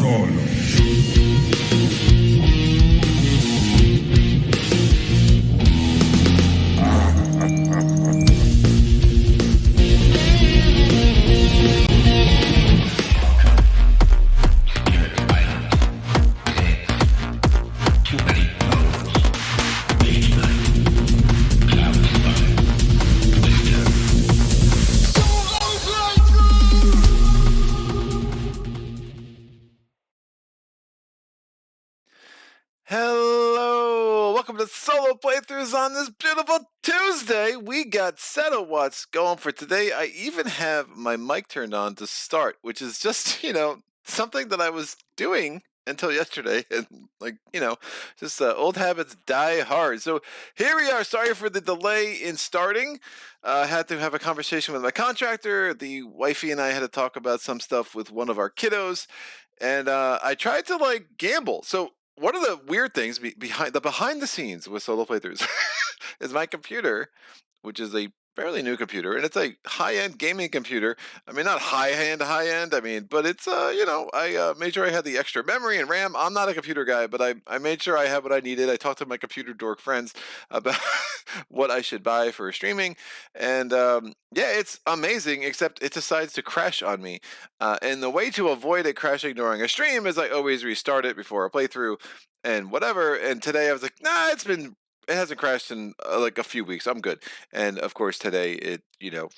solo. Hello, welcome to solo playthroughs on this beautiful Tuesday. We got set of what's going for today. I even have my mic turned on to start, which is just, something that I was doing until yesterday. And just old habits die hard. So here we are. Sorry for the delay in starting. I had to have a conversation with my contractor. The wifey and I had to talk about some stuff with one of our kiddos. And I tried to gamble. So one of the weird things behind the scenes with solo playthroughs is my computer, which is a fairly new computer, and it's a high-end gaming computer. I mean, not high-end, but it's, I made sure I had the extra memory and RAM. I'm not a computer guy, but I made sure I had what I needed. I talked to my computer dork friends about what I should buy for streaming, and yeah, it's amazing, except it decides to crash on me. And the way to avoid it crashing during a stream is I always restart it before a playthrough and whatever. And today I was like, nah, it hasn't crashed in a few weeks. I'm good. And of course today it,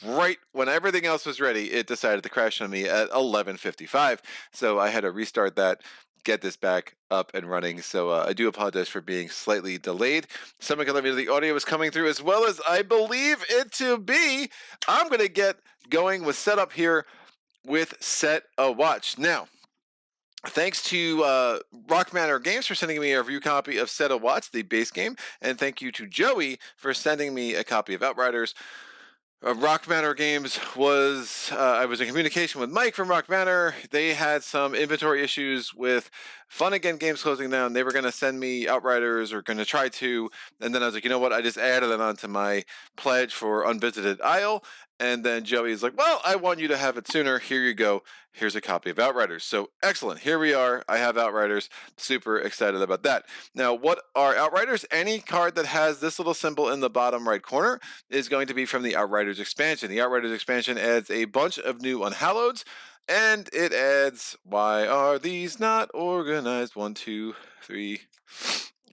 right when everything else was ready, it decided to crash on me at 11:55. So I had to restart that, get this back up and running. So I do apologize for being slightly delayed. Someone can let me know the audio is coming through as well as I believe it to be. I'm going to get going with setup here with Set a Watch. Now, thanks to Rock Manor Games for sending me a review copy of Set a Watch, the base game, and thank you to Joey for sending me a copy of Outriders. Rock Manor Games was, I was in communication with Mike from Rock Manor. They had some inventory issues with Fun Again Games closing down. They were going to send me Outriders, or going to try to, and then I was like, you know what, I just added it onto my pledge for Unvisited Isle. And then Joey's like, well, I want you to have it sooner. Here you go. Here's a copy of Outriders. So excellent. Here we are. I have Outriders. Super excited about that. Now, what are Outriders? Any card that has this little symbol in the bottom right corner is going to be from the Outriders expansion. The Outriders expansion adds a bunch of new Unhalloweds, and it adds, why are these not organized? 1, 2, 3...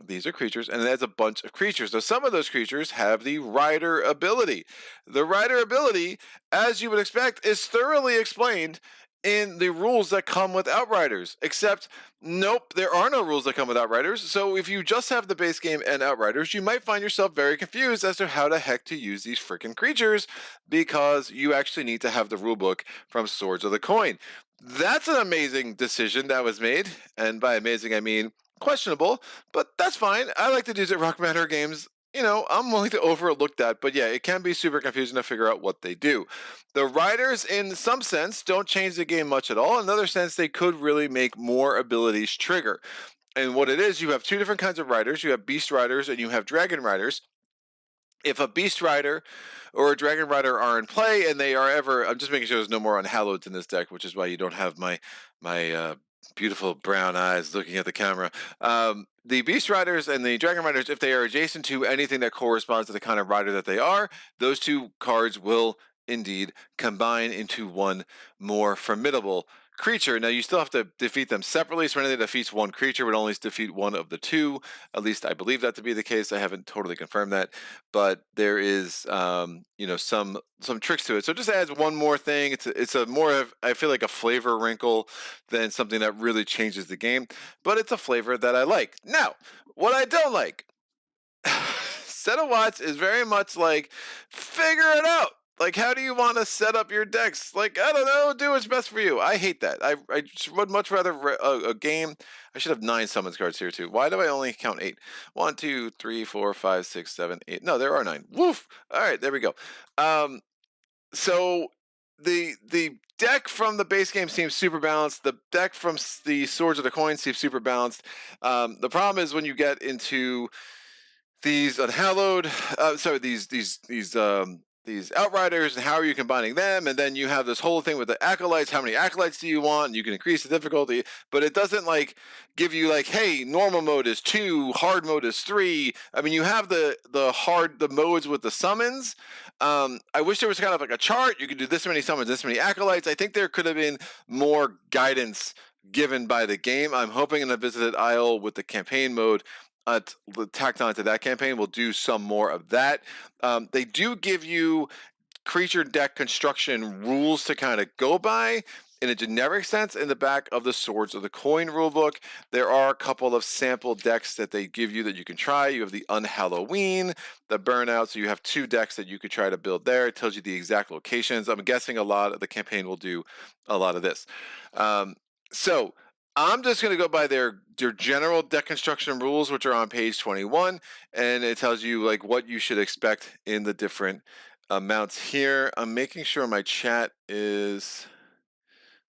These are creatures, and it adds a bunch of creatures. Now, some of those creatures have the Rider ability. The Rider ability, as you would expect, is thoroughly explained in the rules that come with Outriders. Except, nope, there are no rules that come with Outriders. So if you just have the base game and Outriders, you might find yourself very confused as to how the heck to use these freaking creatures, because you actually need to have the rulebook from Swords of the Coin. That's an amazing decision that was made, and by amazing I mean questionable, but that's fine. I like to do it at Rock Manor Games. I'm willing to overlook that, but yeah, it can be super confusing to figure out what they do. The Riders, in some sense, don't change the game much at all. In another sense, they could really make more abilities trigger. And what it is, you have two different kinds of Riders. You have Beast Riders and you have Dragon Riders. If a Beast Rider or a Dragon Rider are in play and they are ever, I'm just making sure there's no more Unhallowed in this deck, which is why you don't have my beautiful brown eyes looking at the camera. The Beast Riders and the Dragon Riders, if they are adjacent to anything that corresponds to the kind of rider that they are, those two cards will indeed combine into one more formidable creature. Now, you still have to defeat them separately, so anything that defeats one creature would only defeat one of the two. At least I believe that to be the case. I haven't totally confirmed that, but there is some tricks to it. So it just adds one more thing. It's a more of, I feel like, a flavor wrinkle than something that really changes the game, but it's a flavor that I like. Now, what I don't like, Set a Watch is very much like, figure it out. Like, how do you want to set up your decks? Like, I don't know, do what's best for you. I hate that. I would much rather a game. I should have 9 summons cards here, too. Why do I only count 8? 1, 2, 3, 4, 5, 6, 7, 8. No, there are 9. Woof! All right, there we go. So the deck from the base game seems super balanced. The deck from the Swords of the Coin seems super balanced. The problem is when you get into these Unhallowed, these these Outriders and how are you combining them, and then you have this whole thing with the acolytes. How many acolytes do you want? And you can increase the difficulty, but it doesn't like give you like, hey, normal mode is 2, hard mode is 3. I mean, you have the modes with the summons. I wish there was kind of like a chart. You could do this many summons, this many acolytes. I think there could have been more guidance given by the game. I'm hoping in the Visited Isle with the campaign mode tacked onto that campaign, we'll do some more of that. They do give you creature deck construction rules to kind of go by in a generic sense in the back of the Swords of the Coin rulebook. There are a couple of sample decks that they give you that you can try. You have the Unhallowed, the Burnout, so you have 2 decks that you could try to build there. It tells you the exact locations. I'm guessing a lot of the campaign will do a lot of this. So I'm just going to go by their general deck construction rules, which are on page 21, and it tells you like what you should expect in the different amounts here. I'm making sure my chat is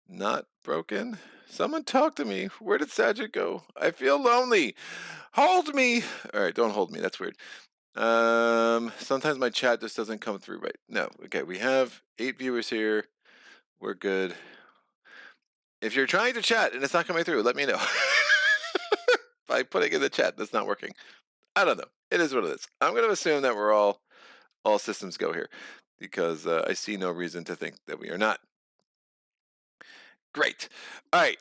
not broken. Someone talk to me. Where did Sajid go? I feel lonely. Hold me. All right, don't hold me. That's weird. Sometimes my chat just doesn't come through right. No. Okay, we have 8 viewers here. We're good. If you're trying to chat and it's not coming through, let me know. By putting in the chat that's not working. I don't know. It is what it is. I'm going to assume that we're all systems go here because I see no reason to think that we are not. Great. All right.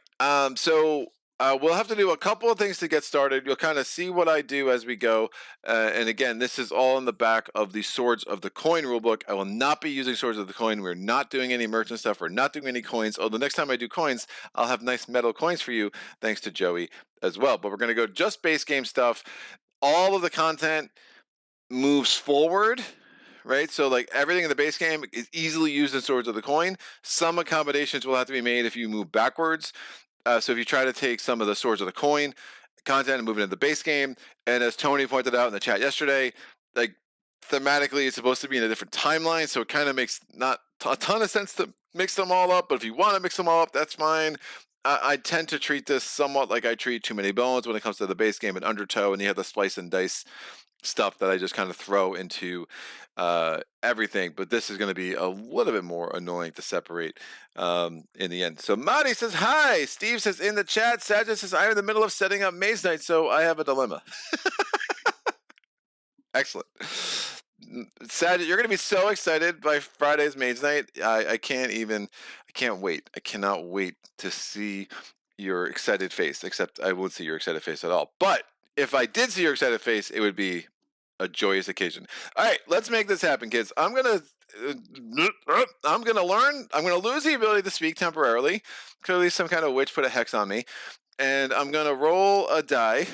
So we'll have to do a couple of things to get started. You'll kind of see what I do as we go. And again, this is all in the back of the Swords of the Coin rulebook. I will not be using Swords of the Coin. We're not doing any merchant stuff. We're not doing any coins. Although next time I do coins, I'll have nice metal coins for you, thanks to Joey as well. But we're going to go just base game stuff. All of the content moves forward, right? So like everything in the base game is easily used in Swords of the Coin. Some accommodations will have to be made if you move backwards. So if you try to take some of the Swords of the Coin content and move it into the base game, and as Tony pointed out in the chat yesterday, like thematically it's supposed to be in a different timeline, so it kind of makes not a ton of sense to mix them all up, but if you want to mix them all up, that's fine. I tend to treat this somewhat like I treat Too Many Bones when it comes to the base game and Undertow, and you have the splice and dice stuff that I just kind of throw into everything, but this is going to be a little bit more annoying to separate in the end. So Marty says hi. Steve says in the chat. Sajid says I'm in the middle of setting up Maze Night, so I have a dilemma. Excellent. Sajid, you're going to be so excited by Friday's Maze Night. I can't wait. I cannot wait to see your excited face, except I won't see your excited face at all. But if I did see your excited face, it would be a joyous occasion. All right, let's make this happen, kids. I'm gonna learn. I'm gonna lose the ability to speak temporarily. Clearly, some kind of witch put a hex on me, and I'm gonna roll a die.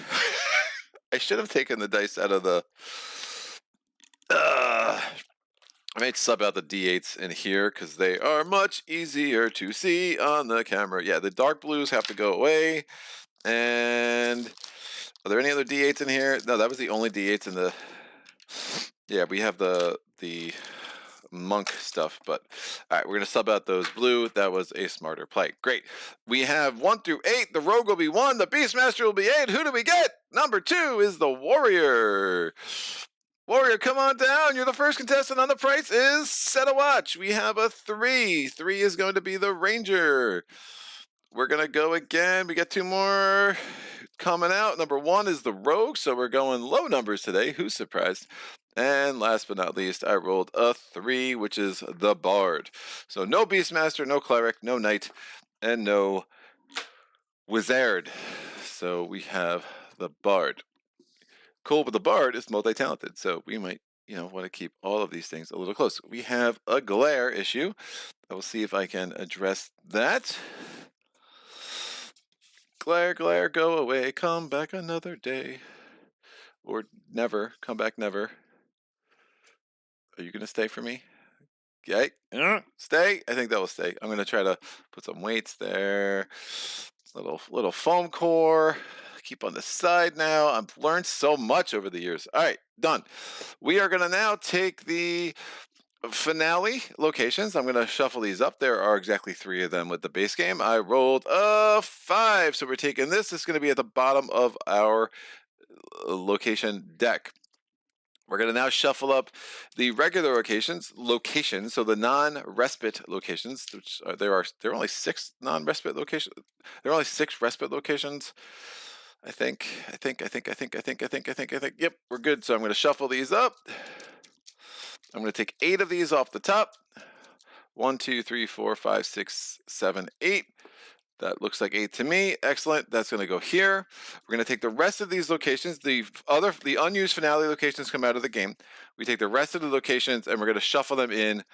I should have taken the dice out of the. I might sub out the D8s in here because they are much easier to see on the camera. Yeah, the dark blues have to go away. And are there any other D8s in here? No, that was the only D8s in the. Yeah, we have the monk stuff, but all right, we're gonna sub out those blue. That was a smarter play. Great. We have 1 through 8. The rogue will be 1. The beastmaster will be 8. Who do we get? Number 2 is the warrior. Warrior, come on down. You're the first contestant on the price is set a watch. We have a 3. 3 is going to be the ranger. We're going to go again. We got 2 more coming out. Number 1 is the rogue, so we're going low numbers today. Who's surprised? And last but not least, I rolled a 3, which is the bard. So no beastmaster, no cleric, no knight, and no wizard. So we have the bard. Cool, but the bard is multi-talented, so we might, want to keep all of these things a little close. We have a glare issue. I will see if I can address that. Glare, glare, go away, come back another day. Or never, come back never. Are you going to stay for me? Okay, stay. I think that will stay. I'm going to try to put some weights there. Little foam core. Keep on the side now. I've learned so much over the years. All right, done. We are going to now take the finale locations. I'm going to shuffle these up. There are exactly 3 of them with the base game. I rolled a 5, so we're taking this. It's going to be at the bottom of our location deck. We're going to now shuffle up the regular locations, so the non-respite locations, which there are only 6 non-respite locations. There are only 6 respite locations. I think. Yep, we're good. So I'm going to shuffle these up. I'm going to take 8 of these off the top. 1, 2, 3, 4, 5, 6, 7, 8. That looks like 8 to me. Excellent. That's going to go here. We're going to take the rest of these locations. The unused finale locations come out of the game. We take the rest of the locations and we're going to shuffle them in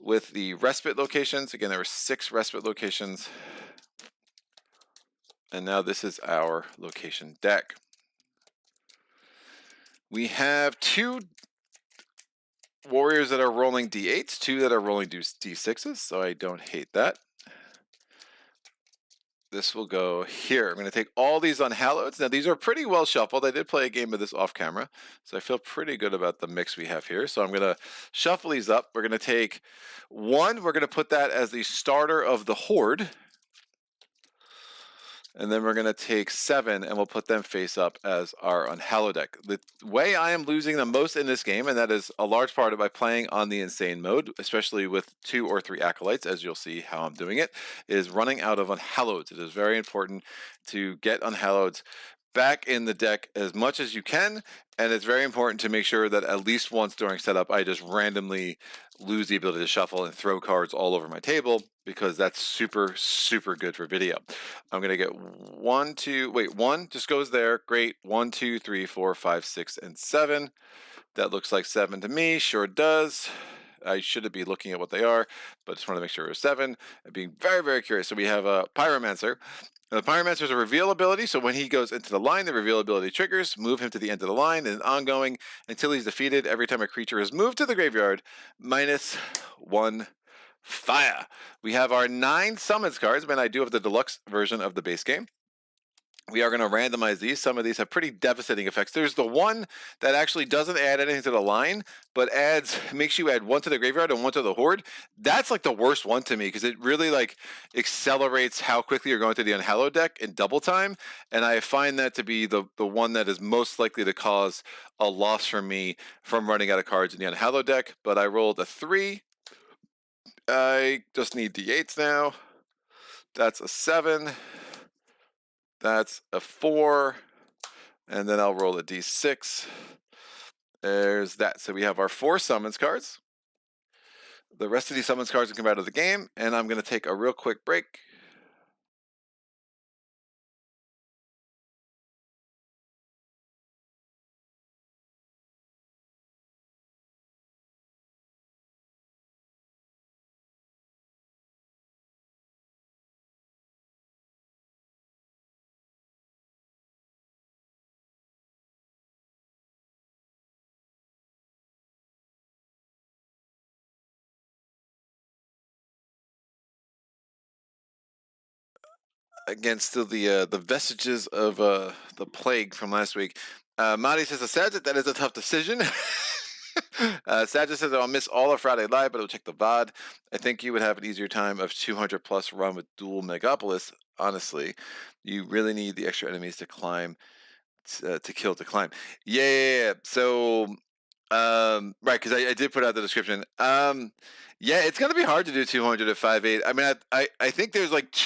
with the respite locations. Again, there were 6 respite locations. And now this is our location deck. We have 2 warriors that are rolling d8s, 2 that are rolling d6s, so I don't hate that. This will go here. I'm going to take all these Unhalloweds. Now, these are pretty well shuffled. I did play a game of this off camera, so I feel pretty good about the mix we have here. So I'm going to shuffle these up. We're going to take 1. We're going to put that as the starter of the Horde. And then we're going to take 7 and we'll put them face up as our Unhallowed deck. The way I am losing the most in this game, and that is a large part of by playing on the insane mode, especially with 2 or 3 acolytes, as you'll see how I'm doing it, is running out of Unhalloweds. It is very important to get Unhalloweds back in the deck as much as you can, and it's very important to make sure that at least once during setup I just randomly lose the ability to shuffle and throw cards all over my table, because that's super good for video. I'm gonna get 1 just goes there. Great. 1, 2, 3, 4, 5, 6, and 7. That looks like 7 to me. Sure does. I should be looking at what they are, but just want to make sure it was 7. I'm being very curious. So we have a Pyromancer. Now, the Pyromancer is a reveal ability, so when he goes into the line, the reveal ability triggers. Move him to the end of the line, and ongoing until he's defeated. Every time a creature is moved to the graveyard, -1 fire. We have our 9 summons cards. I do have the deluxe version of the base game. We are going to randomize these. Some of these have pretty devastating effects. There's the one that actually doesn't add anything to the line, but makes you add 1 to the graveyard and 1 to the horde. That's like the worst one to me, because it really like accelerates how quickly you're going to the Unhallowed deck in double time. And I find that to be the one that is most likely to cause a loss for me from running out of cards in the Unhallowed deck. But I rolled a 3. I just need d8s now. That's a 7. That's a 4, and then I'll roll a d6. There's that. So we have our 4 summons cards. The rest of these summons cards will come out of the game, and I'm going to take a real quick break. Again, still the vestiges of the plague from last week. Marty says, Sagitt, that is a tough decision. Sagitt says, I'll miss all of Friday Live, but I'll check the VOD. I think you would have an easier time of 200 plus run with dual Megapolis. Honestly, you really need the extra enemies to climb, to kill to climb. Yeah. So, right, because I did put out the description. Yeah, it's gonna be hard to do 200 at 5.8. I mean, I think there's like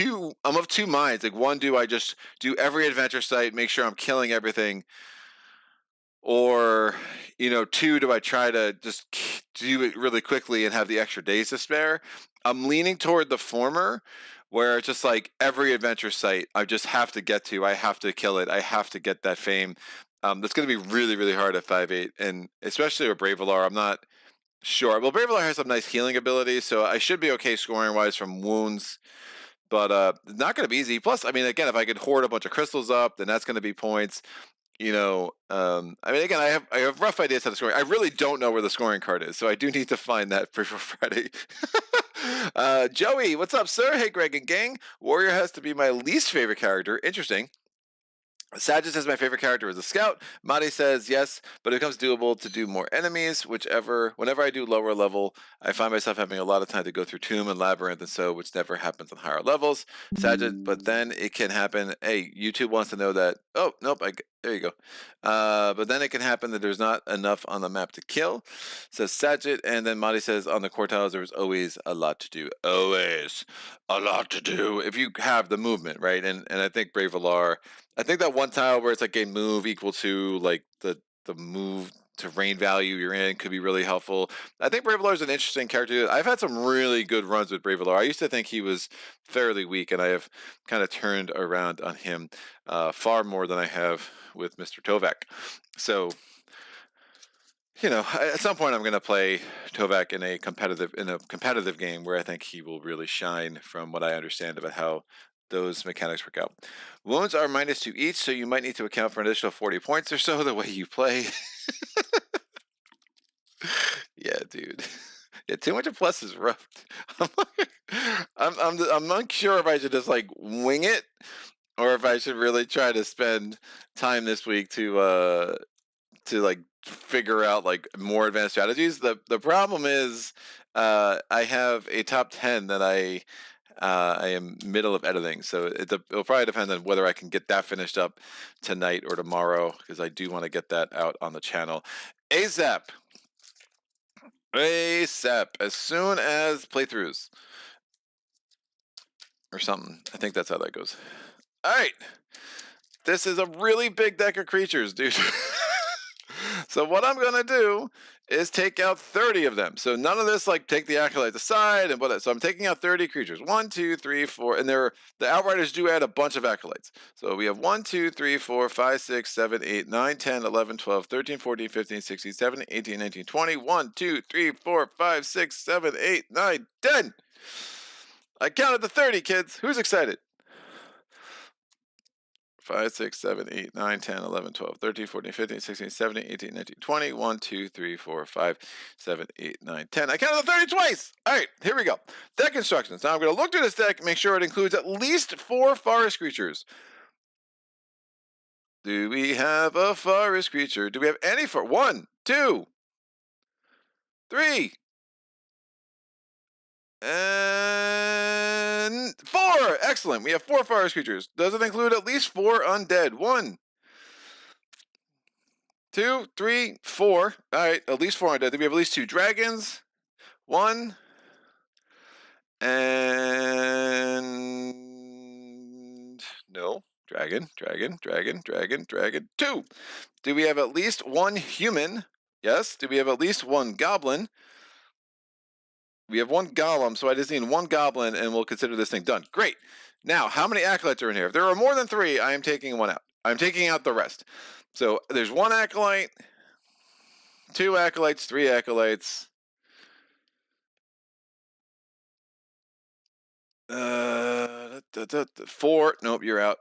I'm of 2 minds. Like, one, do I just do every adventure site, make sure I'm killing everything, or 2, do I try to just do it really quickly and have the extra days to spare? I'm leaning toward the former, where it's just like every adventure site I just have to get to. I have to kill it. I have to get that fame. That's going to be really hard at 5.8, and especially with Bravelar, I'm not sure. Well, Bravelar has some nice healing abilities, so I should be okay scoring-wise from wounds, but not going to be easy. Plus, I mean, again, if I could hoard a bunch of crystals up, then that's going to be points. I mean, again, I have rough ideas how to score. I really don't know where the scoring card is, so I do need to find that for Friday. Joey, what's up, sir? Hey, Greg and gang. Warrior has to be my least favorite character. Interesting. Sagitt says my favorite character is a scout. Madi says yes, but it becomes doable to do more enemies. Whenever I do lower level, I find myself having a lot of time to go through Tomb and Labyrinth and so, which never happens on higher levels. Sagitt, but then it can happen. Hey, YouTube wants to know that. Oh nope, there you go. But then it can happen that there's not enough on the map to kill. Says Sagitt, and then Madi says on the quartiles there's always a lot to do. Always a lot to do if you have the movement, right? And I think Brave Alar. I think that one tile where it's like a move equal to like the move terrain value you're in could be really helpful. I think Brave Alar is an interesting character. I've had some really good runs with Brave Alar. I used to think he was fairly weak, and I have kind of turned around on him far more than I have with Mr. Tovak. So, you know, at some point I'm going to play Tovak in a competitive game where I think he will really shine from what I understand about how those mechanics work out. Wounds are -2 each, so you might need to account for an additional 40 points or so the way you play. Yeah, dude. Yeah, too much of plus is rough. I'm unsure if I should just like wing it or if I should really try to spend time this week to like figure out like more advanced strategies. The problem is I have a top 10 that I am middle of editing, so it'll probably depend on whether I can get that finished up tonight or tomorrow, because I do want to get that out on the channel ASAP. ASAP, as soon as playthroughs or something. I think that's how that goes. All right, this is a really big deck of creatures, dude. So what I'm gonna do is take out 30 of them. So none of this like take the acolyte aside and what. So I'm taking out 30 creatures. 1, 2, 3, 4, and the Outriders do add a bunch of acolytes. So we have 1, 2, 3, 4, 5, 6, 7, 8, 9, 10, 11, 12, 13, 14, 15, 16, 17, 18, 19, 20. 1, 2, 3, 4, 5, 6, 7, 8, 9, 10. I counted the 30, kids. Who's excited? 5, 6, 7, 8, 9, 10, 11, 12, 13, 14, 15, 16, 17, 18, 19, 20. 1, 2, 3, 4, 5, 7, 8, 9, 10. I counted the 30 twice. All right, here we go. Deck instructions. Now I'm going to look through this deck and make sure it includes at least 4 forest creatures. Do we have a forest creature? Do we have any for 1, 2, 3, and 4? Excellent. We have 4 forest creatures. Does it include at least 4 undead? 1, 2, 3, 4. All right, at least 4 undead. Do we have at least 2 dragons? 1 and no. Dragon. 2. Do we have at least 1 human? Yes. Do we have at least 1 goblin? We have 1 golem, so I just need 1 goblin, and we'll consider this thing done. Great. Now, how many acolytes are in here? If there are more than 3, I am taking 1 out. I'm taking out the rest. So there's 1 acolyte, 2 acolytes, 3 acolytes. 4. Nope, you're out.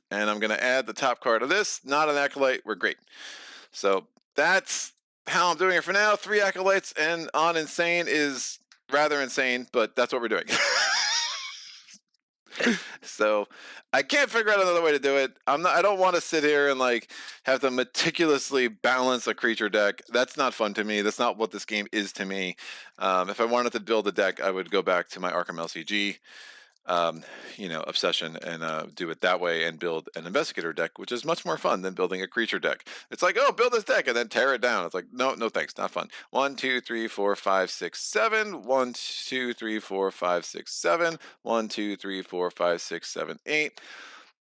And I'm going to add the top card of this. Not an acolyte. We're great. So that's how I'm doing it for now. 3 acolytes and on insane is rather insane, but that's what we're doing. So I can't figure out another way to do it. I don't want to sit here and like have to meticulously balance a creature deck. That's not fun to me. That's not what this game is to me. If I wanted to build a deck, I would go back to my Arkham LCG obsession and do it that way and build an investigator deck, which is much more fun than building a creature deck. It's like, oh, build this deck and then tear it down. It's like, no, thanks, not fun. 1, 2, 3, 4, 5, 6, 7. 1, 2, 3, 4, 5, 6, 7. 1, 2, 3, 4, 5, 6, 7, 8.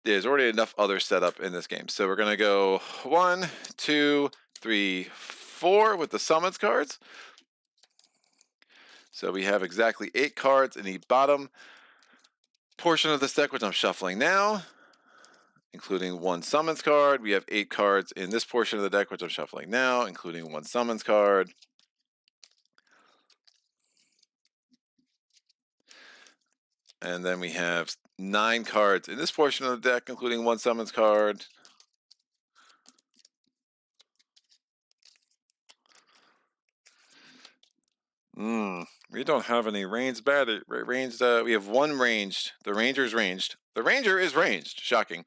There's already enough other setup in this game. So we're gonna go 1, 2, 3, 4 with the summons cards. So we have exactly 8 cards in the bottom portion of this deck, which I'm shuffling now, including 1 summons card. We have 8 cards in this portion of the deck, which I'm shuffling now, including 1 summons card. And then we have 9 cards in this portion of the deck, including 1 summons card. We don't have any ranged. We have 1 ranged. The ranger's ranged. The ranger is ranged. Shocking.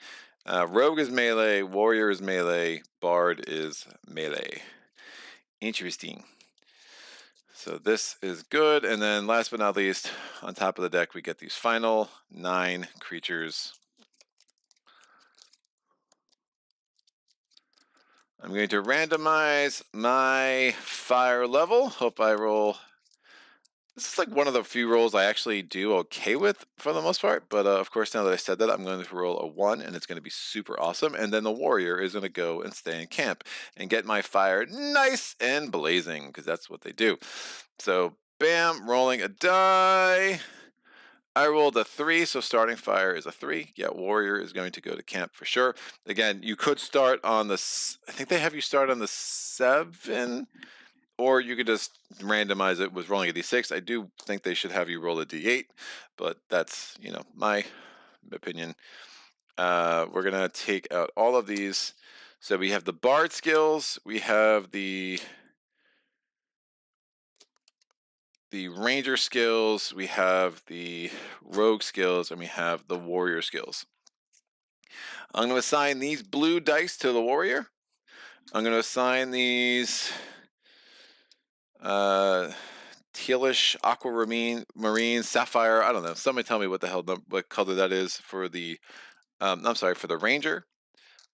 Rogue is melee. Warrior is melee. Bard is melee. Interesting. So this is good. And then last but not least, on top of the deck, we get these final 9 creatures. I'm going to randomize my fire level. Hope I roll. This is like one of the few rolls I actually do okay with for the most part. But of course, now that I said that, I'm going to roll a 1 and it's going to be super awesome. And then the warrior is going to go and stay in camp and get my fire nice and blazing because that's what they do. So bam, rolling a die. I rolled a 3, so starting fire is a 3. Yeah, warrior is going to go to camp for sure. Again, you could start on the, I think they have you start on the 7, or you could just randomize it with rolling a d6. I do think they should have you roll a d8, but that's, you know, my opinion. We're going to take out all of these. So we have the bard skills, we have the ranger skills, we have the rogue skills, and we have the warrior skills. I'm going to assign these blue dice to the warrior. I'm going to assign these tealish, aquamarine, sapphire. I don't know. Somebody tell me what the hell, what color that is for the, I'm sorry, for the ranger.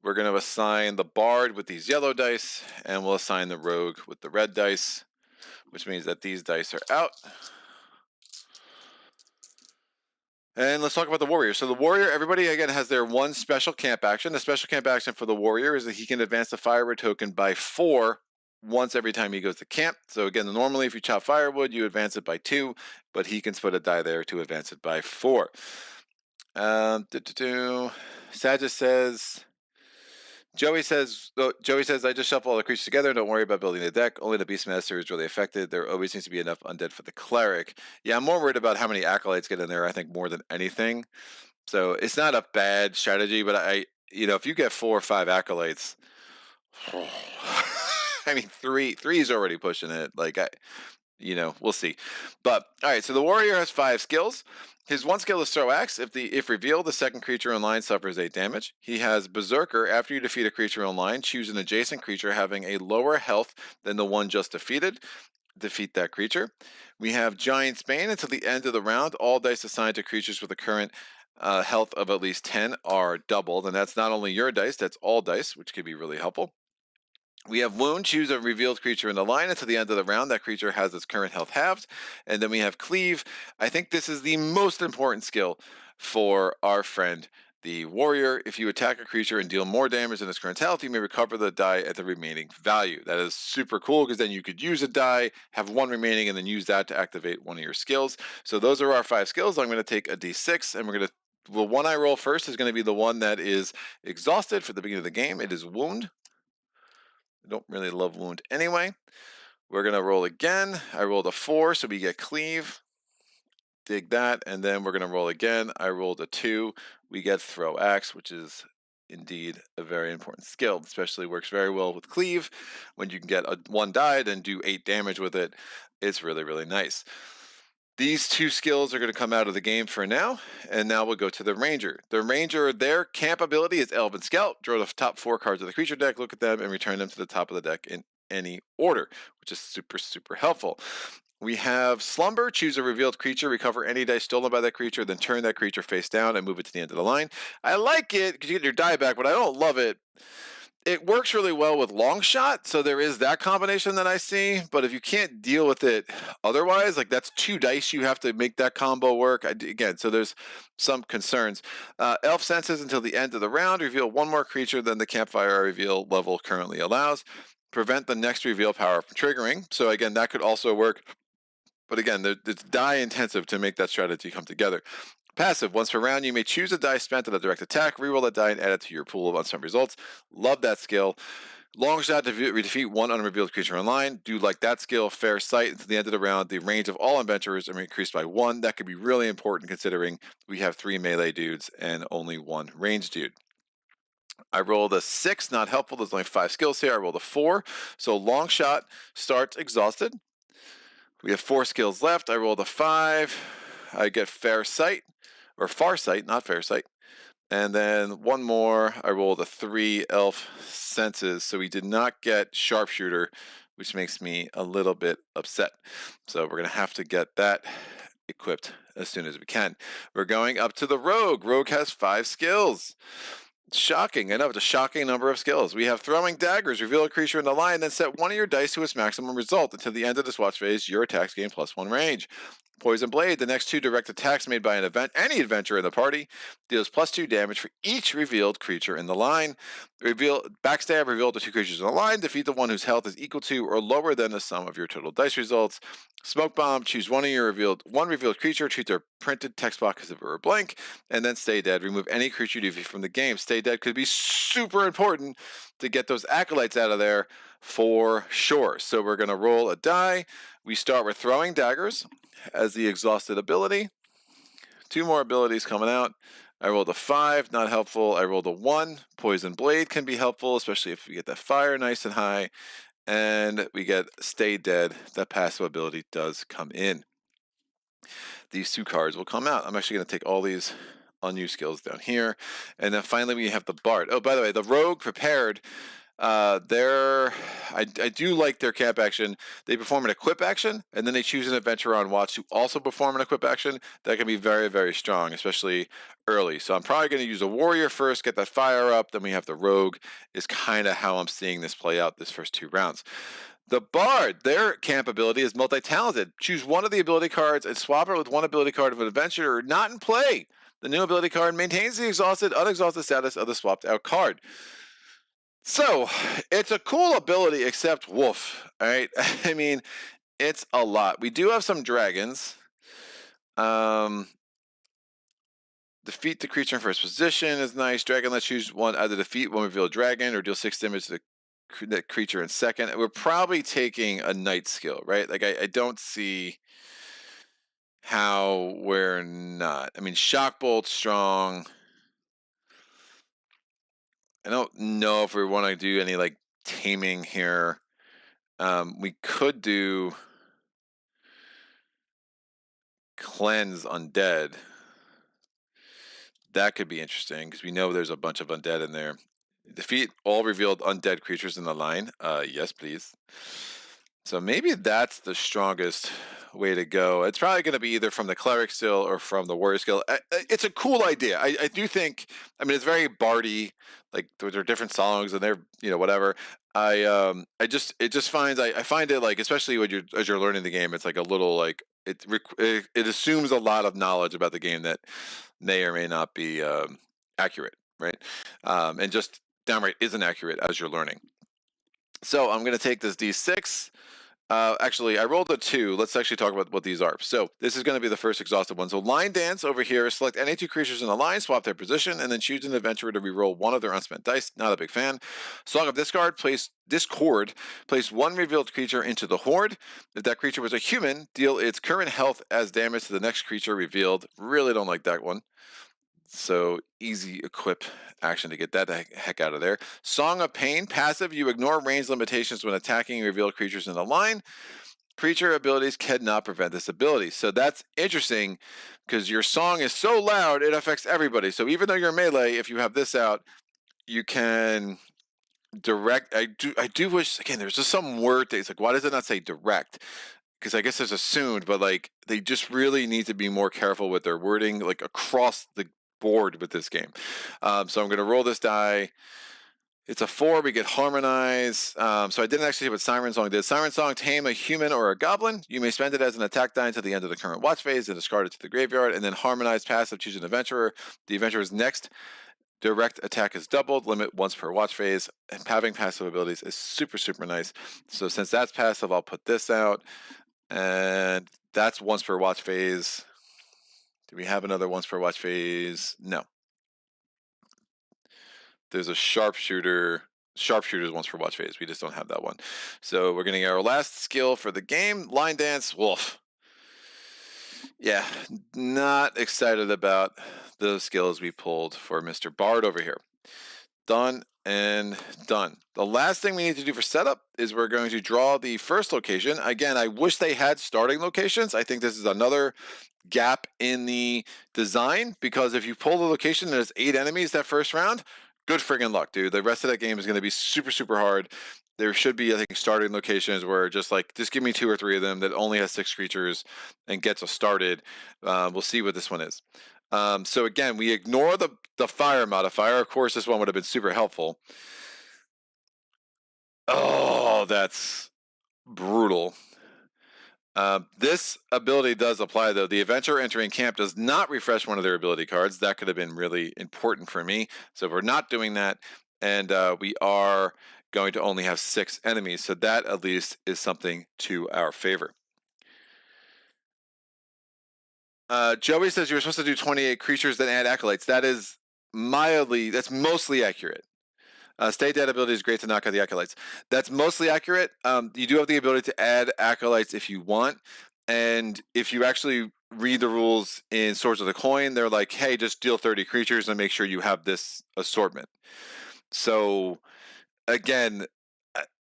We're going to assign the bard with these yellow dice, and we'll assign the rogue with the red dice, which means that these dice are out. And let's talk about the warrior. So the warrior, everybody again has their one special camp action. The special camp action for the warrior is that he can advance the firewood token by 4 once every time he goes to camp. So again, normally if you chop firewood, you advance it by 2, but he can put a die there to advance it by 4. Sagitt says, Joey says, I just shuffle all the creatures together. Don't worry about building the deck. Only the Beastmaster is really affected. There always seems to be enough undead for the cleric. Yeah, I'm more worried about how many acolytes get in there, I think, more than anything. So it's not a bad strategy, but if you get 4 or 5 acolytes, I mean, three is already pushing it. Like, we'll see. But all right, so the warrior has 5 skills. His one skill is throw axe. If revealed, the second creature in line suffers 8 damage. He has berserker. After you defeat a creature in line, choose an adjacent creature having a lower health than the one just defeated. Defeat that creature. We have giant's bane. Until the end of the round, all dice assigned to creatures with a current health of at least 10 are doubled, and that's not only your dice, that's all dice, which could be really helpful. We have wound. Choose a revealed creature in the line. Until the end of the round, that creature has its current health halved. And then we have cleave. I think this is the most important skill for our friend, the warrior. If you attack a creature and deal more damage than its current health, you may recover the die at the remaining value. That is super cool because then you could use a die, have 1 remaining, and then use that to activate one of your skills. So those are our 5 skills. I'm going to take a d6, and we're going to, the one I roll first is going to be the one that is exhausted for the beginning of the game. It is wound. I don't really love wound anyway. We're going to roll again. I rolled a 4, so we get cleave. Dig that. And then we're going to roll again. I rolled a 2. We get throw axe, which is indeed a very important skill. Especially works very well with cleave. When you can get 1 die and do 8 damage with it, it's really, really nice. These 2 skills are going to come out of the game for now, and now we'll go to the Ranger. The Ranger, their camp ability is Elven Scout. Draw the top 4 cards of the creature deck, look at them, and return them to the top of the deck in any order, which is super, super helpful. We have Slumber. Choose a revealed creature, recover any dice stolen by that creature, then turn that creature face down and move it to the end of the line. I like it because you get your die back, but I don't love it. It works really well with long shot, so there is that combination that I see, but if you can't deal with it otherwise, like that's 2 dice you have to make that combo work. Again, so there's some concerns. Elf Senses until the end of the round. Reveal 1 more creature than the campfire reveal level currently allows. Prevent the next reveal power from triggering. So again, that could also work, but again, it's die intensive to make that strategy come together. Passive. Once per round, you may choose a die spent on a direct attack, reroll that die, and add it to your pool of unspent results. Love that skill. Long shot to defeat 1 unrevealed creature in line. Do like that skill. Fair sight. Until the end of the round, the range of all adventurers are increased by 1. That could be really important considering we have 3 melee dudes and only 1 ranged dude. I rolled a 6, not helpful. There's only 5 skills here. I rolled a 4. So long shot starts exhausted. We have 4 skills left. I rolled a 5. I get fair sight. Or far sight, not fair sight. And then one more, I rolled a 3 elf senses, so we did not get sharpshooter, which makes me a little bit upset. So we're gonna have to get that equipped as soon as we can. We're going up to the rogue. Rogue has 5 skills. Shocking. I know, it's a shocking number of skills. We have throwing daggers. Reveal a creature in the line, then set one of your dice to its maximum result. Until the end of this watch phase, your attacks gain +1 range. Poison Blade. The next 2 direct attacks made by any adventurer in the party deals +2 damage for each revealed creature in the line. Backstab. Reveal the 2 creatures in the line. Defeat the one whose health is equal to or lower than the sum of your total dice results. Smoke Bomb. Choose one revealed creature. Treat their printed text box as if it were blank, and then Stay Dead. Remove any creature you defeat from the game. Stay Dead could be super important to get those acolytes out of there for sure. So we're going to roll a die. We start with throwing daggers as the exhausted ability. 2 more abilities coming out. I rolled a 5, not helpful. I rolled a 1. Poison Blade can be helpful, especially if we get that fire nice and high. And we get Stay Dead. That passive ability does come in. These 2 cards will come out. I'm actually going to take all these unused skills down here. And then finally we have the Bard. Oh, by the way, the Rogue prepared. I do like their camp action. They perform an equip action, and then they choose an adventurer on watch to also perform an equip action. That can be very, very strong, especially early. So I'm probably going to use a warrior first, get that fire up. Then we have the Rogue. Is kind of how I'm seeing this play out this first 2 rounds. The Bard, their camp ability is multi-talented. Choose one of the ability cards and swap it with one ability card of an adventurer not in play. The new ability card maintains the unexhausted status of the swapped out card. So, it's a cool ability, except woof, all right? I mean, it's a lot. We do have some dragons. Defeat the creature in first position is nice. Dragon lets choose one, either defeat one revealed dragon or deal 6 damage to the creature in second. We're probably taking a knight skill, right? Like, I don't see how we're not. I mean, shock bolt's strong. I don't know if we want to do any like taming here. We could do cleanse undead. That could be interesting because we know there's a bunch of undead in there. Defeat all revealed undead creatures in the line. Yes, please. So maybe that's the strongest way to go. It's probably going to be either from the cleric skill or from the warrior skill. It's a cool idea. I do think. I mean, it's very bardy. Like there are different songs and they're whatever. I find it like, especially when as you're learning the game, it's like a little like it assumes a lot of knowledge about the game that may or may not be accurate, right? And just downright isn't accurate as you're learning. So I'm going to take this D6. Actually, I rolled a 2. Let's actually talk about what these are. So this is going to be the first exhausted one. So line dance over here. Select any 2 creatures in the line, swap their position, and then choose an adventurer to reroll one of their unspent dice. Not a big fan. Song of Discord. Place 1 revealed creature into the horde. If that creature was a human, deal its current health as damage to the next creature revealed. Really don't like that one. So easy equip action to get that the heck out of there. Song of Pain, passive. You ignore range limitations when attacking revealed creatures in the line. Creature abilities cannot prevent this ability. So that's interesting because your song is so loud it affects everybody. So even though you're melee, if you have this out, you can direct. I do wish, again, there's just some word that it's like, why does it not say direct? Because I guess there's assumed, but like they just really need to be more careful with their wording, like across the board with this game. So I'm going to roll this die. It's a 4. We get harmonize. So I didn't actually see what Siren Song did. Siren Song, tame a human or a goblin. You may spend it as an attack die until the end of the current watch phase and discard it to the graveyard. And then harmonize passive, choose an adventurer. The adventurer's next direct attack is doubled, limit once per watch phase. And having passive abilities is super, super nice. So since that's passive, I'll put this out. And that's once per watch phase. Do we have another once per watch phase? No. There's a sharpshooter. Sharpshooter's once per watch phase. We just don't have that one. So we're getting our last skill for the game. Line dance. Wolf. Yeah, not excited about those skills we pulled for Mr. Bard over here. done and done. The last thing we need to do for setup is we're going to draw the first location. Again, I wish they had starting locations. I think this is another gap in the design, because if you pull the location and there's 8 enemies that first round, good friggin' luck, dude. The rest of that game is going to be super, super hard. There should be, I think, starting locations where just give me 2 or 3 of them that only has 6 creatures and gets us started. We'll see what this one is. So again, we ignore the fire modifier. Of course, this one would have been super helpful. Oh, that's brutal. This ability does apply, though. The adventurer entering camp does not refresh one of their ability cards. That could have been really important for me. So we're not doing that. And we are going to only have 6 enemies. So that at least is something to our favor. Joey says you're supposed to do 28 creatures that add acolytes. That is that's mostly accurate. State that ability is great to knock out the acolytes. That's mostly accurate. You do have the ability to add acolytes if you want. And if you actually read the rules in Swords of the Coin, they're like, hey, just deal 30 creatures and make sure you have this assortment. So, again,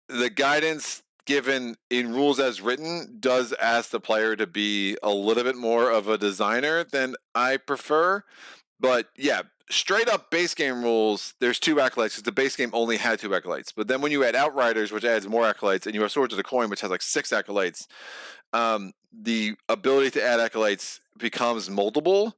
the guidance given in rules as written does ask the player to be a little bit more of a designer than I prefer. But yeah, straight up base game rules, there's 2 acolytes because the base game only had 2 acolytes. But then when you add Outriders, which adds more acolytes, and you have Swords of the Coin, which has 6 acolytes, the ability to add acolytes becomes moldable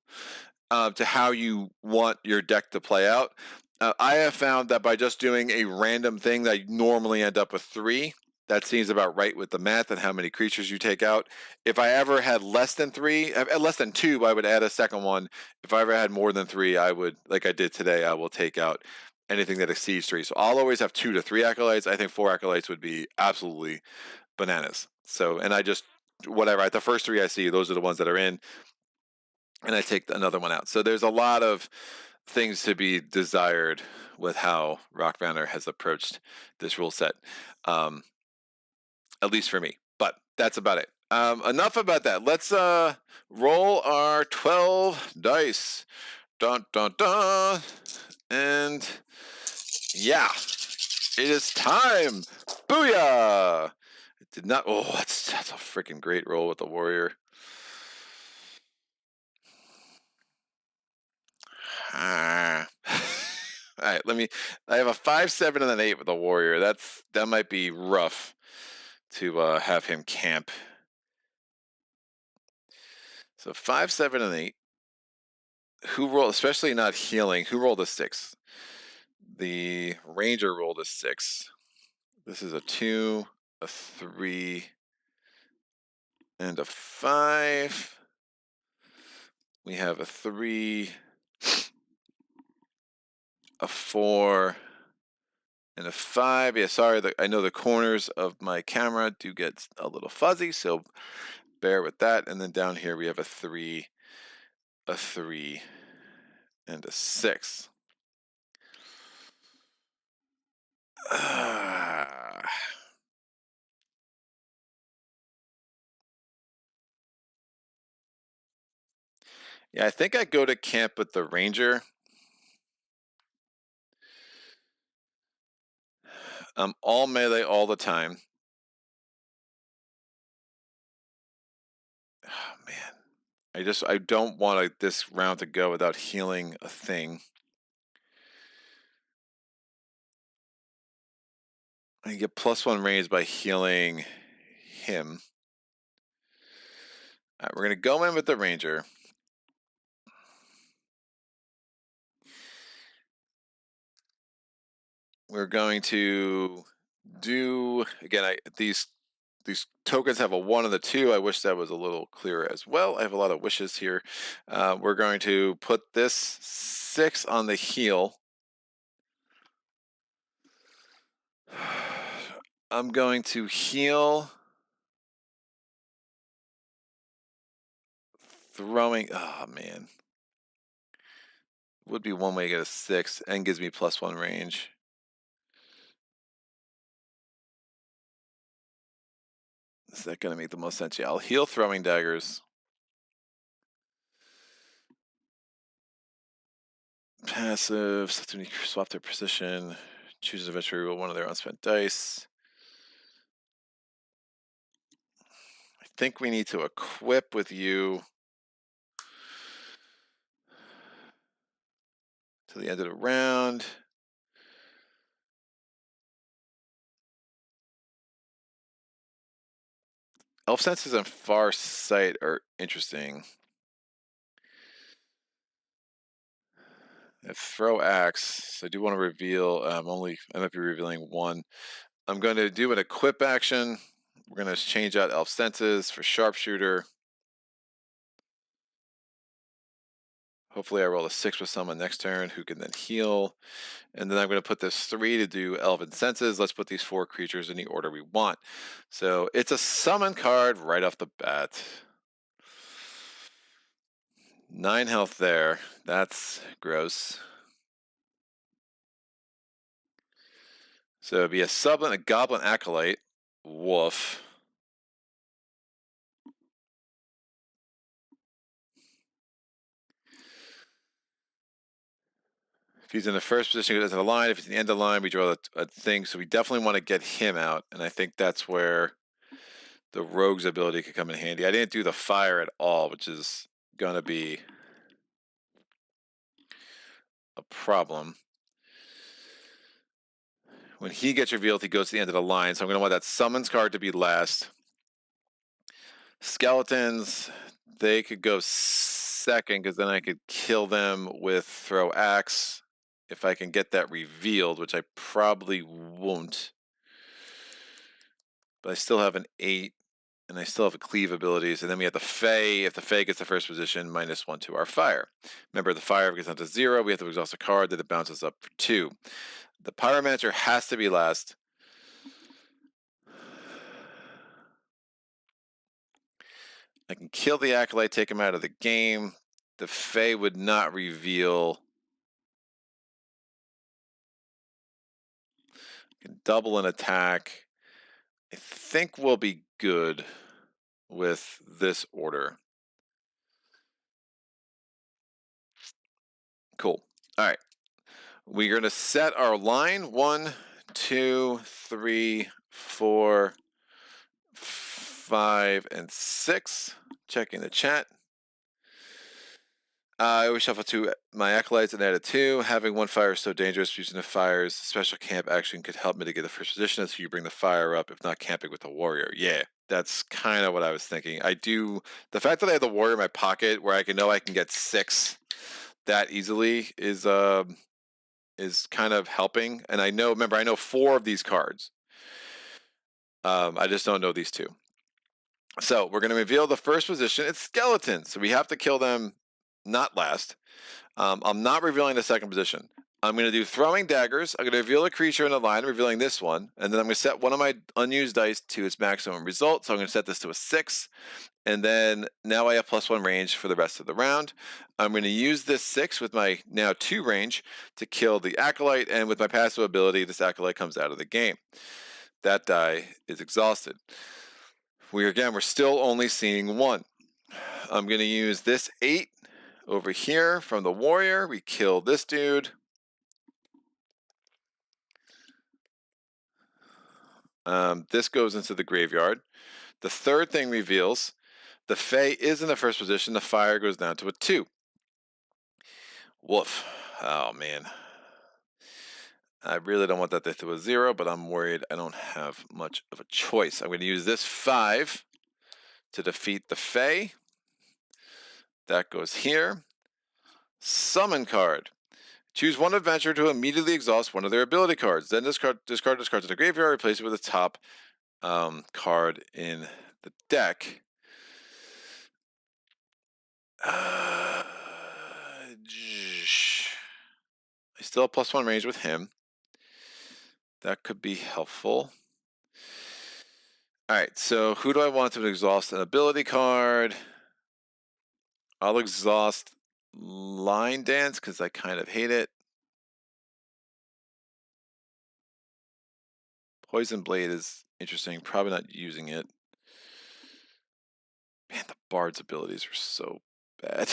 to how you want your deck to play out. I have found that by just doing a random thing that I normally end up with 3, that seems about right with the math and how many creatures you take out. If I ever had less than 2, I would add a second one. If I ever had more than 3, I would, like I did today, I will take out anything that exceeds 3. So I'll always have 2 to 3 acolytes. I think 4 acolytes would be absolutely bananas. So, and I just, whatever, the first 3 I see, those are the ones that are in, and I take another one out. So there's a lot of things to be desired with how Rock Manor has approached this rule set. At least for me, but that's about it. Enough about that. Let's roll our 12 dice. Dun dun dun. And yeah, it is time. Booyah! It did not. Oh, that's a freaking great roll with the warrior. All right, I have a 5, 7, and an 8 with the warrior. That might be rough to have him camp. So 5, 7, and 8. Who rolled, especially not healing? Who rolled a 6? The ranger rolled a 6. This is a 2, a 3, and a 5. We have a 3, a 4, and a 5. Yeah, sorry, I know the corners of my camera do get a little fuzzy, so bear with that. And then down here we have a 3, and a 6. Yeah, I think I go to camp with the ranger. All melee all the time. Oh, man. I don't want this round to go without healing a thing. I get +1 range by healing him. All right, we're going to go in with the ranger. We're going to do, again, these tokens have a 1 and a 2. I wish that was a little clearer as well. I have a lot of wishes here. We're going to put this 6 on the heal. I'm going to heal throwing. Oh, man. Would be one way to get a 6 and gives me +1 range. Is that going to make the most sense? Yeah, I'll heal throwing daggers. passive. So when you swap their position, choose eventually roll one of their unspent dice. I think we need to equip with you to the end of the round. Elf senses and far sight are interesting. Throw axe. So I do want to reveal. I might be revealing one. I'm going to do an equip action. We're going to change out elf senses for sharpshooter. Hopefully I roll a 6 with someone next turn who can then heal. And then I'm going to put this 3 to do elven senses. Let's put these 4 creatures in the order we want. So it's a summon card right off the bat. 9 health there. That's gross. So it'd be a sublin, a goblin acolyte. Woof. If he's in the first position, he goes to the line. If he's in the end of the line, we draw a thing. So we definitely want to get him out. And I think that's where the rogue's ability could come in handy. I didn't do the fire at all, which is going to be a problem. When he gets revealed, he goes to the end of the line. So I'm going to want that summons card to be last. Skeletons, they could go second because then I could kill them with throw axe if I can get that revealed, which I probably won't. But I still have an 8, and I still have a cleave abilities. And then we have the Fae. If the Fae gets the first position, -1 to our fire. Remember, the fire gets down to 0. We have to exhaust a card, then it bounces up for 2. The Pyromancer has to be last. I can kill the Acolyte, take him out of the game. The Fae would not reveal. I can double an attack. I think we'll be good with this order. Cool. All right. We're going to set our line. 1, 2, 3, 4, 5, and 6. Checking the chat. I always shuffle 2 my acolytes and add a 2. Having 1 fire is so dangerous. Using the fire's special camp action could help mitigate the first position until you bring the fire up, if not camping with the warrior. Yeah, that's kind of what I was thinking. The fact that I have the warrior in my pocket where I can get 6 that easily is kind of helping. And I know 4 of these cards. I just don't know these 2. So we're going to reveal the first position. It's skeletons. So we have to kill them not last. I'm not revealing the second position. I'm going to do throwing daggers. I'm going to reveal a creature in the line, revealing this one. And then I'm going to set one of my unused dice to its maximum result. So I'm going to set this to a 6. And then now I have +1 range for the rest of the round. I'm going to use this 6 with my now 2 range to kill the Acolyte. And with my passive ability, this Acolyte comes out of the game. That die is exhausted. We're still only seeing 1. I'm going to use this 8 over here from the warrior. We kill this dude. This goes into the graveyard. The third thing reveals the Fae is in the first position. The fire goes down to a 2. Woof. Oh, man. I really don't want that to a 0, but I'm worried I don't have much of a choice. I'm going to use this 5 to defeat the Fae. That goes here. Summon card. Choose one adventurer to immediately exhaust one of their ability cards. Then discard this card to the graveyard, replace it with the top card in the deck. I still have +1 range with him. That could be helpful. All right, so who do I want to exhaust an ability card? I'll exhaust Line Dance because I kind of hate it. Poison Blade is interesting. Probably not using it. Man, the Bard's abilities are so bad.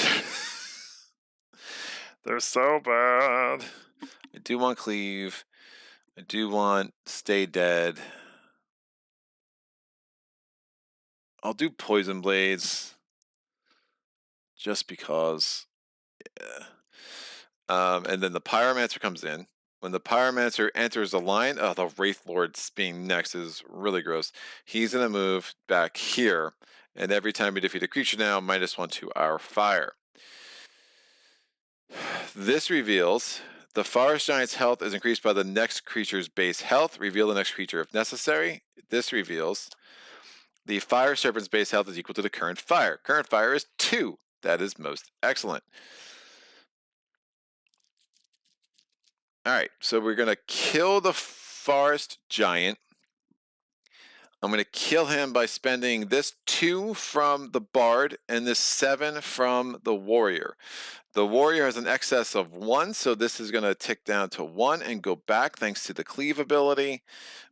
They're so bad. I do want cleave. I do want stay dead. I'll do poison blades. Just because. Yeah. And then the pyromancer comes in. When the pyromancer enters the line, the Wraith Lord being next is really gross. He's going to move back here. And every time we defeat a creature now, -1 to our fire. This reveals the Forest Giant's health is increased by the next creature's base health. Reveal the next creature if necessary. This reveals the Fire Serpent's base health is equal to the current fire. Current fire is 2. That is most excellent. All right, so we're going to kill the Forest Giant. I'm going to kill him by spending this 2 from the Bard and this 7 from the Warrior. The Warrior has an excess of 1, so this is going to tick down to 1 and go back thanks to the Cleave ability.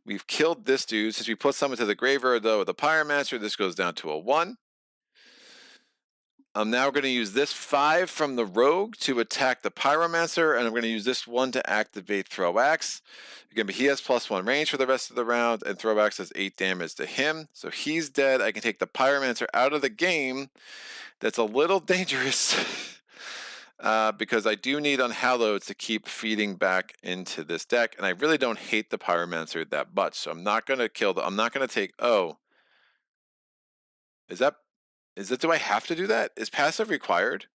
We've killed this dude. Since we put someone to the graveyard, though, with the Pyromancer, this goes down to a 1. I'm now going to use this 5 from the Rogue to attack the Pyromancer, and I'm going to use this 1 to activate Throw Axe. Again, he has +1 range for the rest of the round, and Throw Axe does 8 damage to him. So he's dead. I can take the Pyromancer out of the game. That's a little dangerous because I do need Unhallowed to keep feeding back into this deck, and I really don't hate the Pyromancer that much. So I'm not going to kill the. I'm not going to take. Oh, is that? Do I have to do that? Is passive required?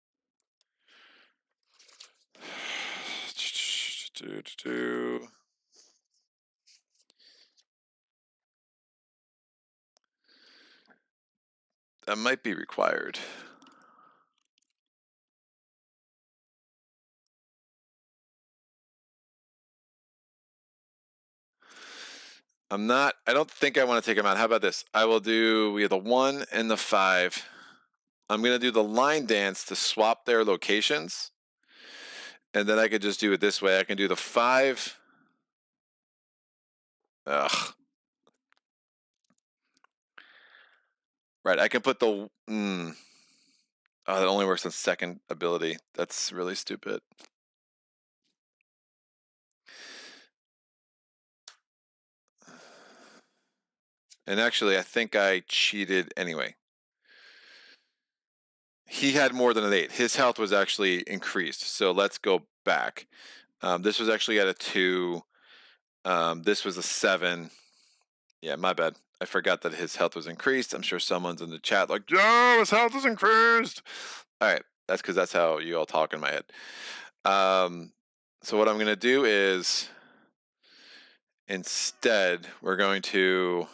That might be required. I don't think I want to take him out. How about this? We have the 1 and the 5. I'm going to do the line dance to swap their locations. And then I could just do it this way. I can do the 5. Ugh. Right, I can put the... Oh, that only works on second ability. That's really stupid. And actually, I think I cheated anyway. He had more than an 8. His health was actually increased. So let's go back. This was actually at a 2. This was a 7. Yeah, my bad. I forgot that his health was increased. I'm sure someone's in the chat like, "Joe, his health is increased." All right, that's because that's how you all talk in my head. So what I'm going to do is instead we're going to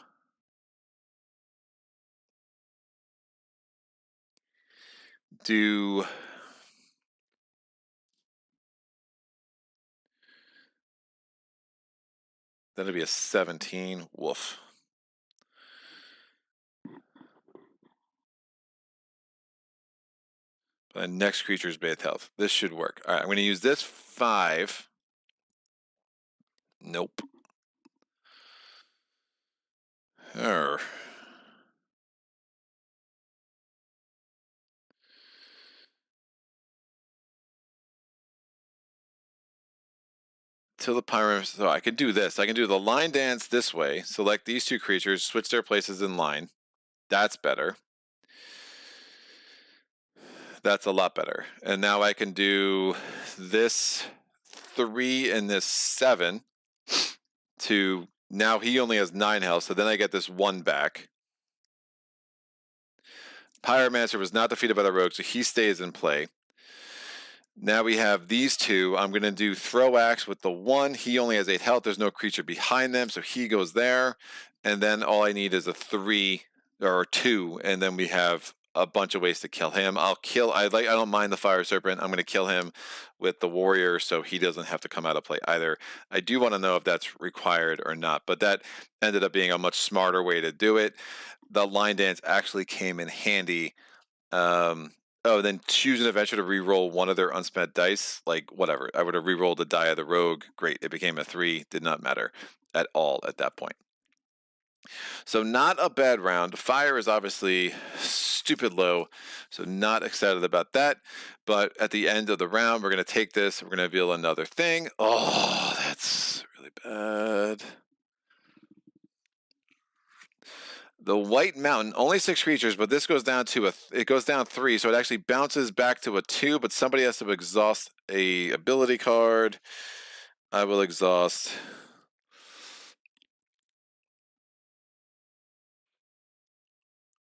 do that'll be a 17. Woof. The next creature's base health. This should work. All right, I'm going to use this 5. Nope. Till the Pyromancer. So I can do this. I can do the line dance this way. Select these 2 creatures, switch their places in line. That's better. That's a lot better. And now I can do this 3 and this 7 to now he only has 9 health, so then I get this 1 back. Pyromancer was not defeated by the Rogue, so he stays in play. Now we have these 2. I'm going to do Throw Axe with the 1. He only has 8 health. There's no creature behind them, so he goes there. And then all I need is a 3 or 2, and then we have a bunch of ways to kill him. I don't mind the Fire Serpent. I'm going to kill him with the Warrior so he doesn't have to come out of play either. I do want to know if that's required or not, but that ended up being a much smarter way to do it. The line dance actually came in handy. Then choose an adventure to re-roll one of their unspent dice. Like, whatever. I would have re-rolled the die of the Rogue. Great. It became a 3. Did not matter at all at that point. So not a bad round. Fire is obviously stupid low, so not excited about that. But at the end of the round, we're going to take this. We're going to reveal another thing. Oh, that's really bad. The White Mountain, only 6 creatures, but this goes down to it goes down 3, so it actually bounces back to a 2, but somebody has to exhaust a ability card. I will exhaust.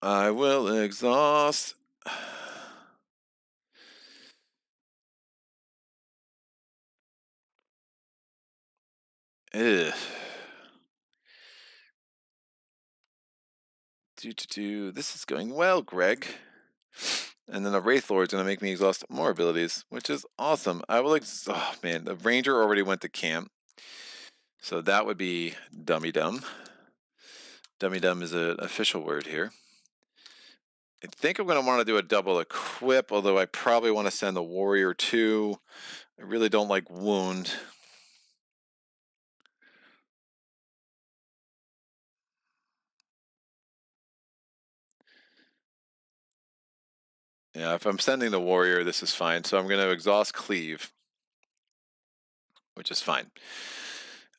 I will exhaust. Ugh. This is going well, Greg. And then the Wraith Lord's going to make me exhaust more abilities, which is awesome. I will oh man, the Ranger already went to camp. So that would be dummy dumb. Dummy dumb is an official word here. I think I'm going to want to do a double equip, although I probably want to send the Warrior too. I really don't like Wound. Yeah, if I'm sending the Warrior, this is fine. So I'm going to exhaust Cleave, which is fine.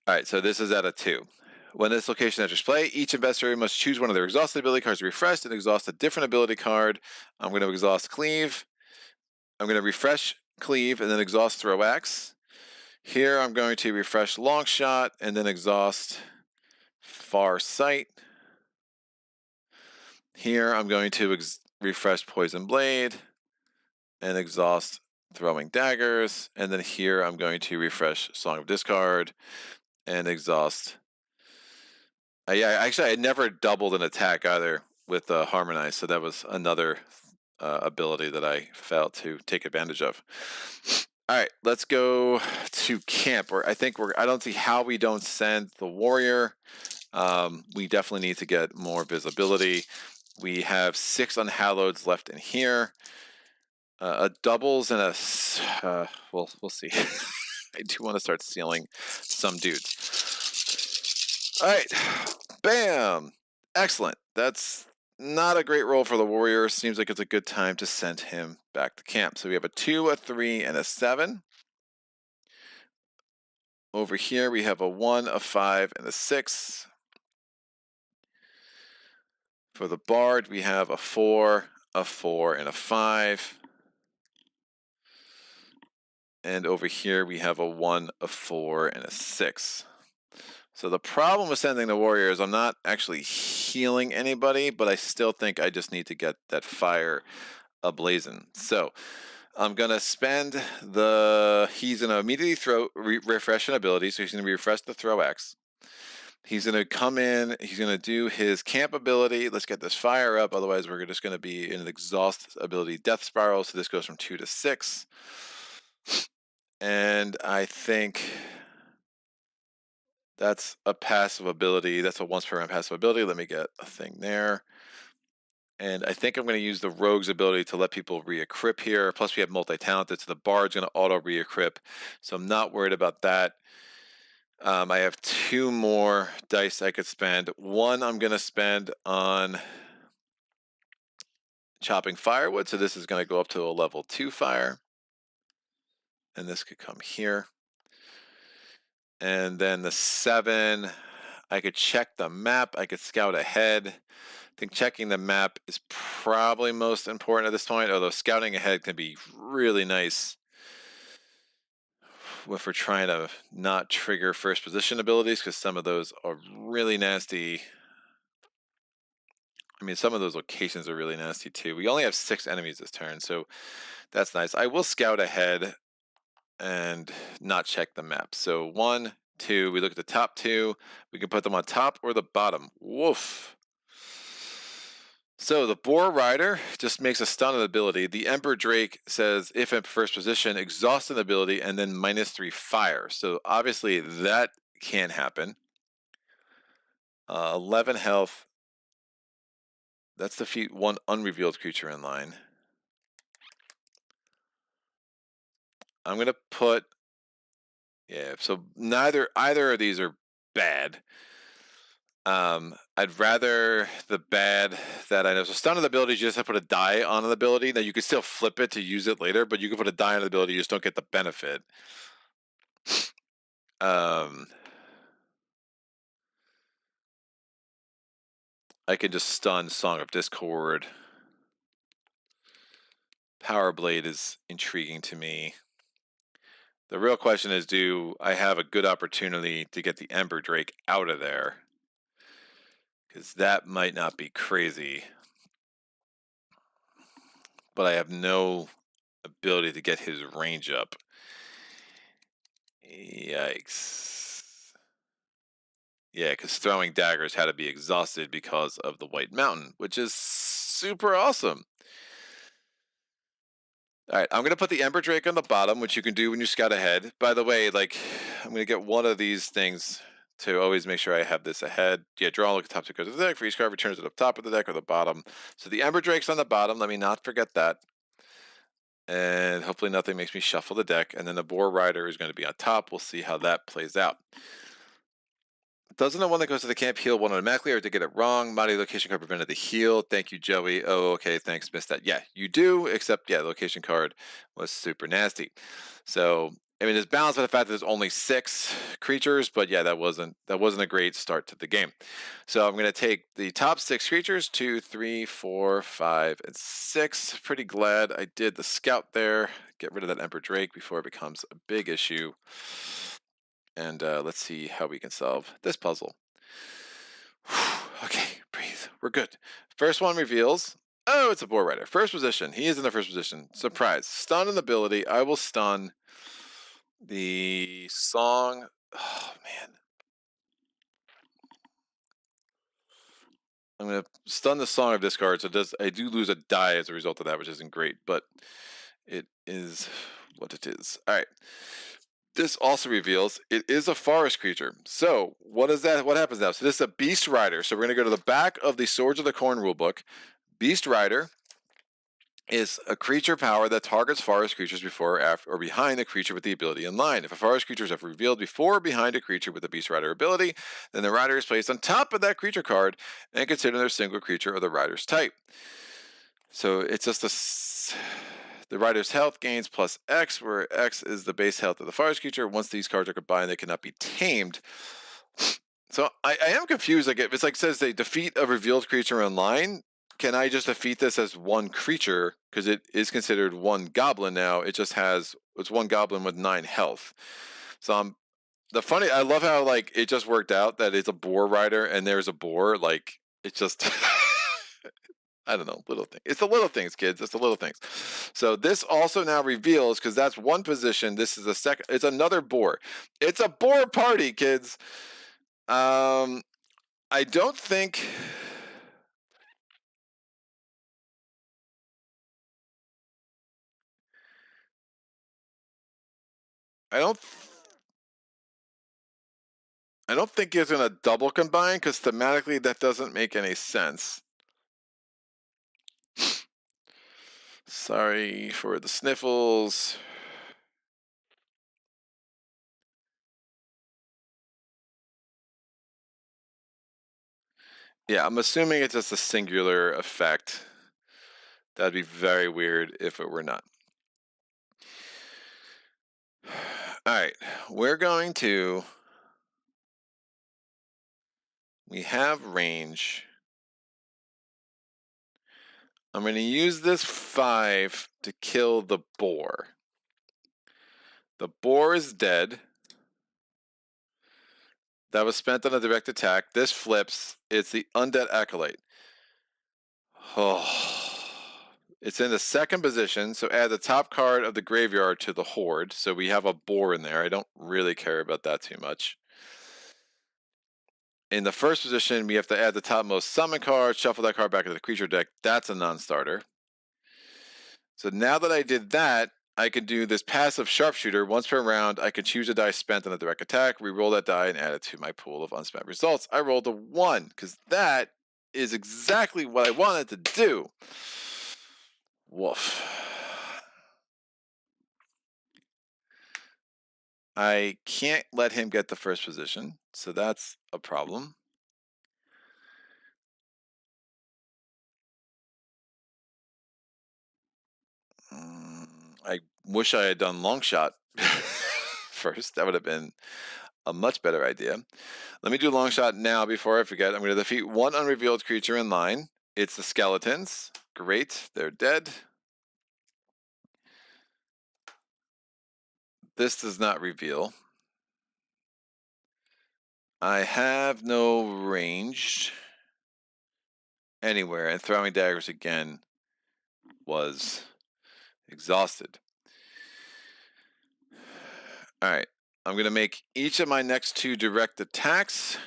All right, so this is at a 2. When this location enters play, each investor must choose one of their exhausted ability cards to refresh and exhaust a different ability card. I'm going to exhaust Cleave. I'm going to refresh Cleave and then exhaust Throw Axe. Here I'm going to refresh Long Shot and then exhaust Far Sight. Here I'm going to refresh Poison Blade and exhaust Throwing Daggers. And then here I'm going to refresh Song of Discard and exhaust. Yeah, actually I never doubled an attack either with Harmonize, so that was another ability that I failed to take advantage of. All right, let's go to camp. I don't see how we don't send the Warrior. We definitely need to get more visibility. We have 6 Unhalloweds left in here. A doubles and a we'll see. I do want to start sealing some dudes. All right, bam, excellent. That's not a great roll for the Warrior. Seems like it's a good time to send him back to camp. So we have a 2, a 3, and a 7. Over here we have a 1, a 5, and a 6. For the Bard, we have a 4, a 4, and a 5. And over here we have a 1, a 4, and a 6. So the problem with sending the Warrior is I'm not actually healing anybody, but I still think I just need to get that fire ablazing. So I'm going to spend he's going to immediately refresh an ability, so he's going to refresh the Throw Axe. He's going to come in, he's going to do his camp ability. Let's get this fire up, otherwise we're just going to be in an exhaust ability Death Spiral, so this goes from 2 to 6. And I think that's a passive ability. That's a once per round passive ability. Let me get a thing there. And I think I'm going to use the Rogue's ability to let people re-equip here. Plus we have multi-talented, so the Bard's going to auto re-equip. So I'm not worried about that. I have 2 more dice I could spend. 1 I'm going to spend on chopping firewood. So this is going to go up to a level 2 fire. And this could come here. And then the 7, I could check the map. I could scout ahead. I think checking the map is probably most important at this point, although scouting ahead can be really nice if we're trying to not trigger first position abilities, because some of those are really nasty. I mean, some of those locations are really nasty too. We only have 6 enemies this turn, so that's nice. I will scout ahead and not check the map. So 1, 2, we look at the top 2. We can put them on top or the bottom. Woof. So the Boar Rider just makes a stun ability. The Emperor Drake says, if in first position, exhaust an ability and then -3 fire. So obviously that can happen. 11 health. That's defeat 1 unrevealed creature in line. I'm going to put, yeah, so either of these are bad. I'd rather the bad that I know. So stun ability, you just have to put a die on an ability. Now you can still flip it to use it later, but you can put a die on an ability, you just don't get the benefit. I can just stun Song of Discord. Power Blade is intriguing to me. The real question is, do I have a good opportunity to get the Ember Drake out of there? Because that might not be crazy. But I have no ability to get his range up. Yikes. Yeah, because throwing daggers had to be exhausted because of the White Mountain, which is super awesome. All right, I'm going to put the Ember Drake on the bottom, which you can do when you scout ahead. By the way, like, I'm going to get one of these things to always make sure I have this ahead. Yeah, draw and look at the top two cards of the deck. For each card, returns it up top of the deck or the bottom. So the Ember Drake's on the bottom. Let me not forget that. And hopefully nothing makes me shuffle the deck. And then the Boar Rider is going to be on top. We'll see how that plays out. Doesn't the one that goes to the camp heal one automatically, or to get it wrong? Mighty location card prevented the heal. Thank you, Joey. Oh, okay, thanks. Missed that. Yeah, you do, except, yeah, the location card was super nasty. So, I mean, it's balanced by the fact that there's only 6 creatures, but yeah, that wasn't a great start to the game. So I'm going to take the top 6 creatures, 2, 3, 4, 5, and 6. Pretty glad I did the scout there. Get rid of that Emperor Drake before it becomes a big issue. And let's see how we can solve this puzzle. Okay, breathe. We're good. First one reveals. Oh, it's a Boar Rider. First position. He is in the first position. Surprise. Stun an ability. I will stun the song. Oh, man. I'm going to stun the Song of Discard. So I do lose a die as a result of that, which isn't great, but it is what it is. All right. This also reveals it is a forest creature. So what is that? What happens now? So this is a Beast Rider. So we're going to go to the back of the Swords of the Corn rulebook. Beast Rider is a creature power that targets forest creatures before, after, or behind the creature with the ability in line. If a forest creature is ever revealed before or behind a creature with the Beast Rider ability, then the rider is placed on top of that creature card and considered their single creature of the rider's type. So it's just the rider's health gains plus X, where X is the base health of the forest creature. Once these cards are combined, they cannot be tamed. So I am confused. Like, if it's like says they defeat a revealed creature online, can I just defeat this as one creature? Because it is considered one goblin now. It's one goblin with 9 health. So I love how like it just worked out that it's a boar rider and there's a boar. Like, it's just I don't know, little thing. It's the little things, kids. It's the little things. So this also now reveals, because that's one position. This is a second. It's another boar. It's a boar party, kids. I don't think. I don't. I don't think it's going to double combine, because thematically that doesn't make any sense. Sorry for the sniffles. Yeah, I'm assuming it's just a singular effect. That'd be very weird if it were not. All right, we're going to. We have range. I'm going to use this 5 to kill the boar. The boar is dead. That was spent on a direct attack. This flips. It's the Undead Acolyte. Oh. It's in the second position, so add the top card of the graveyard to the horde. So we have a boar in there. I don't really care about that too much. In the first position, we have to add the topmost summon card, shuffle that card back into the creature deck. That's a non-starter. So now that I did that, I can do this passive sharpshooter. Once per round, I can choose a die spent on a direct attack, re-roll that die, and add it to my pool of unspent results. I rolled a 1, because that is exactly what I wanted to do. Woof. I can't let him get the first position, so that's a problem. I wish I had done long shot first. That would have been a much better idea. Let me do long shot now before I forget. I'm going to defeat one unrevealed creature in line. It's the skeletons. Great, they're dead. This does not reveal. I have no range anywhere, and throwing daggers again was exhausted. All right, I'm going to make each of my next 2 direct attacks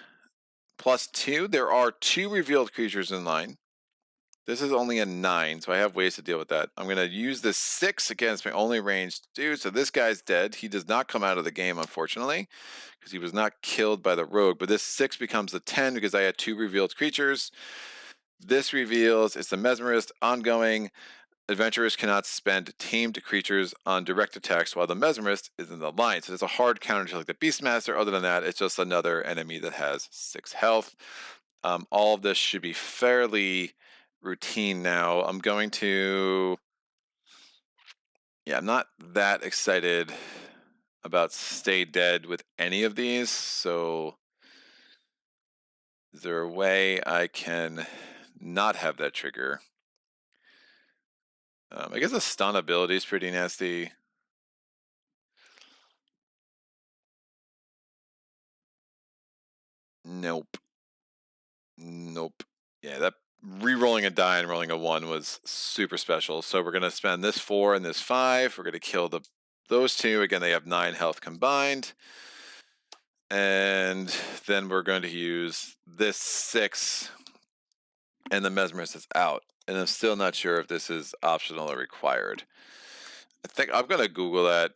+2. There are 2 revealed creatures in line. This is only a 9, so I have ways to deal with that. I'm going to use this 6 against my only ranged dude. So this guy's dead. He does not come out of the game, unfortunately, because he was not killed by the rogue. But this 6 becomes a 10 because I had 2 revealed creatures. This reveals it's the mesmerist ongoing. Adventurers cannot spend tamed creatures on direct attacks while the mesmerist is in the line. So it's a hard counter to like the Beastmaster. Other than that, it's just another enemy that has 6 health. All of this should be fairly routine now. I'm going to... Yeah, I'm not that excited about Stay Dead with any of these. So is there a way I can not have that trigger? I guess the stun ability is pretty nasty. Nope. Nope. Yeah, that re-rolling a die and rolling a 1 was super special. So we're going to spend this 4 and this 5. We're going to kill those 2. Again, they have 9 health combined. And then we're going to use this 6, and the mesmerist is out. And I'm still not sure if this is optional or required. I think I'm going to Google that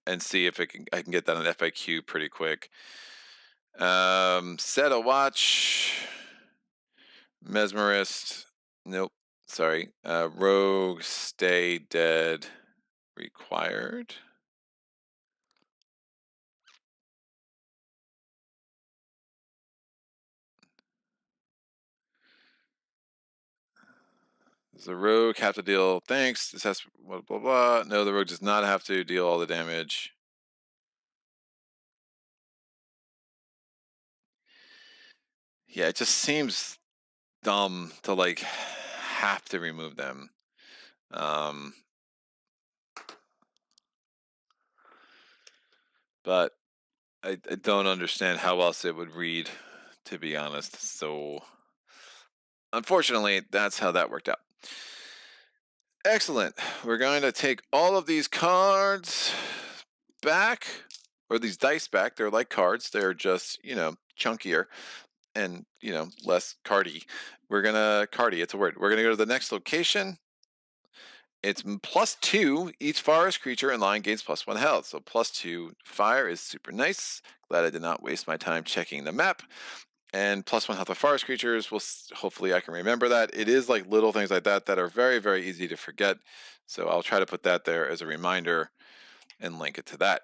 and see if I can get that on FAQ pretty quick. Set a watch. Mesmerist. Nope. Sorry. Rogue, stay dead. Required. Does the rogue have to deal? Thanks. This has blah blah blah. No, the rogue does not have to deal all the damage. Yeah, it just seems dumb to like have to remove them. But I don't understand how else it would read, to be honest. So unfortunately, that's how that worked out. Excellent. We're going to take all of these cards back, or these dice back. They're like cards. They're just, chunkier and, less cardy. Cardy, it's a word. We're going to go to the next location. It's +2. Each forest creature in line gains +1 health. So +2 fire is super nice. Glad I did not waste my time checking the map. And +1 health of forest creatures. Hopefully I can remember that. It is like little things like that that are very, very easy to forget. So I'll try to put that there as a reminder and link it to that.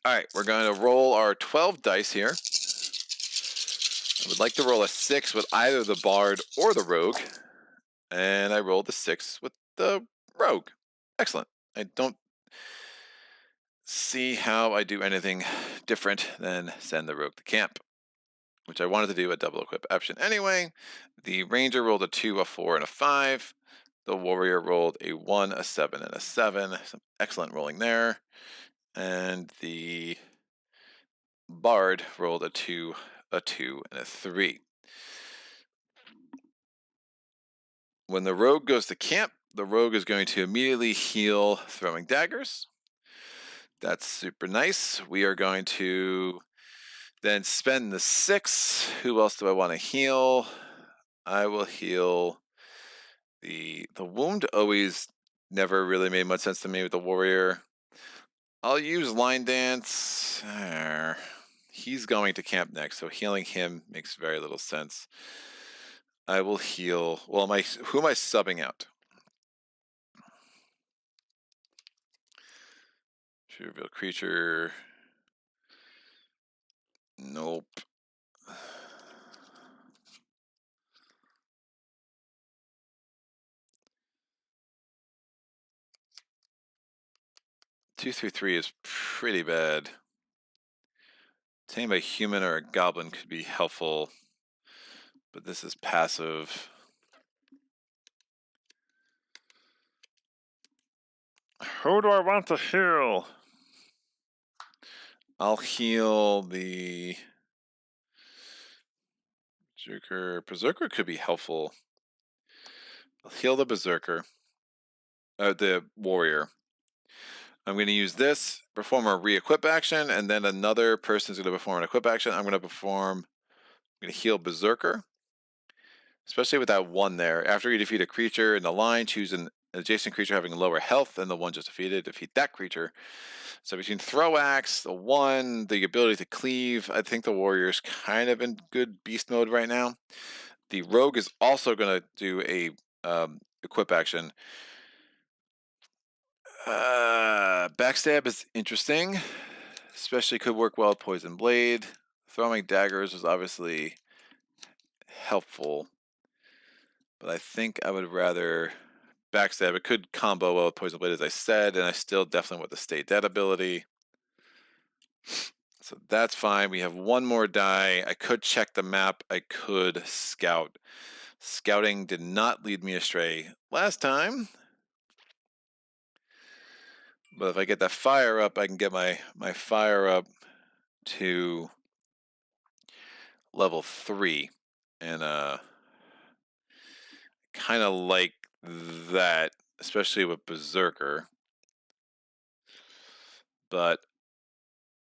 All right, we're going to roll our 12 dice here. I would like to roll a 6 with either the bard or the rogue. And I rolled the 6 with the rogue. Excellent. I don't see how I do anything different than send the rogue to camp, which I wanted to do a double equip option anyway. The ranger rolled a 2, a 4, and a 5. The warrior rolled a 1, a 7, and a 7. Some excellent rolling there. And the bard rolled a 2, a 2, and a 3. When the rogue goes to camp, the rogue is going to immediately heal throwing daggers. That's super nice. We are going to then spend the 6. Who else do I want to heal? I will heal the wound. Always never really made much sense to me with the warrior. I'll use line dance. He's going to camp next, so healing him makes very little sense. I will heal. Well, who am I subbing out? Should reveal creature. Nope. 2 through 3 is pretty bad. Tamed by a human or a goblin could be helpful, but this is passive. Who do I want to heal? I'll heal the Berserker. Berserker could be helpful. I'll heal the Berserker. The Warrior. I'm going to use this, perform a re-equip action, and then another person is going to perform an equip action. I'm going to heal Berserker. Especially with that one there. After you defeat a creature in the line, choose an adjacent creature having lower health than the one just defeated. Defeat that creature. So between Throw Axe, the one, the ability to cleave, I think the Warrior's kind of in good beast mode right now. The Rogue is also going to do a equip action. Backstab is interesting. Especially could work well with Poison Blade. Throwing daggers was obviously helpful. But I think I would rather backstab. It could combo well with Poison Blade, as I said, and I still definitely want the Stay Dead ability. So that's fine. We have one more die. I could check the map. I could scout. Scouting did not lead me astray last time. But if I get that fire up, I can get my fire up to level 3. And kind of like that, especially with Berserker. But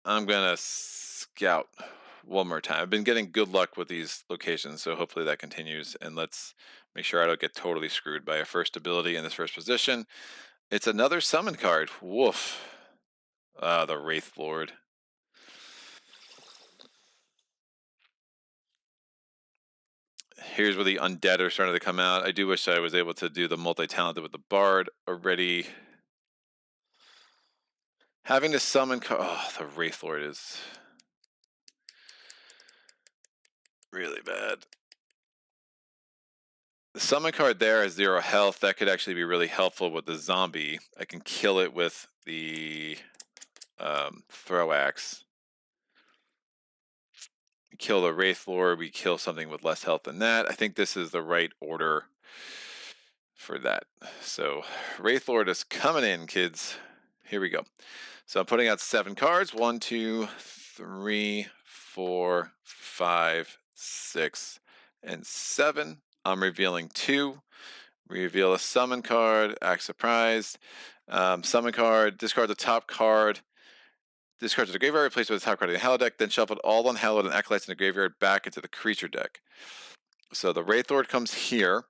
I'm gonna scout one more time. I've been getting good luck with these locations, so hopefully that continues. And let's make sure I don't get totally screwed by a first ability in this first position. It's another summon card. Woof. The Wraith Lord. Here's where the undead are starting to come out. I do wish I was able to do the multi-talented with the Bard already. Having to summon the Wraith Lord is really bad. The summon card there has 0 health. That could actually be really helpful with the zombie. I can kill it with the throw axe. We kill the Wraith Lord. We kill something with less health than that. I think this is the right order for that. So Wraith Lord is coming in, kids. Here we go. So I'm putting out 7 cards. 1, 2, 3, 4, 5, 6, and 7. I'm revealing 2. Reveal a summon card. Act surprised. Summon card. Discard the top card. Discard to the graveyard. Replace with the top card of the Unhallowed deck. Then shuffle all Unhallowed and Acolytes in the graveyard back into the creature deck. So the Wraith Lord comes here.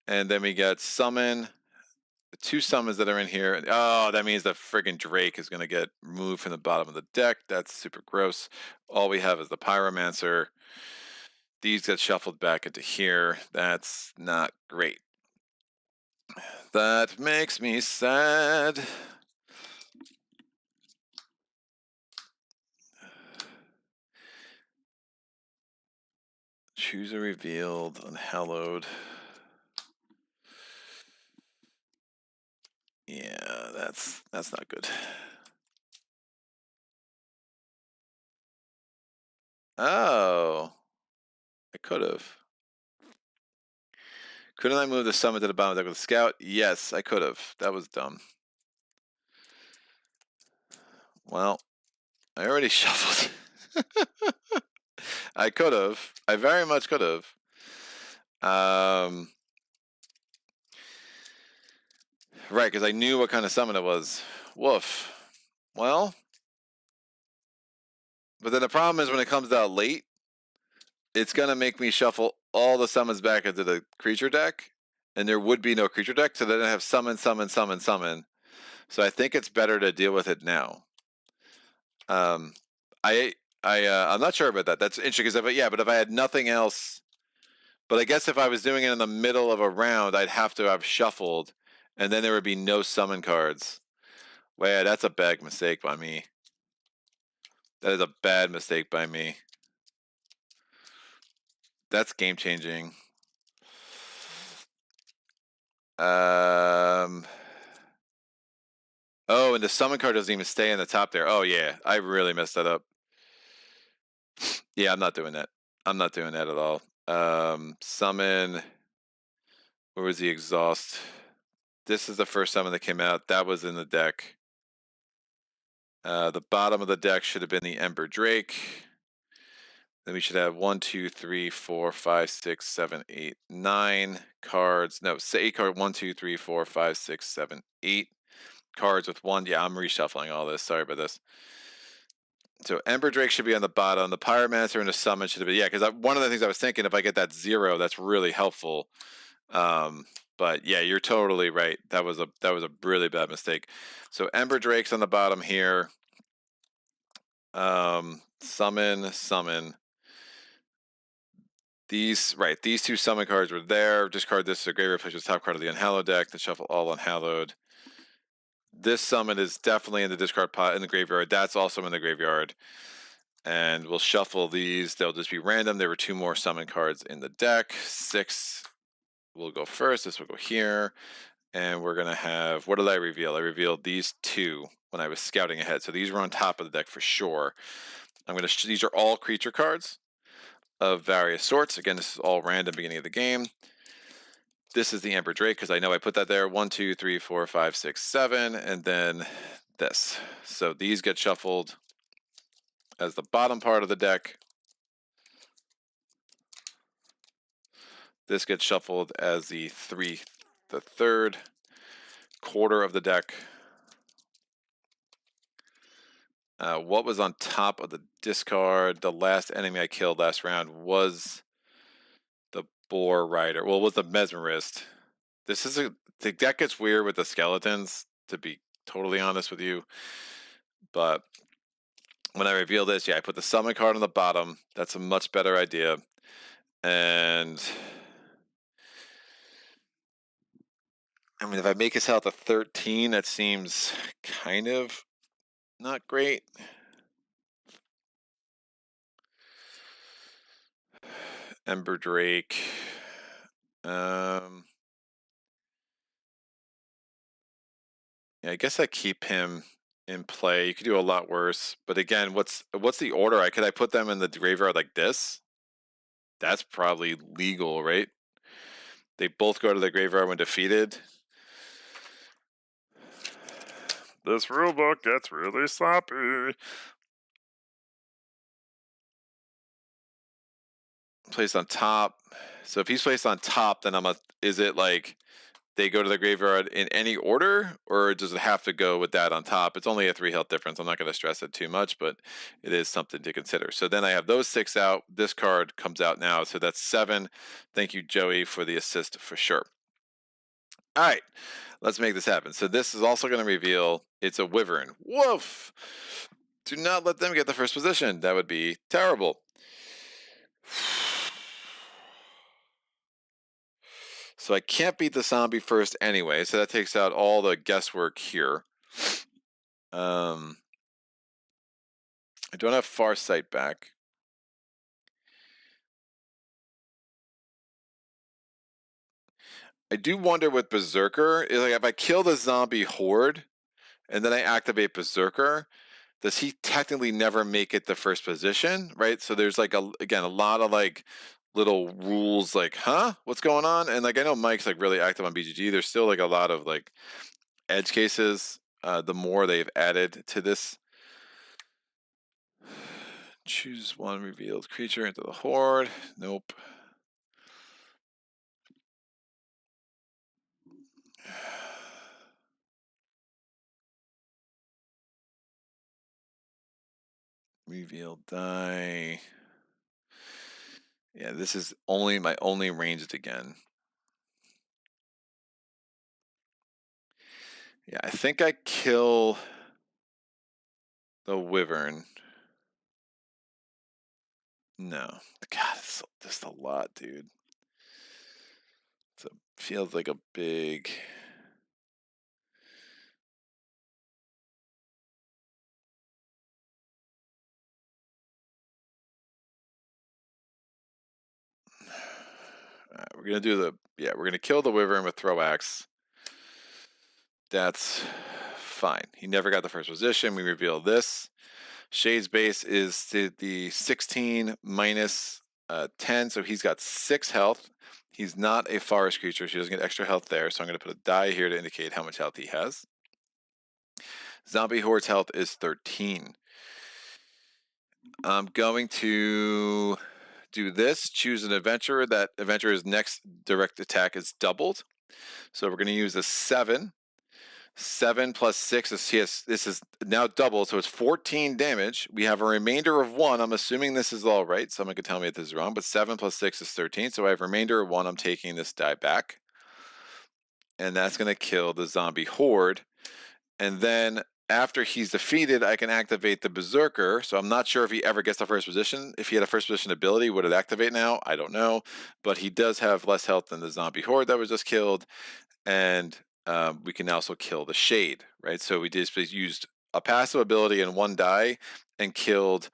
And then we get summon. The 2 summons that are in here. Oh, that means the friggin' Drake is going to get moved from the bottom of the deck. That's super gross. All we have is the Pyromancer. These get shuffled back into here. That's not great. That makes me sad. Choose a revealed, Unhallowed. Yeah, that's not good. Oh, I could have. Couldn't I move the summon to the bottom of the deck with a scout? Yes, I could have. That was dumb. Well, I already shuffled. I could have. I very much could have. Right, because I knew what kind of summon it was. Woof. Well, but then the problem is when it comes out late, it's going to make me shuffle all the summons back into the creature deck, and there would be no creature deck, so then I have summon, summon, summon, summon. So I think it's better to deal with it now. I'm not sure about that. That's interesting because but if I had nothing else, but I guess if I was doing it in the middle of a round, I'd have to have shuffled, and then there would be no summon cards. Well, yeah, that's a bad mistake by me. That is a bad mistake by me. That's game changing. Oh, and the summon card doesn't even stay in the top there. Oh yeah, I really messed that up. Yeah, I'm not doing that. I'm not doing that at all. Summon. Where was the exhaust? This is the first summon that came out. That was in the deck. The bottom of the deck should have been the Ember Drake. Then we should have 1, 2, 3, 4, 5, 6, 7, 8, 9 cards. No, say 8 card. 1, 2, 3, 4, 5, 6, 7, 8 cards with one. Yeah, I'm reshuffling all this. Sorry about this. So Ember Drake should be on the bottom. The Pyromancer and the Summon should be, yeah, because one of the things I was thinking, if I get that 0, that's really helpful. But yeah, you're totally right. That was a really bad mistake. So Ember Drake's on the bottom here. Summon. These two summon cards were there. Discard this as a graveyard, push the top card of the Unhallowed deck, then shuffle all Unhallowed. This summon is definitely in the discard pot in the graveyard. That's also in the graveyard. And we'll shuffle these. They'll just be random. There were 2 more summon cards in the deck. 6 will go first. This will go here. And we're going to have, what did I reveal? I revealed these 2 when I was scouting ahead. So these were on top of the deck for sure. These are all creature cards of various sorts. Again, this is all random beginning of the game. This is the Ember Drake because I know I put that there. 1, 2, 3, 4, 5, 6, 7, and then this. So these get shuffled as the bottom part of the deck. This gets shuffled as the third quarter of the deck. What was on top of the discard? The last enemy I killed last round was the Boar Rider. Well, it was the Mesmerist. The deck gets weird with the skeletons, to be totally honest with you. But when I reveal this, yeah, I put the summon card on the bottom. That's a much better idea. And I mean, if I make us out to 13, that seems kind of not great. Ember Drake. Yeah, I guess I keep him in play. You could do a lot worse. But again, what's the order? Could I put them in the graveyard like this? That's probably legal, right? They both go to the graveyard when defeated. This rulebook gets really sloppy. Placed on top. So if he's placed on top, then is it like they go to the graveyard in any order, or does it have to go with that on top? It's only a 3 health difference. I'm not going to stress it too much, but it is something to consider. So then I have those 6 out. This card comes out now, so that's 7. Thank you, Joey, for the assist for sure. All right, let's make this happen. So this is also going to reveal it's a Wyvern. Woof! Do not let them get the first position. That would be terrible. So I can't beat the zombie first anyway, so that takes out all the guesswork here. I don't have Farsight back. I do wonder with Berserker, is like if I kill the zombie horde and then I activate Berserker, does he technically never make it the first position, right? So there's like a lot of like little rules like, huh? What's going on? And like I know Mike's like really active on BGG. There's still like a lot of like edge cases the more they've added to this. Choose one revealed creature into the horde. Nope. Reveal die. Yeah, this is my only ranged again. Yeah, I think I kill the Wyvern. No. God, this is a lot, dude. It feels like a big... All right, we're gonna do we're gonna kill the Wyvern with throw axe. That's fine. He never got the first position. We reveal this. Shade's base is the 16 minus 10, so he's got 6 health. He's not a forest creature, so he doesn't get extra health there, so I'm going to put a die here to indicate how much health he has. Zombie Horde's health is 13. I'm going to do this, choose an adventurer. That adventurer's next direct attack is doubled. So we're going to use a 7. 7 plus 6 is, this is now doubled, so it's 14 damage. We have a remainder of 1. I'm assuming this is all right. Someone could tell me if this is wrong, but 7 plus 6 is 13, so I have a remainder of 1. I'm taking this die back. And that's going to kill the zombie horde. And then after he's defeated, I can activate the Berserker. So I'm not sure if he ever gets the first position. If he had a first position ability, would it activate now? I don't know. But he does have less health than the zombie horde that was just killed. And we can also kill the shade, right? So we just used a passive ability and 1 die and killed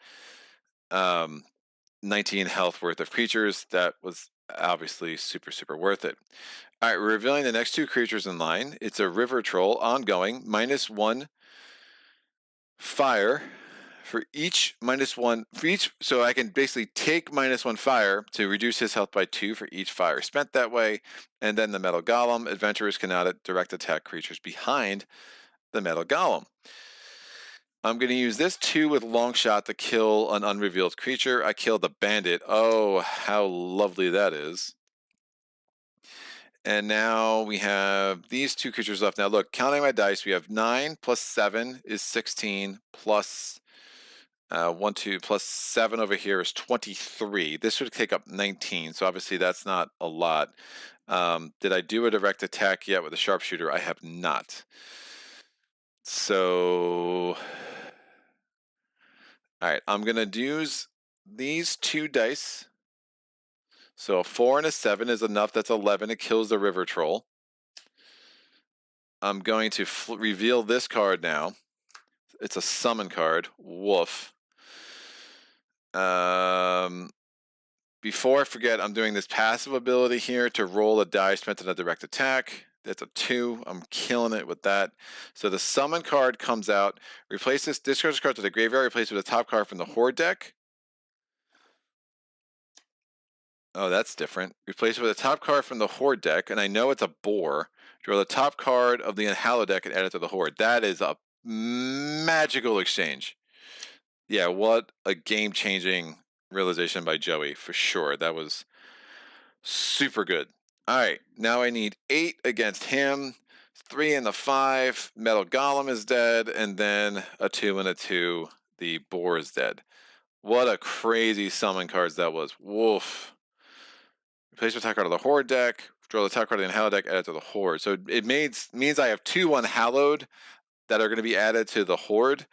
19 health worth of creatures. That was obviously super, super worth it. All right, we're revealing the next 2 creatures in line. It's a river troll, ongoing, -1 fire for each -1 for each. So I can basically take -1 fire to reduce his health by 2 for each fire spent that way. And then the metal golem. Adventurers cannot direct attack creatures behind the metal golem. I'm going to use this 2 with long shot to kill an unrevealed creature. I killed the bandit. Oh, how lovely that is. And now we have these 2 creatures left. Now look, counting my dice, we have 9 plus 7 is 16 plus 1, 2 plus 7 over here is 23. This would take up 19. So obviously that's not a lot. Did I do a direct attack yet with a sharpshooter? I have not. So, all right, I'm going to use these 2 dice. So a 4 and a 7 is enough. That's 11. It kills the river troll. I'm going to reveal this card now. It's a summon card. Woof. Before I forget, I'm doing this passive ability here to roll a die spent on a direct attack. That's a 2. I'm killing it with that. So the summon card comes out. Replace this. Discard this card to the graveyard. Replace it with a top card from the horde deck. Oh, that's different. Replace it with a top card from the horde deck, and I know it's a boar. Draw the top card of the Unhallowed deck and add it to the horde. That is a magical exchange. Yeah, what a game-changing realization by Joey, for sure. That was super good. All right, now I need 8 against him. 3 and the 5. Metal Golem is dead, and then a 2 and a 2. The boar is dead. What a crazy summon cards that was. Woof. Replace the attack card of the horde deck. Draw the attack card of the Unhallowed deck, add it to the horde. So it means I have 2 Unhallowed that are going to be added to the horde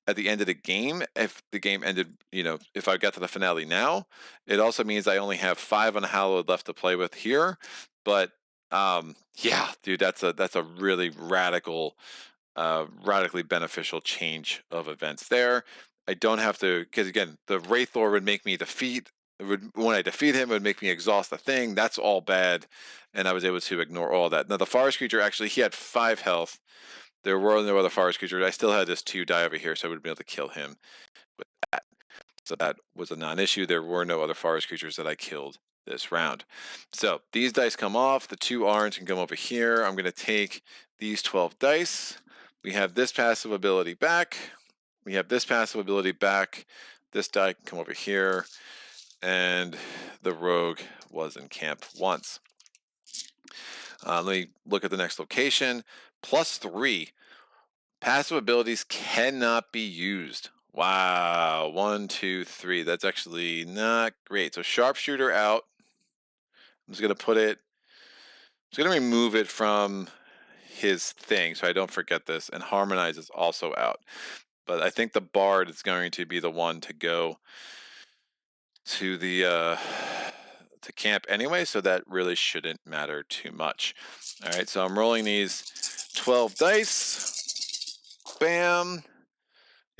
at the end of the game. If the game ended, if I got to the finale now, it also means I only have 5 Unhallowed left to play with here. But yeah, dude, that's a really radically beneficial change of events there. I don't have to, because again, the Wraithlord would make me when I defeat him, it would make me exhaust the thing. That's all bad, and I was able to ignore all that. Now the forest creature, actually, he had 5 health. There were no other forest creatures. I still had this 2 die over here, so I would be able to kill him with that. So that was a non-issue. There were no other forest creatures that I killed this round. So these dice come off. The 2 orange can come over here. I'm going to take these 12 dice. We have this passive ability back. We have this passive ability back. This die can come over here. And the rogue was in camp once. Let me look at the next location. +3. Passive abilities cannot be used. Wow. 1, 2, 3. That's actually not great. So sharpshooter out. I'm just going to put it. I'm going to remove it from his thing so I don't forget this. And harmonize is also out. But I think the bard is going to be the one to go to the to camp anyway, so that really shouldn't matter too much. All right, so I'm rolling these 12 dice. Bam.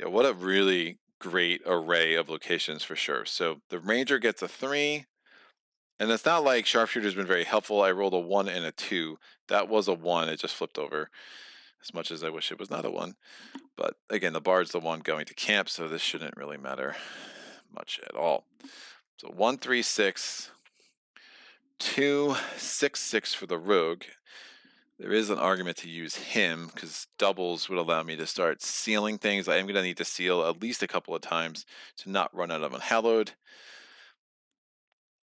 Yeah, what a really great array of locations for sure. So the ranger gets a 3, and it's not like sharpshooter's been very helpful. I rolled a 1 and a 2. That was a 1. It just flipped over. as much as I wish it was not a 1. But again, the Bard's the one going to camp, so this shouldn't really matter much at all. So 1, 3, 6, 2, 6, 6 for the Rogue. There is an argument to use him because doubles would allow me to start sealing things. I am going to need to seal at least a couple of times to not run out of Unhallowed.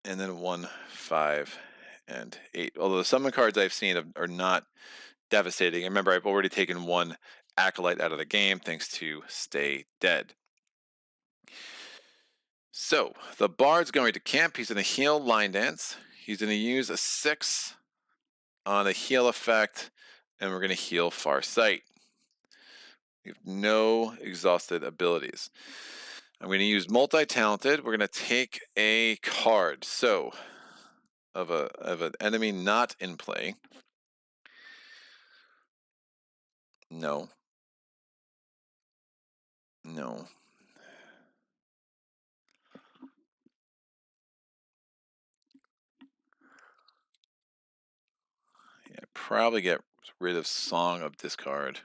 And then 1, 5, and 8. Although the summon cards I've seen are not devastating. Remember, I've already taken 1 Acolyte out of the game thanks to Stay Dead. So the Bard's going to camp. He's going to heal Line Dance. He's going to use a 6 on a heal effect, and we're going to heal Far Sight. We have no exhausted abilities. I'm going to use Multi-Talented. We're going to take a card. So of an enemy not in play. No. No. Yeah, probably get rid of Song of Discard.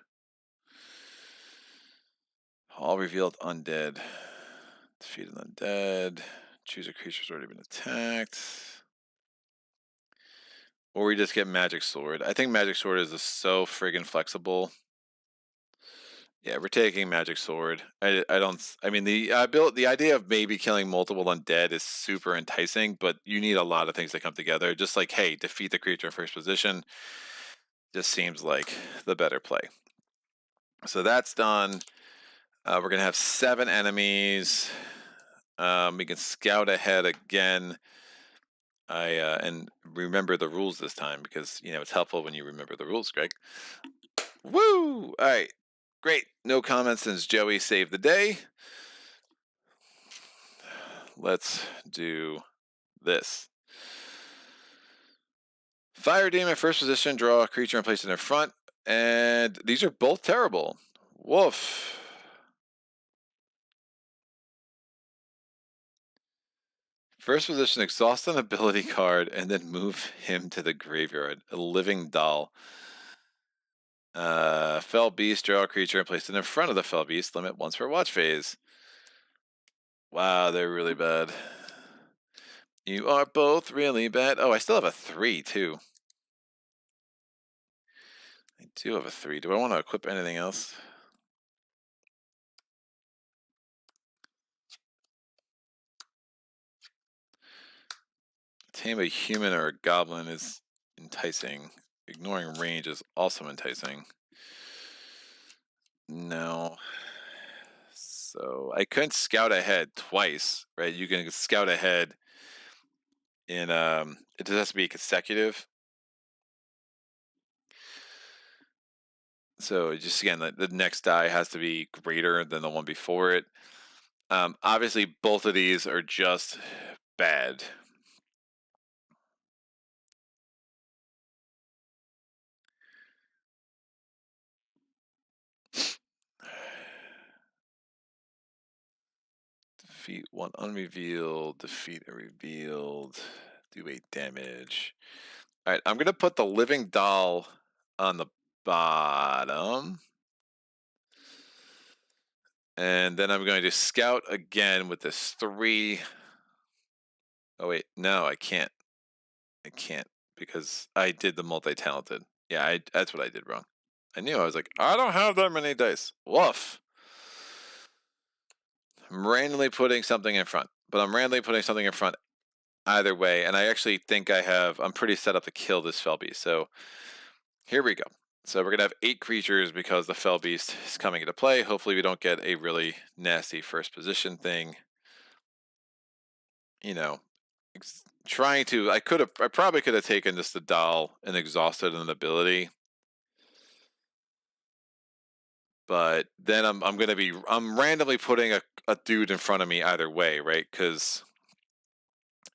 All revealed undead. Defeat an undead. Choose a creature's already been attacked. Or we just get Magic Sword. I think Magic Sword is just so friggin' flexible. Yeah, we're taking Magic Sword. I mean, the idea of maybe killing multiple undead is super enticing, but you need a lot of things to come together. Just like, hey, defeat the creature in first position just seems like the better play. So that's done. We're going to have 7 enemies. We can scout ahead again. And remember the rules this time because, it's helpful when you remember the rules, Greg. Woo! All right. Great. No comments since Joey saved the day. Let's do this. Fire Demon, first position, draw a creature and place it in front. And these are both terrible. Woof. First position, exhaust an ability card, and then move him to the graveyard. A living doll. Fell Beast, draw a creature and place it in front of the Fell Beast. Limit once per watch phase. Wow, they're really bad. You are both really bad. Oh, I still have a 3, too. I do have a 3. Do I want to equip anything else? Tame a human or a goblin is enticing. Ignoring range is also enticing. No. So I couldn't scout ahead twice, right? You can scout ahead in it just has to be consecutive. So just again, the next die has to be greater than the one before it. Obviously, both of these are just bad. Defeat one unrevealed, defeat a revealed, do 8 damage. All right, I'm going to put the living doll on the bottom. And then I'm going to scout again with this 3. Oh, wait, no, I can't. I can't because I did the multi-talented. Yeah, that's what I did wrong. I knew. I was like, I don't have that many dice. Woof. I'm randomly putting something in front, but I'm randomly putting something in front either way. And I actually think I'm pretty set up to kill this Fell Beast. So here we go. So we're going to have 8 creatures because the Fell Beast is coming into play. Hopefully we don't get a really nasty first position thing. Trying to, I probably could have taken just the doll and exhausted an ability. But then I'm randomly putting a dude in front of me either way, right? Because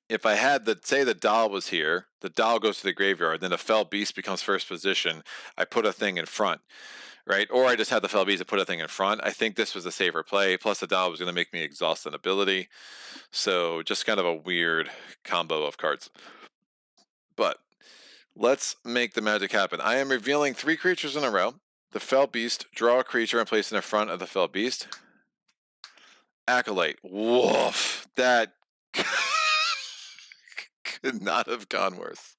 if I had say the doll was here, the doll goes to the graveyard, then the Fell Beast becomes first position, I put a thing in front, right? Or I just had the Fell Beast to put a thing in front. I think this was a safer play. Plus the doll was going to make me exhaust an ability. So just kind of a weird combo of cards. But let's make the magic happen. I am revealing 3 creatures in a row. the fell beast, draw a creature and place it in front of the fell beast. Acolyte. Woof. That could not have gone worse.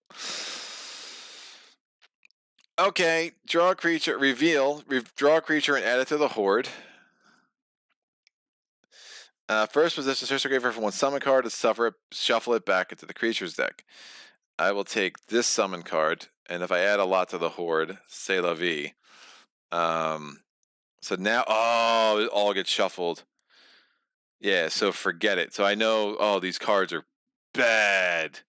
Okay, draw a creature, reveal, draw a creature and add it to the horde. First position, search the graveyard for one summon card to shuffle it back into the creature's deck. I will take this summon card, and if I add a lot to the horde, c'est la vie. So now, oh, it all gets shuffled. Yeah, so forget it. So I know, oh, these cards are bad.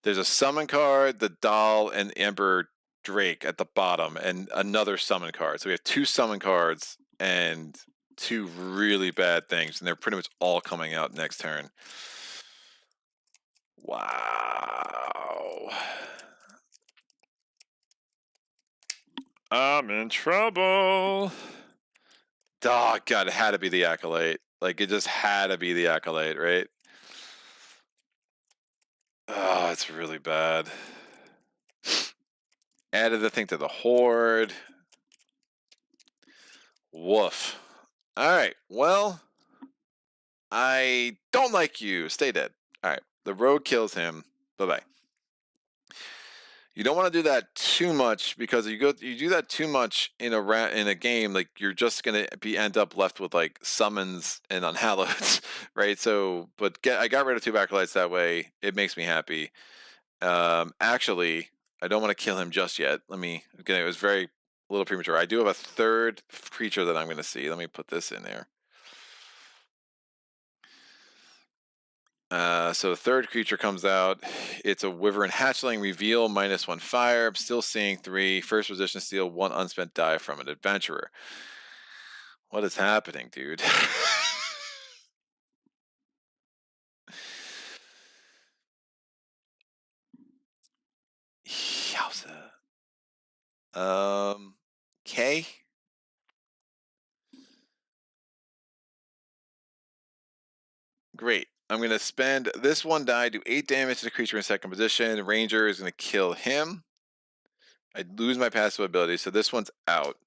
There's a summon card, the doll, and Ember Drake at the bottom, and another summon card. So we have 2 summon cards and 2 really bad things, and they're pretty much all coming out next turn. Wow. I'm in trouble. Oh, God, it had to be the Acolyte. Like, it just had to be the Acolyte, right? Oh, it's really bad. Added the thing to the horde. Woof. Alright, well, I don't like you. Stay dead. Alright, the rogue kills him. Bye-bye. You don't want to do that too much, because you do that too much in a game, like you're just gonna end up left with like summons and unhallowed, right? So, but I got rid of 2 acolytes that way. It makes me happy. Actually, I don't want to kill him just yet. Again, it was a little premature. I do have a 3rd creature that I'm going to see. Let me put this in there. So the 3rd creature comes out. It's a Wyvern Hatchling, reveal, -1 fire. I'm still seeing 3. First position, steal 1 unspent die from an adventurer. What is happening, dude? Yowza. Okay. Great. I'm going to spend this 1 die, do 8 damage to the creature in 2nd position. Ranger is going to kill him. I lose my passive ability, so this one's out.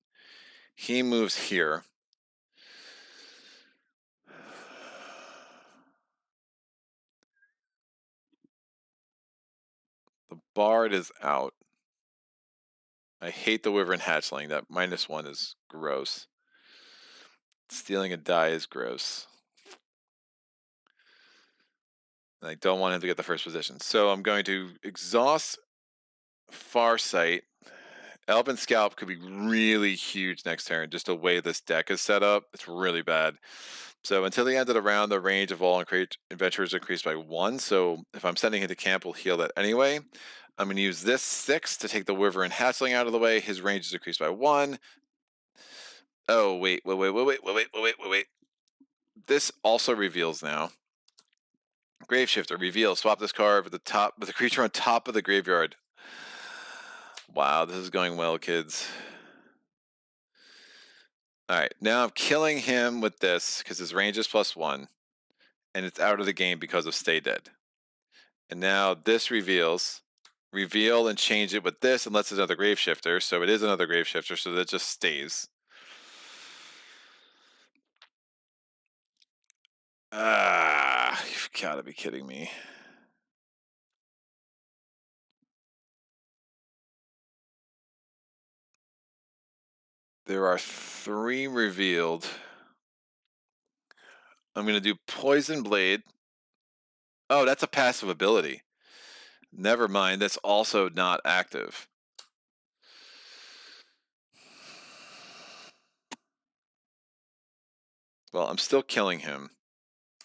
He moves here. The Bard is out. I hate the Wyvern Hatchling. That -1 is gross. Stealing a die is gross. And I don't want him to get the first position. So I'm going to exhaust Farsight. Elven Scalp could be really huge next turn, just the way this deck is set up. It's really bad. So until the end of the round, the range of all adventurers increased by 1. So if I'm sending him to camp, we'll heal that anyway. I'm going to use this 6 to take the Wyvern Hatchling out of the way. His range is increased by 1. Oh, wait. This also reveals now. Graveshifter, reveal. Swap this card with the creature on top of the graveyard. Wow, this is going well, kids. Alright, now I'm killing him with this, because his range is +1. And it's out of the game because of Stay Dead. And now this reveals. Reveal and change it with this, unless it's another Graveshifter. So it is another Graveshifter, so that just stays. You've got to be kidding me. There are 3 revealed. I'm going to do Poison Blade. Oh, that's a passive ability. Never mind, that's also not active. Well, I'm still killing him.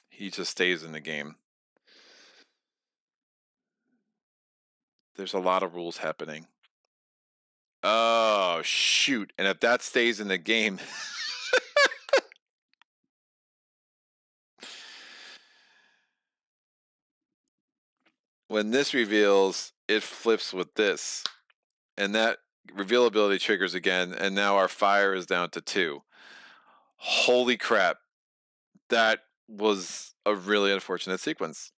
He just stays in the game. There's a lot of rules happening. Oh, shoot. And if that stays in the game... When this reveals, it flips with this. And that reveal ability triggers again, and now our fire is down to 2. Holy crap. That was a really unfortunate sequence.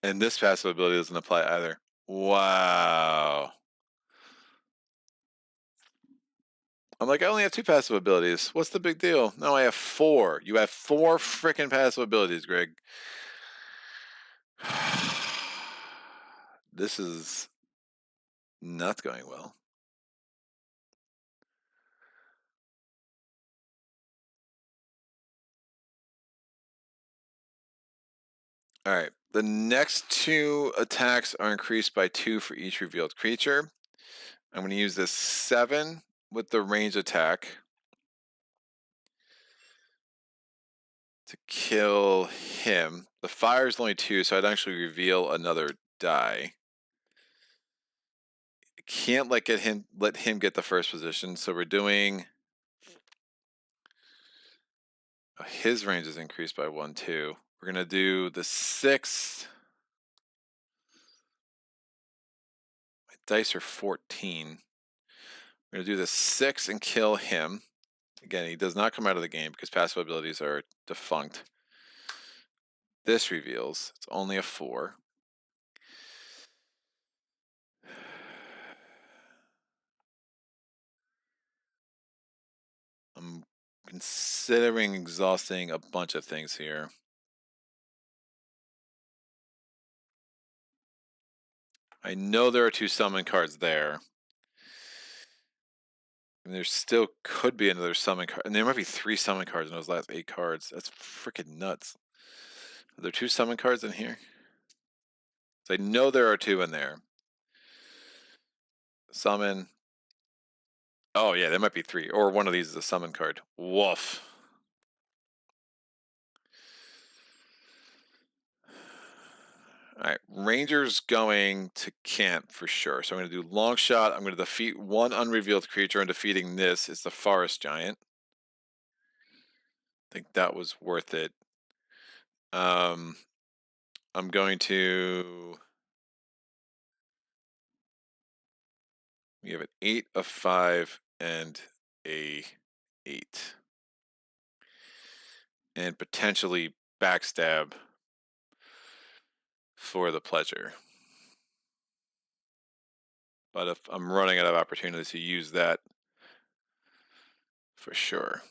And this passive ability doesn't apply either. Wow. I'm like, I only have 2 passive abilities. What's the big deal? No, I have 4. You have 4 freaking passive abilities, Greg. This is not going well. All right. The next 2 attacks are increased by 2 for each revealed creature. I'm going to use this 7 with the range attack to kill him. The fire is only 2, so I'd actually reveal another die. I can't let him get the first position, so we're doing. His range is increased by 1 too. We're gonna do the 6. My dice are 14. We're gonna do the 6 and kill him. Again, he does not come out of the game because passive abilities are defunct. This reveals it's only a 4. I'm considering exhausting a bunch of things here. I know there are 2 summon cards there. And there still could be another summon card. And there might be 3 summon cards in those last 8 cards. That's freaking nuts. Are there 2 summon cards in here? So I know there are 2 in there. Summon. Oh, yeah, there might be 3. Or one of these is a summon card. Woof. All right, Ranger's going to camp for sure. So I'm going to do long shot. I'm going to defeat 1 unrevealed creature, and defeating this is the forest giant. I think that was worth it. I'm going to. We have an 8, a 5, and a 8. And potentially backstab for the pleasure. But if I'm running out of opportunities to use that for sure.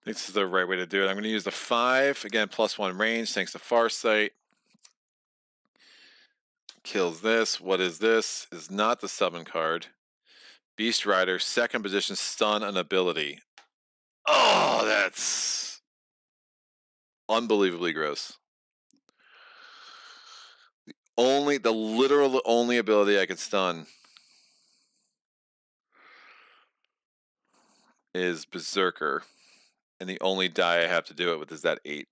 This is the right way to do it. I'm going to use the 5, again, +1 range, thanks to Farsight. Kills this. What is this? Is not the summon card. Beast Rider, 2nd position, stun an ability. Oh, that's unbelievably gross. The literal only ability I could stun is Berserker. And the only die I have to do it with is that 8.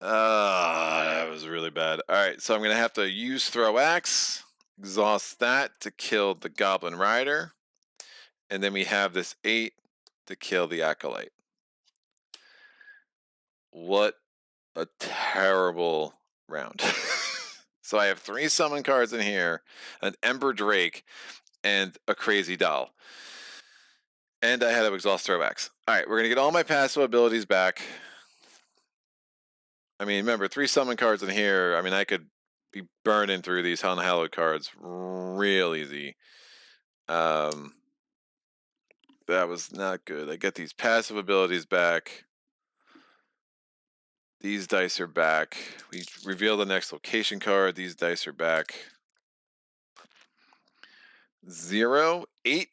That was really bad. All right, so I'm going to have to use Throw Axe, exhaust that to kill the Goblin Rider. And then we have this 8 to kill the Acolyte. What a terrible round. So I have 3 summon cards in here, an Ember Drake, and a Crazy Doll. And I had to exhaust Throw Axe. All right, we're going to get all my passive abilities back. I mean, remember, 3 summon cards in here. I mean, I could be burning through these Unhallowed cards real easy. That was not good. I get these passive abilities back. These dice are back. We reveal the next location card. These dice are back. 0, 8,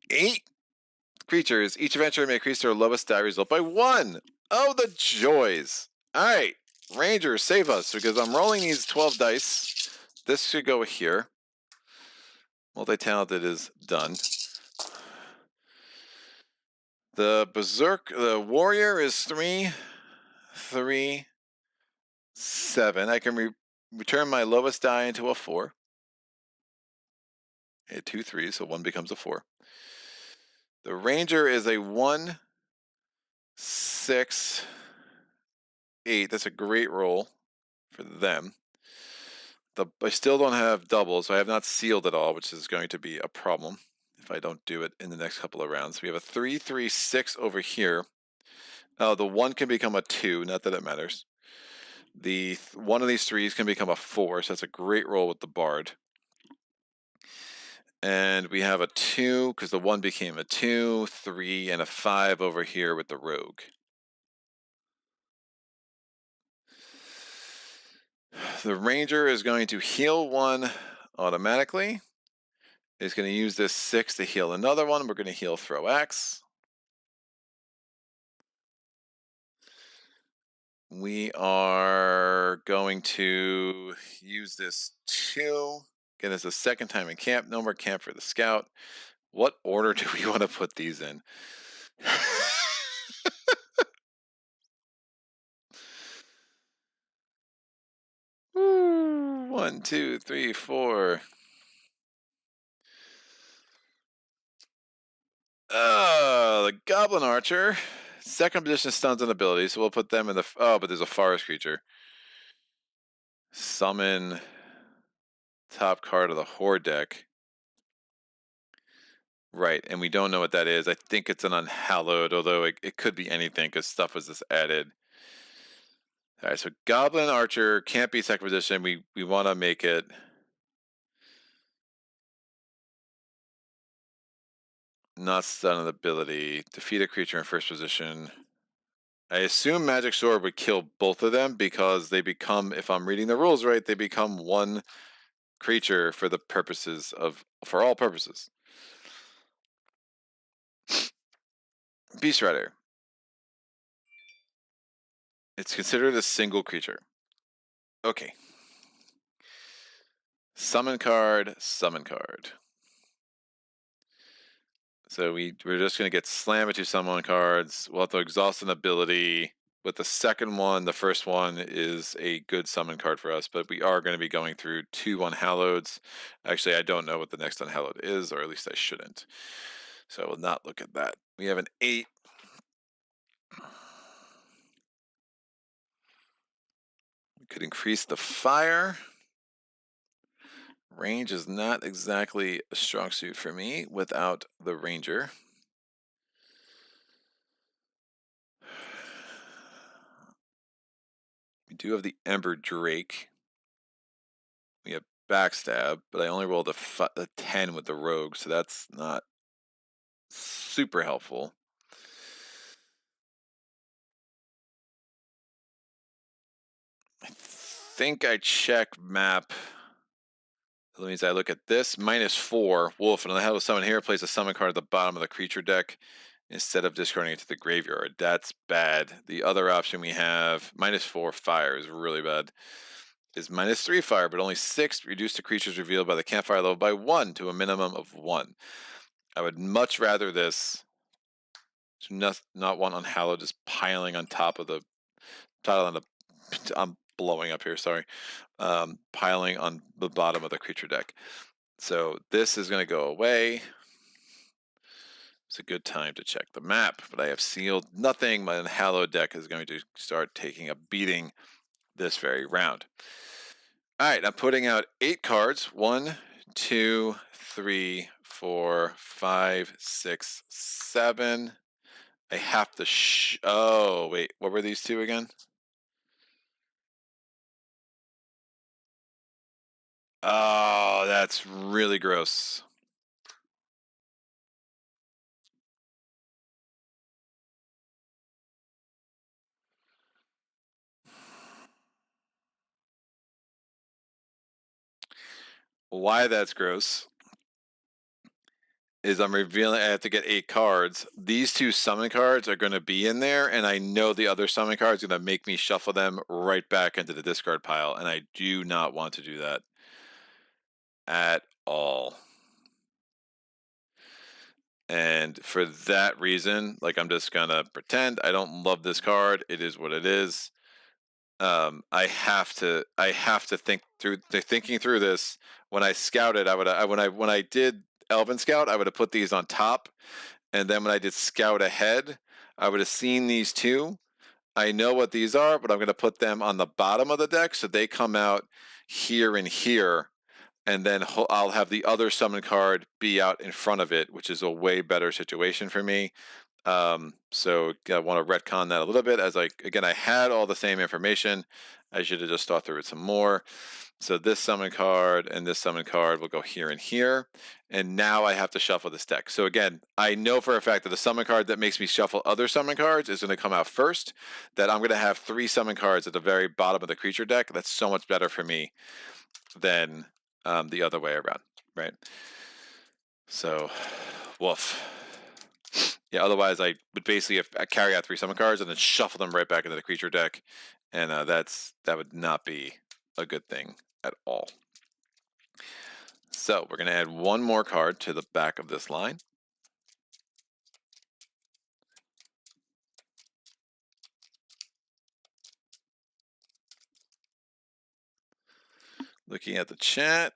8 creatures. Each adventurer may increase their lowest die result by 1. Oh, the joys. All right, Rangers, save us, because I'm rolling these 12 dice. This should go here. Multi-talented is done. The warrior is 3, 3, 7. I can return my lowest die into a 4. A 2, 3, so 1 becomes a 4. The ranger is a 1, 6, 8. That's a great roll for them. I still don't have doubles, so I have not sealed at all, which is going to be a problem if I don't do it in the next couple of rounds. We have a 3, 3, 6 over here. Oh, the 1 can become a 2, not that it matters. One of these 3s can become a 4, so that's a great roll with the Bard. And we have a 2, because the 1 became a 2, 3, and a 5 over here with the Rogue. The Ranger is going to heal 1 automatically. Is going to use this 6 to heal another one. We're going to heal Throw Axe. We are going to use this 2. Again, it's the second time in camp. No more camp for the Scout. What order do we want to put these in? Woo, 1, 2, 3, 4. The Goblin Archer. Second position stuns and abilities, so we'll put them in the... Oh, but there's a forest creature. Summon top card of the Horde deck. Right, and we don't know what that is. I think it's an Unhallowed, although it could be anything because stuff was just added. All right, so Goblin Archer can't be second position. We want to make it... Not stun an ability. Defeat a creature in first position. I assume Magic Sword would kill both of them because they become, if I'm reading the rules right, they become one creature for the purposes of, for all purposes. Beast Rider. It's considered a single creature. Okay. Summon card, summon card. So we're just going to get slam into summon cards. We'll have to exhaust an ability. With the second one, the first one is a good summon card for us, but we are going to be going through 2 Unhalloweds. Actually, I don't know what the next Unhallowed is, or at least I shouldn't. So I will not look at that. We have an 8. We could increase the fire. Range is not exactly a strong suit for me without the Ranger. We do have the Ember Drake. We have Backstab, but I only rolled a 10 with the Rogue, so that's not super helpful. I think I check map. That means I look at this, -4, Wolf, and I have a summon here, place a summon card at the bottom of the creature deck instead of discarding it to the graveyard. That's bad. The other option we have, -4 fire is really bad. Is -3 fire, but only 6, reduce the creatures revealed by the campfire level by 1 to a minimum of 1. I would much rather this, not want Unhallowed just piling on top of the tile on the... I'm blowing up here, sorry. Piling on the bottom of the creature deck. So this is going to go away. It's a good time to check the map, but I have sealed nothing. My Unhallowed deck is going to start taking a beating this very round. All right, I'm putting out 8 cards. 1, 2, 3, 4, 5, 6, 7. I have to oh, wait, what were these 2 again? Oh, that's really gross. Why that's gross is I'm revealing I have to get 8 cards. These 2 summon cards are going to be in there, and I know the other summon card is going to make me shuffle them right back into the discard pile, and I do not want to do that at all. And for that reason, like, I'm just gonna pretend I don't love this card. It is what it is. I have to think through thinking through this. When I scouted, when I did Elven Scout, I would have put these on top, and then when I did Scout ahead, I would have seen these 2. I know what these are, but I'm going to put them on the bottom of the deck so they come out here and here. And then I'll have the other summon card be out in front of it, which is a way better situation for me. So I want to retcon that a little bit, as again, I had all the same information. I should have just thought through it some more. So this summon card and this summon card will go here and here. And now I have to shuffle this deck. So again, I know for a fact that the summon card that makes me shuffle other summon cards is going to come out first. That I'm going to have 3 summon cards at the very bottom of the creature deck. That's so much better for me than the other way around, right? So, woof. Yeah, otherwise I would basically carry out 3 summon cards and then shuffle them right back into the creature deck. And that would not be a good thing at all. So we're going to add 1 more card to the back of this line. Looking at the chat.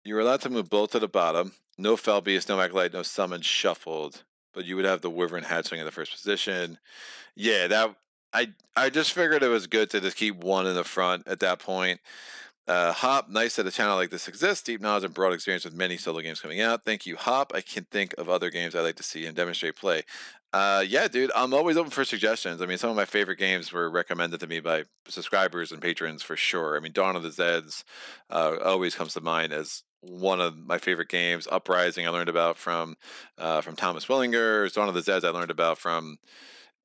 You're allowed to move both to the bottom. No Felbeast, no Acolyte, no Summon shuffled. But you would have the Wyvern Hatchling in the first position. Yeah, I just figured it was good to just keep 1 in the front at that point. Hop, nice that a channel like this exists. Deep knowledge and broad experience with many solo games coming out. Thank you, Hop. I can think of other games I'd like to see and demonstrate play. Yeah, dude, I'm always open for suggestions. I mean, some of my favorite games were recommended to me by subscribers and patrons for sure. I mean, Dawn of the Zeds always comes to mind as one of my favorite games. Uprising I learned about from Thomas Willinger. Dawn of the Zeds I learned about from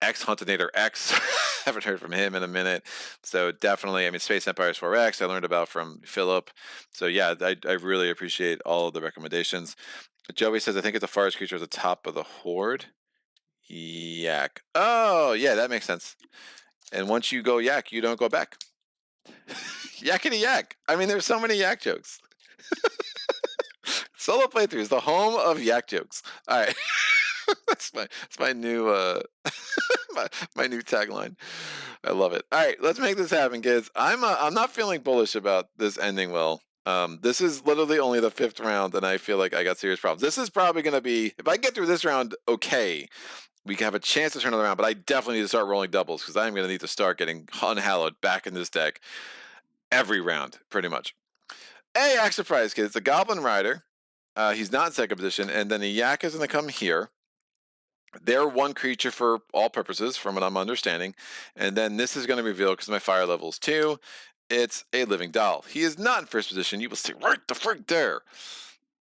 X Huntinator X. Haven't heard from him in a minute. So definitely, I mean, Space Empires 4X I learned about from Philip. So yeah, I really appreciate all of the recommendations. Joey says, I think it's a forest creature at the top of the horde. Yak. Oh, yeah, that makes sense. And once you go yak, you don't go back. Yakety yak. I mean, there's so many yak jokes. Solo playthrough is the home of yak jokes. All right. That's my new my new tagline. I love it. All right, let's make this happen, kids. I'm not feeling bullish about this ending well. This is literally only the 5th round, and I feel like I got serious problems. This is probably going to be, if I get through this round, okay, we can have a chance to turn it around. But I definitely need to start rolling doubles because I'm going to need to start getting Unhallowed back in this deck every round, pretty much. Hey, act surprise, kids! It's a Goblin Rider. He's not in 2nd position, and then the Yak is going to come here. They're 1 creature for all purposes, from what I'm understanding. And then this is going to reveal, because my fire level is 2, it's a living doll. He is not in 1st position. You will see right the frick there.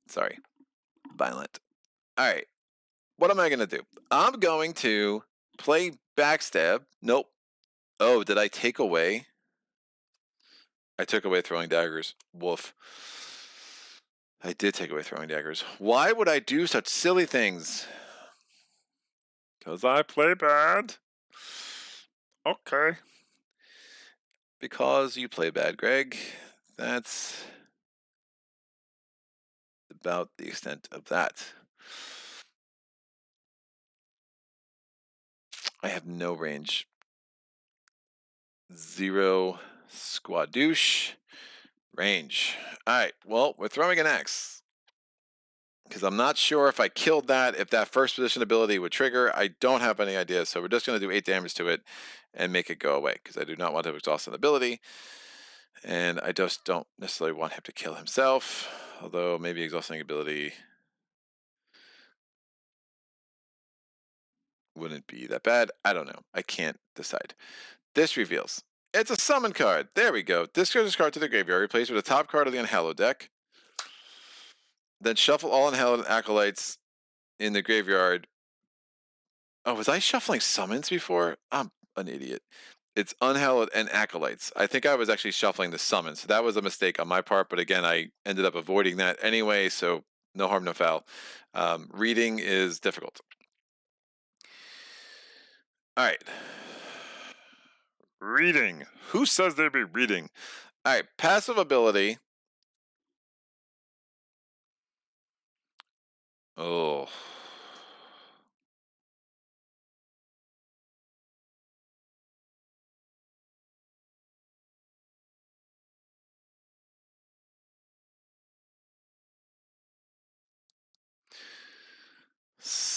Sorry. Violent. All right. What am I going to do? I'm going to play Backstab. Nope. Oh, did I take away? I took away Throwing Daggers. Woof. I did take away Throwing Daggers. Why would I do such silly things? Because I play bad. Okay. Because you play bad, Greg. That's about the extent of that. I have no range. 0 squadouche range. All right, well, we're throwing an X. Because I'm not sure if I killed that, if that 1st position ability would trigger. I don't have any idea, so we're just going to do 8 damage to it and make it go away, because I do not want to exhaust an ability. And I just don't necessarily want him to kill himself, although maybe exhausting ability wouldn't be that bad. I don't know. I can't decide. This reveals. It's a summon card. There we go. Discard this card to the graveyard. Replace with the top card of the Unhallowed deck. Then shuffle all Unhallowed Acolytes in the graveyard. Oh, was I shuffling summons before? I'm an idiot. It's Unhallowed and Acolytes. I think I was actually shuffling the summons. So that was a mistake on my part. But again, I ended up avoiding that anyway. So no harm, no foul. Reading is difficult. All right. Reading. Who says they'd be reading? All right. Passive ability. Oh.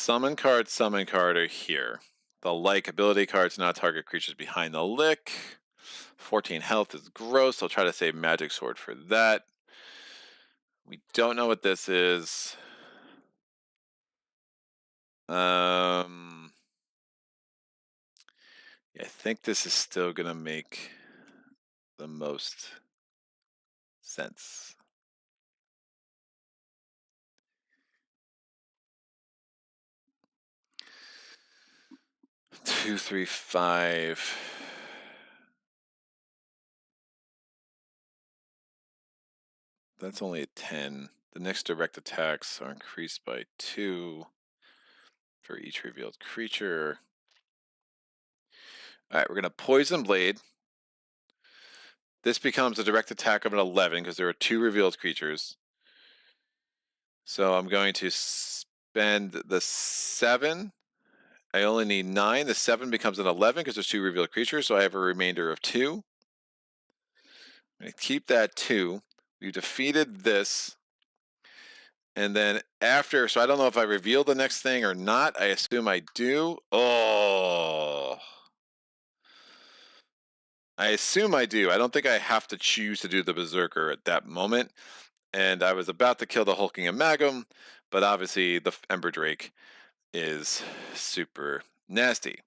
summon card are here. The like ability cards not target creatures behind the lick. 14 health is gross. I'll try to save magic sword for that. We don't know what this is. Yeah, I think this is still gonna make the most sense. Two, three, five. That's only a 10. The next direct attacks are increased by 2 for each revealed creature. All right, we're gonna Poison Blade. This becomes a direct attack of an 11 because there are 2 revealed creatures. So I'm going to spend the 7. I only need 9. The 7 becomes an 11 because there's 2 revealed creatures, so I have a remainder of 2. I'm going to keep that 2. We defeated this. And then after, so I don't know if I reveal the next thing or not. I assume I do. Oh. I assume I do. I don't think I have to choose to do the Berserker at that moment. And I was about to kill the Hulking Amalgam, but obviously the Ember Drake is super nasty.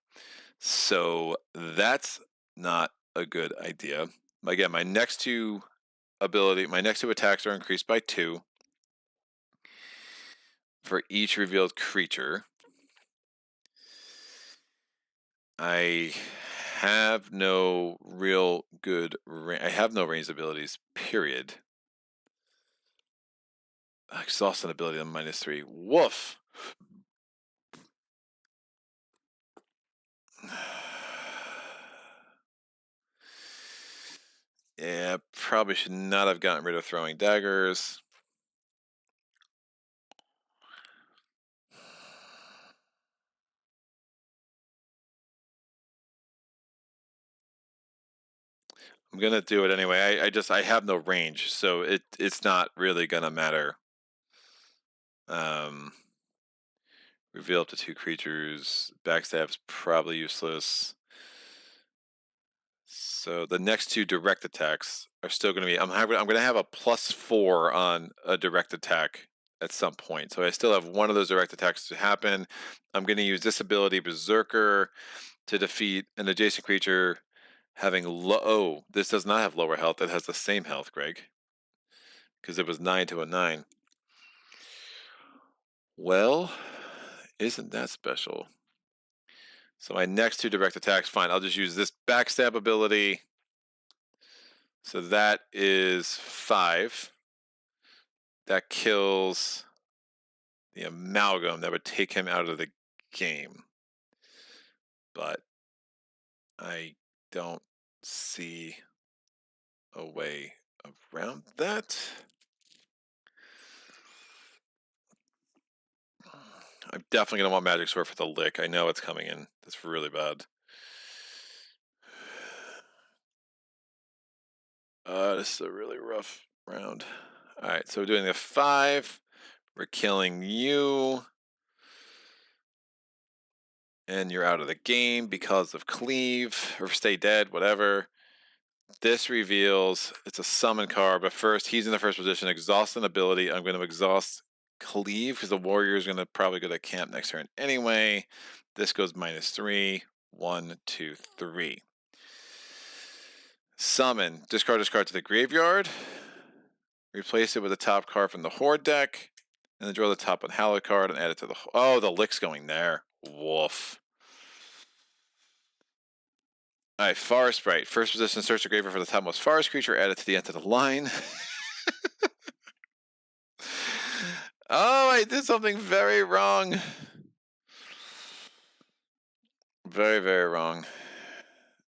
So that's not a good idea. Again, my next 2 attacks are increased by 2 for each revealed creature. I have no real good I have no ranged abilities, period. Exhausted ability on -3. Woof. Yeah, probably should not have gotten rid of throwing daggers. I'm gonna do it anyway. I have no range, so it's not really gonna matter. Reveal up to 2 creatures. Backstab's probably useless. So the next 2 direct attacks are still going to be. I'm going to have a +4 on a direct attack at some point. So I still have one of those direct attacks to happen. I'm going to use this ability, Berserker, to defeat an adjacent creature having low. Oh, this does not have lower health. It has the same health, Greg, because it was 9 to a 9. Well, isn't that special? So my next 2 direct attacks, fine. I'll just use this backstab ability. So that is 5. That kills the Amalgam. That would take him out of the game. But I don't see a way around that. I'm definitely going to want Magic Sword for the lick. I know it's coming in. That's really bad. This is a really rough round. All right, so we're doing the 5. We're killing you. And you're out of the game because of cleave or stay dead, whatever. This reveals it's a summon card, but first he's in the first position. Exhaust an ability. I'm going to exhaust cleave because the warrior is going to probably go to camp next turn anyway. This goes -3. 1, 2, 3. Summon. Discard this card to the graveyard. Replace it with a top card from the Horde deck. And then draw the top Unhallowed card and add it to the. Oh, the lick's going there. Woof. All right, Forest Sprite. First position, search the graveyard for the topmost forest creature, add it to the end of the line. Oh, I did something very wrong. Very, very wrong.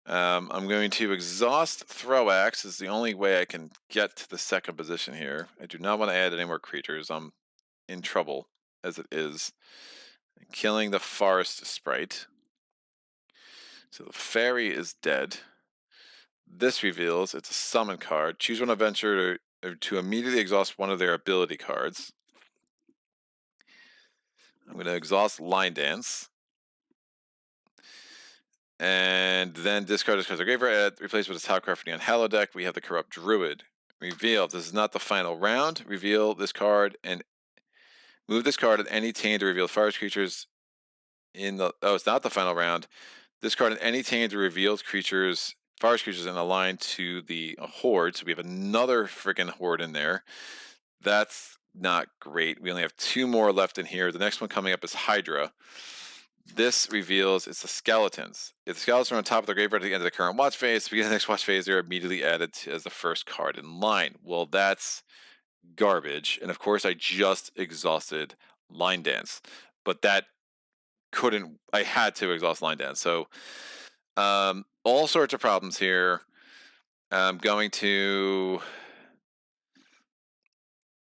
I'm going to exhaust Throw Axe. Is the only way I can get to the second position here. I do not want to add any more creatures. I'm in trouble as it is. Killing the Forest Sprite. So the fairy is dead. This reveals it's a summon card. Choose one adventurer to immediately exhaust one of their ability cards. I'm going to exhaust Line Dance. And then discard this card to the graveyard, replace with a top card for the Unhallowed deck. We have the Corrupt Druid. Reveal. This is not the final round. Reveal this card and move this card at any taint to reveal forest creatures in the. Oh, it's not the final round. This card at any taint to revealed creatures, forest creatures, in a line to the horde. So we have another freaking horde in there. That's not great. We only have 2 more left in here. The next one coming up is Hydra. This reveals it's the skeletons. If the skeletons are on top of the graveyard at the end of the current watch phase, beginning of the next watch phase, they're immediately added as the first card in line. Well, that's garbage. And of course, I just exhausted Line Dance, but that couldn't. I had to exhaust Line Dance. So, all sorts of problems here. I'm going to.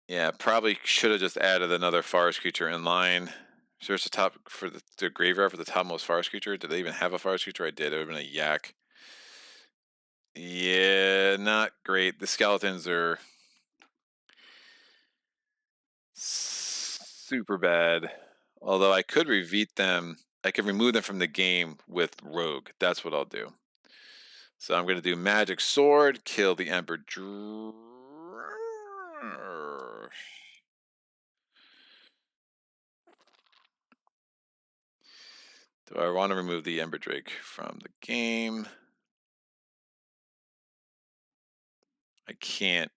Yeah, probably should have just added another forest creature in line. Search the top for the graveyard for the topmost forest creature. Did they even have a forest creature? I did. It would have been a yak. Yeah, not great. The skeletons are super bad. Although I could reveat them. I could remove them from the game with Rogue. That's what I'll do. So I'm going to do Magic Sword, kill the Ember Do I want to remove the Ember Drake from the game? I can't.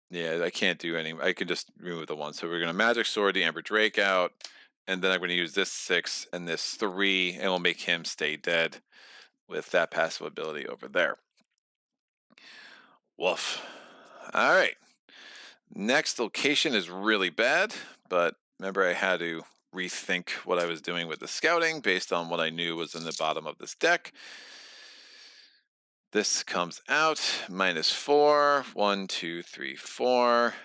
Yeah, I can't do any. I can just remove the one. So we're going to Magic Sword the Ember Drake out. And then I'm going to use this 6 and this 3. And we'll make him stay dead with that passive ability over there. Woof. All right. Next location is really bad. But remember, I had to rethink what I was doing with the scouting based on what I knew was in the bottom of this deck. This comes out -4. 1, 2, 3, 4.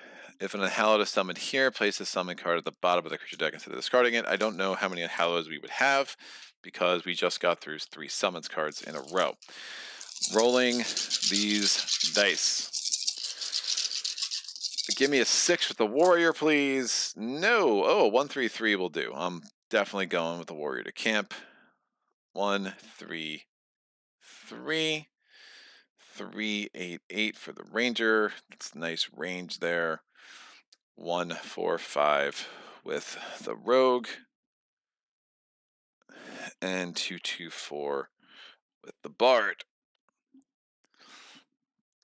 If an Unhallowed is summoned here, place the summon card at the bottom of the creature deck instead of discarding it. I don't know how many Unhalloweds we would have because we just got through 3 summons cards in a row. Rolling these dice. Give me a 6 with the warrior, please. No. Oh, 1, 3, 3 will do. I'm definitely going with the warrior to camp. 1, 3, 3. 3, 8, 8 for the ranger. It's nice range there. 1, 4, 5 with the rogue. And 2, 2, 4 with the bard.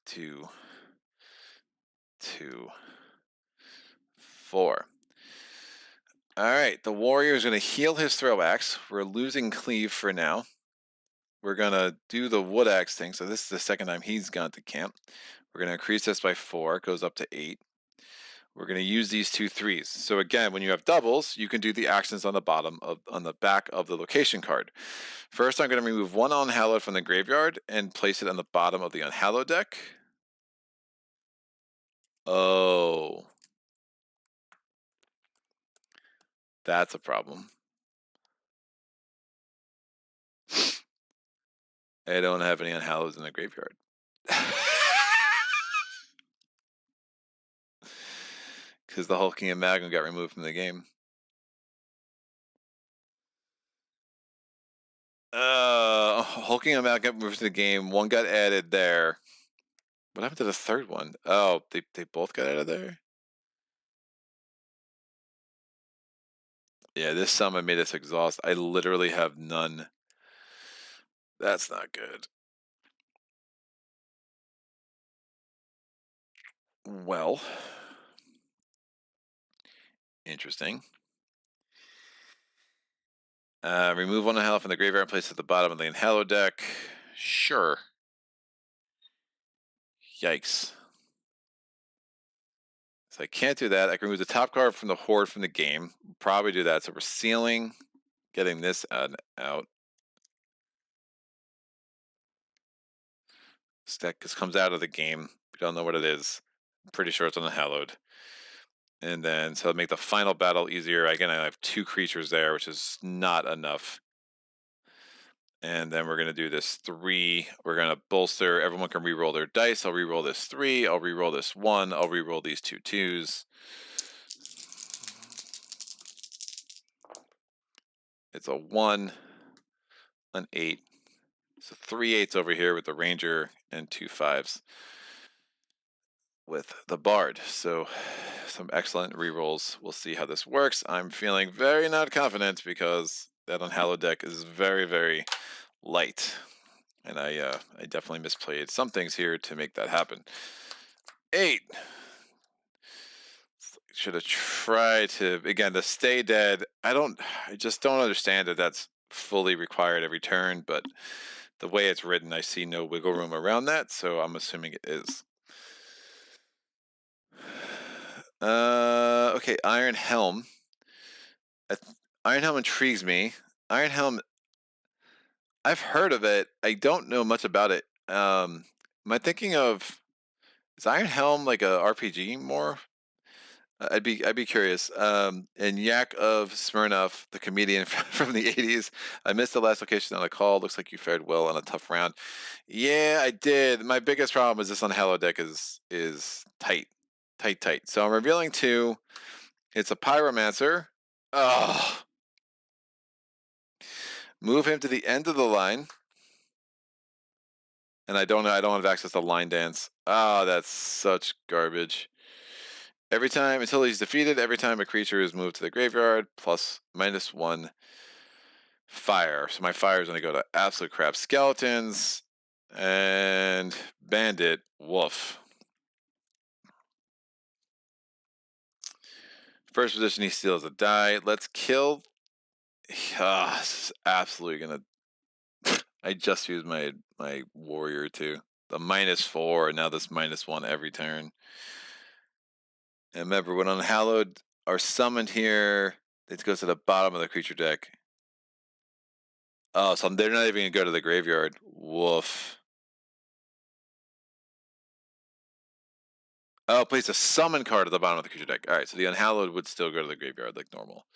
2, 2, 4. All right, the warrior is going to heal his throw axe. We're losing cleave for now. We're going to do the wood axe thing. So this is the second time he's gone to camp. We're going to increase this by 4. It goes up to 8. We're going to use these 2 3s. So again, when you have doubles, you can do the actions on the back of the location card. First, I'm going to remove 1 Unhallowed from the graveyard and place it on the bottom of the Unhallowed deck. Oh, that's a problem. I don't have any Unhallows in the graveyard. Because the Hulking Amalgam got removed from the game. Hulking Amalgam got moved to the game. 1 got added there. What happened to the 3rd one? Oh, they both got added there? Yeah, this summon made us exhaust. I literally have none. That's not good. Well, interesting. Remove 1 Unhallowed from the graveyard and place it at the bottom of the Unhallowed deck. Sure. Yikes. So I can't do that. I can remove the top card from the horde from the game. Probably do that. So we're sealing, getting this out. This deck just comes out of the game. We don't know what it is. I'm pretty sure it's on the Hallowed. And then, so to make the final battle easier, again, I have 2 creatures there, which is not enough. And then we're going to do this 3. We're going to bolster. Everyone can re-roll their dice. I'll re-roll this 3. I'll re-roll this 1. I'll re-roll these 2 2s. It's a 1, an 8. So 3 8s over here with the ranger and 2 5s with the bard. So some excellent re-rolls. We'll see how this works. I'm feeling very not confident because that Unhallowed deck is very, very light. And I definitely misplayed some things here to make that happen. 8. Should have tried to, again, to stay dead. I just don't understand that that's fully required every turn, but the way it's written, I see no wiggle room around that, so I'm assuming it is. Okay, Iron Helm. Iron Helm intrigues me. Iron Helm, I've heard of it. I don't know much about it. Am I thinking of, is Iron Helm like a RPG more? I'd be curious. And Yak of Smirnoff, the comedian from the 80s. I missed the last location on a call. Looks like you fared well on a tough round. Yeah, I did. My biggest problem is this Unhallowed deck is tight. Tight. So I'm revealing 2. It's a Pyromancer. Oh. Move him to the end of the line. And I don't have access to line dance. Ah, that's such garbage. Every time until he's defeated, every time a creature is moved to the graveyard, -1 fire. So my fire is going to go to absolute crap. Skeletons and bandit. Woof. First position, he steals a die. Let's kill. This is absolutely going to. I just used my warrior too. The -4, and now this -1 every turn. And remember, when Unhallowed are summoned here, it goes to the bottom of the creature deck. Oh, so they're not even going to go to the graveyard. Woof. Oh, place a summon card at the bottom of the creature deck. All right, so the Unhallowed would still go to the graveyard like normal.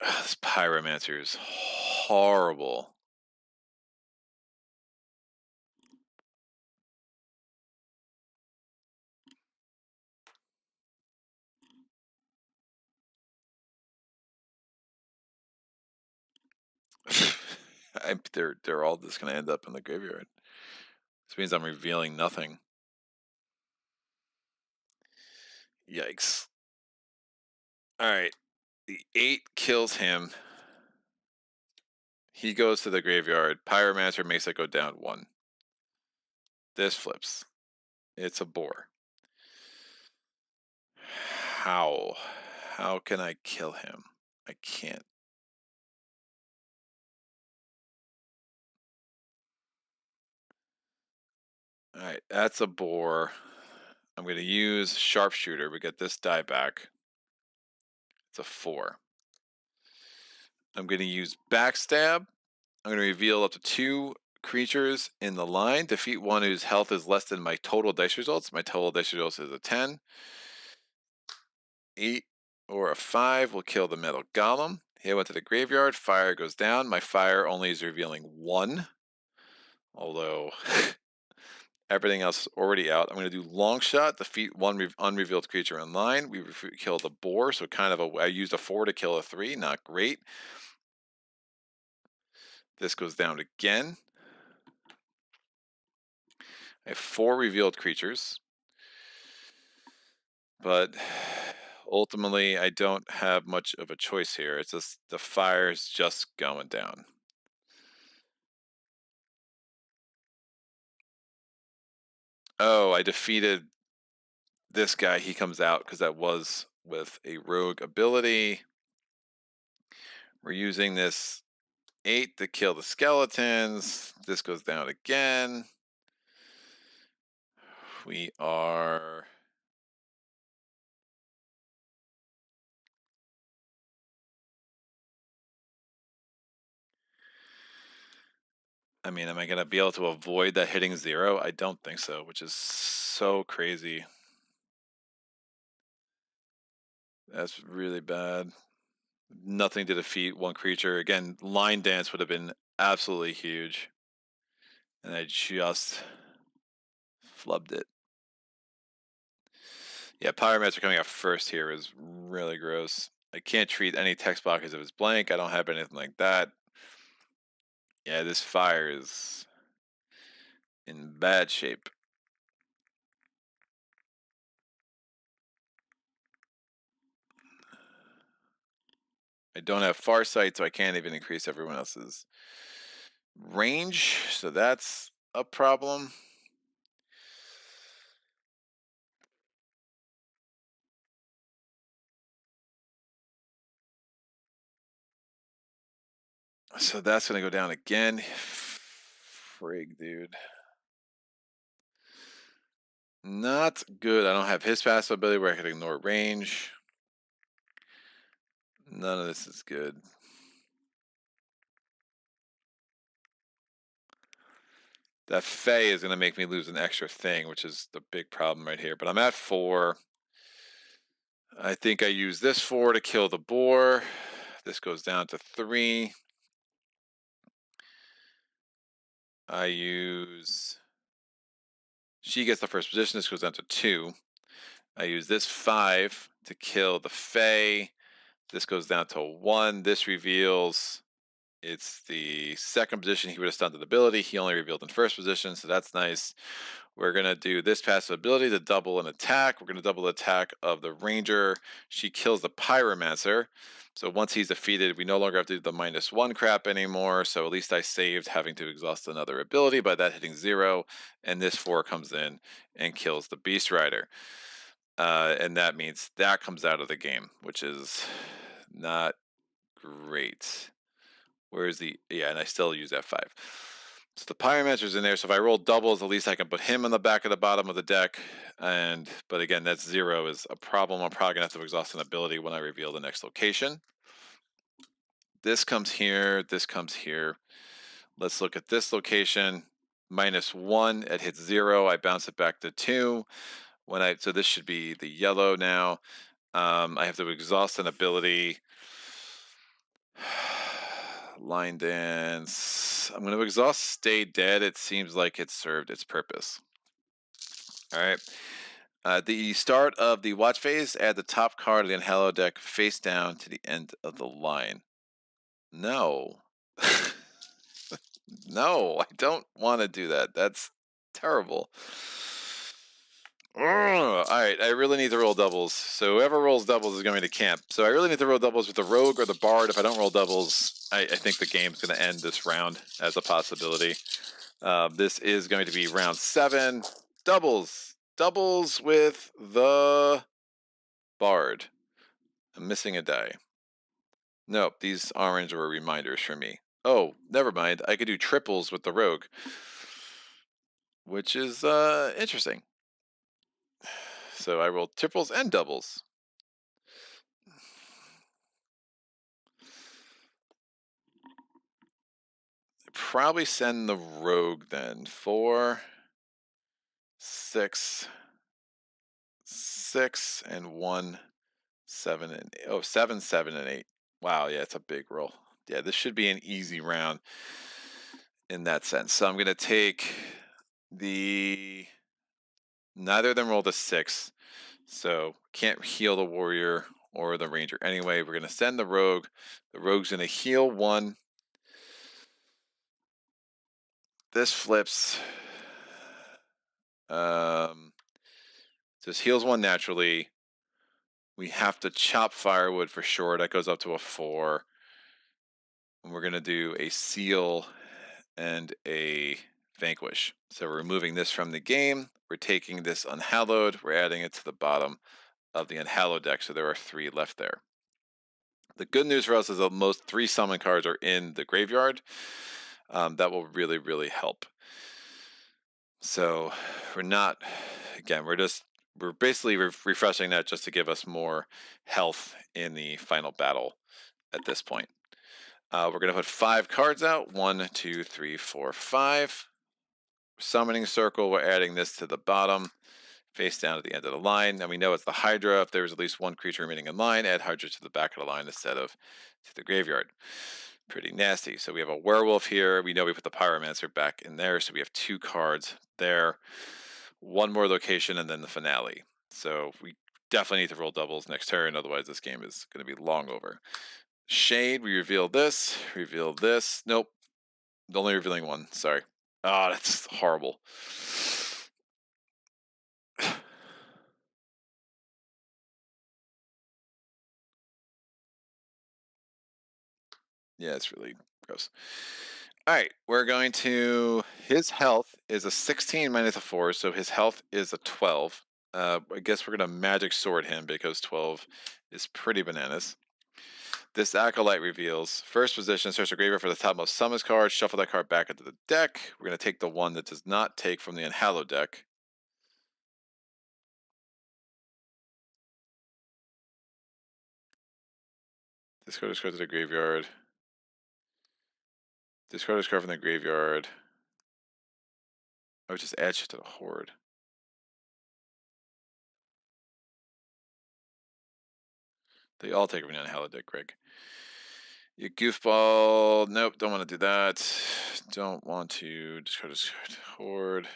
This Pyromancer is horrible. They're all just going to end up in the graveyard. This means I'm revealing nothing. Yikes. All right, the 8 kills him. He goes to the graveyard. Pyromancer makes it go down 1. This flips. It's a boar. How? How can I kill him? I can't. All right, that's a boar. I'm going to use Sharpshooter. We get this die back. It's a 4. I'm going to use Backstab. I'm going to reveal up to 2 creatures in the line. Defeat 1 whose health is less than my total dice results. My total dice results is a 10. 8 or a 5 will kill the metal golem. He went to the graveyard. Fire goes down. My fire only is revealing 1. Although everything else is already out. I'm going to do long shot. Defeat 1 unrevealed creature in line. We kill the boar. So kind of I used a 4 to kill a 3. Not great. This goes down again. I have 4 revealed creatures. But ultimately, I don't have much of a choice here. It's just the fire's just going down. Oh, I defeated this guy. He comes out because that was with a rogue ability. We're using this 8 to kill the skeletons. This goes down again. We are... I mean, am I going to be able to avoid that hitting 0? I don't think so, which is so crazy. That's really bad. Nothing to defeat one creature. Again, line dance would have been absolutely huge. And I just flubbed it. Yeah, Pyromancer coming out first here is really gross. I can't treat any text block as if it's blank. I don't have anything like that. Yeah, this fire is in bad shape. I don't have Farsight, so I can't even increase everyone else's range. So that's a problem. So that's going to go down again. Frig, dude. Not good. I don't have his passive ability where I can ignore range. None of this is good. That Fae is going to make me lose an extra thing, which is the big problem right here. But I'm at 4. I think I use this 4 to kill the boar. This goes down to 3. I use... She gets the first position. This goes down to 2. I use this 5 to kill the Fae. This goes down to 1. This reveals it's the second position. He would have stunned an ability. He only revealed in first position, so that's nice. We're going to do this passive ability to double an attack. We're going to double the attack of the ranger. She kills the pyromancer. So once he's defeated, we no longer have to do the -1 crap anymore. So at least I saved having to exhaust another ability by that hitting 0. And this 4 comes in and kills the beast rider. And that means that comes out of the game, which is not great. Where is the... Yeah, and I still use F5. So the Pyromancer's in there, so if I roll doubles, at least I can put him in the back of the bottom of the deck. But again, that 0 is a problem. I'm probably going to have to exhaust an ability when I reveal the next location. This comes here. This comes here. Let's look at this location. -1, it hits 0. I bounce it back to 2. So this should be the yellow now. I have to exhaust an ability. Line dance. I'm going to exhaust Stay Dead. It seems like it served its purpose. All right. The start of the watch phase, add the top card of the Unhallowed deck face down to the end of the line. No. No, I don't want to do that. That's terrible. All right, I really need to roll doubles. So whoever rolls doubles is going to camp. So I really need to roll doubles with the rogue or the bard. If I don't roll doubles, I think the game's going to end this round as a possibility. This is going to be round 7. Doubles. Doubles with the bard. I'm missing a die. Nope, these orange were reminders for me. Oh, never mind. I could do triples with the rogue, which is interesting. So I rolled triples and doubles. Probably send the rogue then. 4, 6, 6, and 1, 7, and 8. Oh, 7, 7, and 8. Wow, yeah, it's a big roll. Yeah, this should be an easy round in that sense. So I'm going to take the... Neither of them rolled a 6. So can't heal the warrior or the ranger anyway. We're going to send the rogue. The rogue's going to heal 1. This flips. This heals 1 naturally. We have to chop firewood for sure. That goes up to a 4. And we're going to do a seal and a vanquish. So we're removing this from the game. We're taking this Unhallowed. We're adding it to the bottom of the Unhallowed deck. So there are 3 left there. The good news for us is that most 3 summon cards are in the graveyard. That will really, really help. So we're not... Again, we're basically refreshing that just to give us more health in the final battle at this point. We're going to put 5 cards out. 1, 2, 3, 4, 5. Summoning circle, we're adding this to the bottom. face down at the end of the line. Now we know it's the Hydra. If there was at least one creature remaining in line, add Hydra to the back of the line instead of to the graveyard. Pretty nasty. So we have a werewolf here. We know we put the pyromancer back in there, so we have 2 cards there. One more location and then the finale. So we definitely need to roll doubles next turn, otherwise this game is going to be long over. Shade, we reveal this. Nope. Only revealing one. Sorry. Oh, that's horrible. Yeah, it's really gross. All right, we're going to, his health is a 16 minus a 4, so his health is a 12. I guess we're going to magic sword him because 12 is pretty bananas. This Acolyte reveals, first position, search the graveyard for the topmost summons card, shuffle that card back into the deck. We're going to take the one that does not take from the Unhallowed deck. Discard this card to the graveyard. Discard this card from the graveyard. I would just add shit to the horde. They all take from the Unhallowed deck, Greg. You goofball. Nope, don't want to do that. Don't want to discard this horde.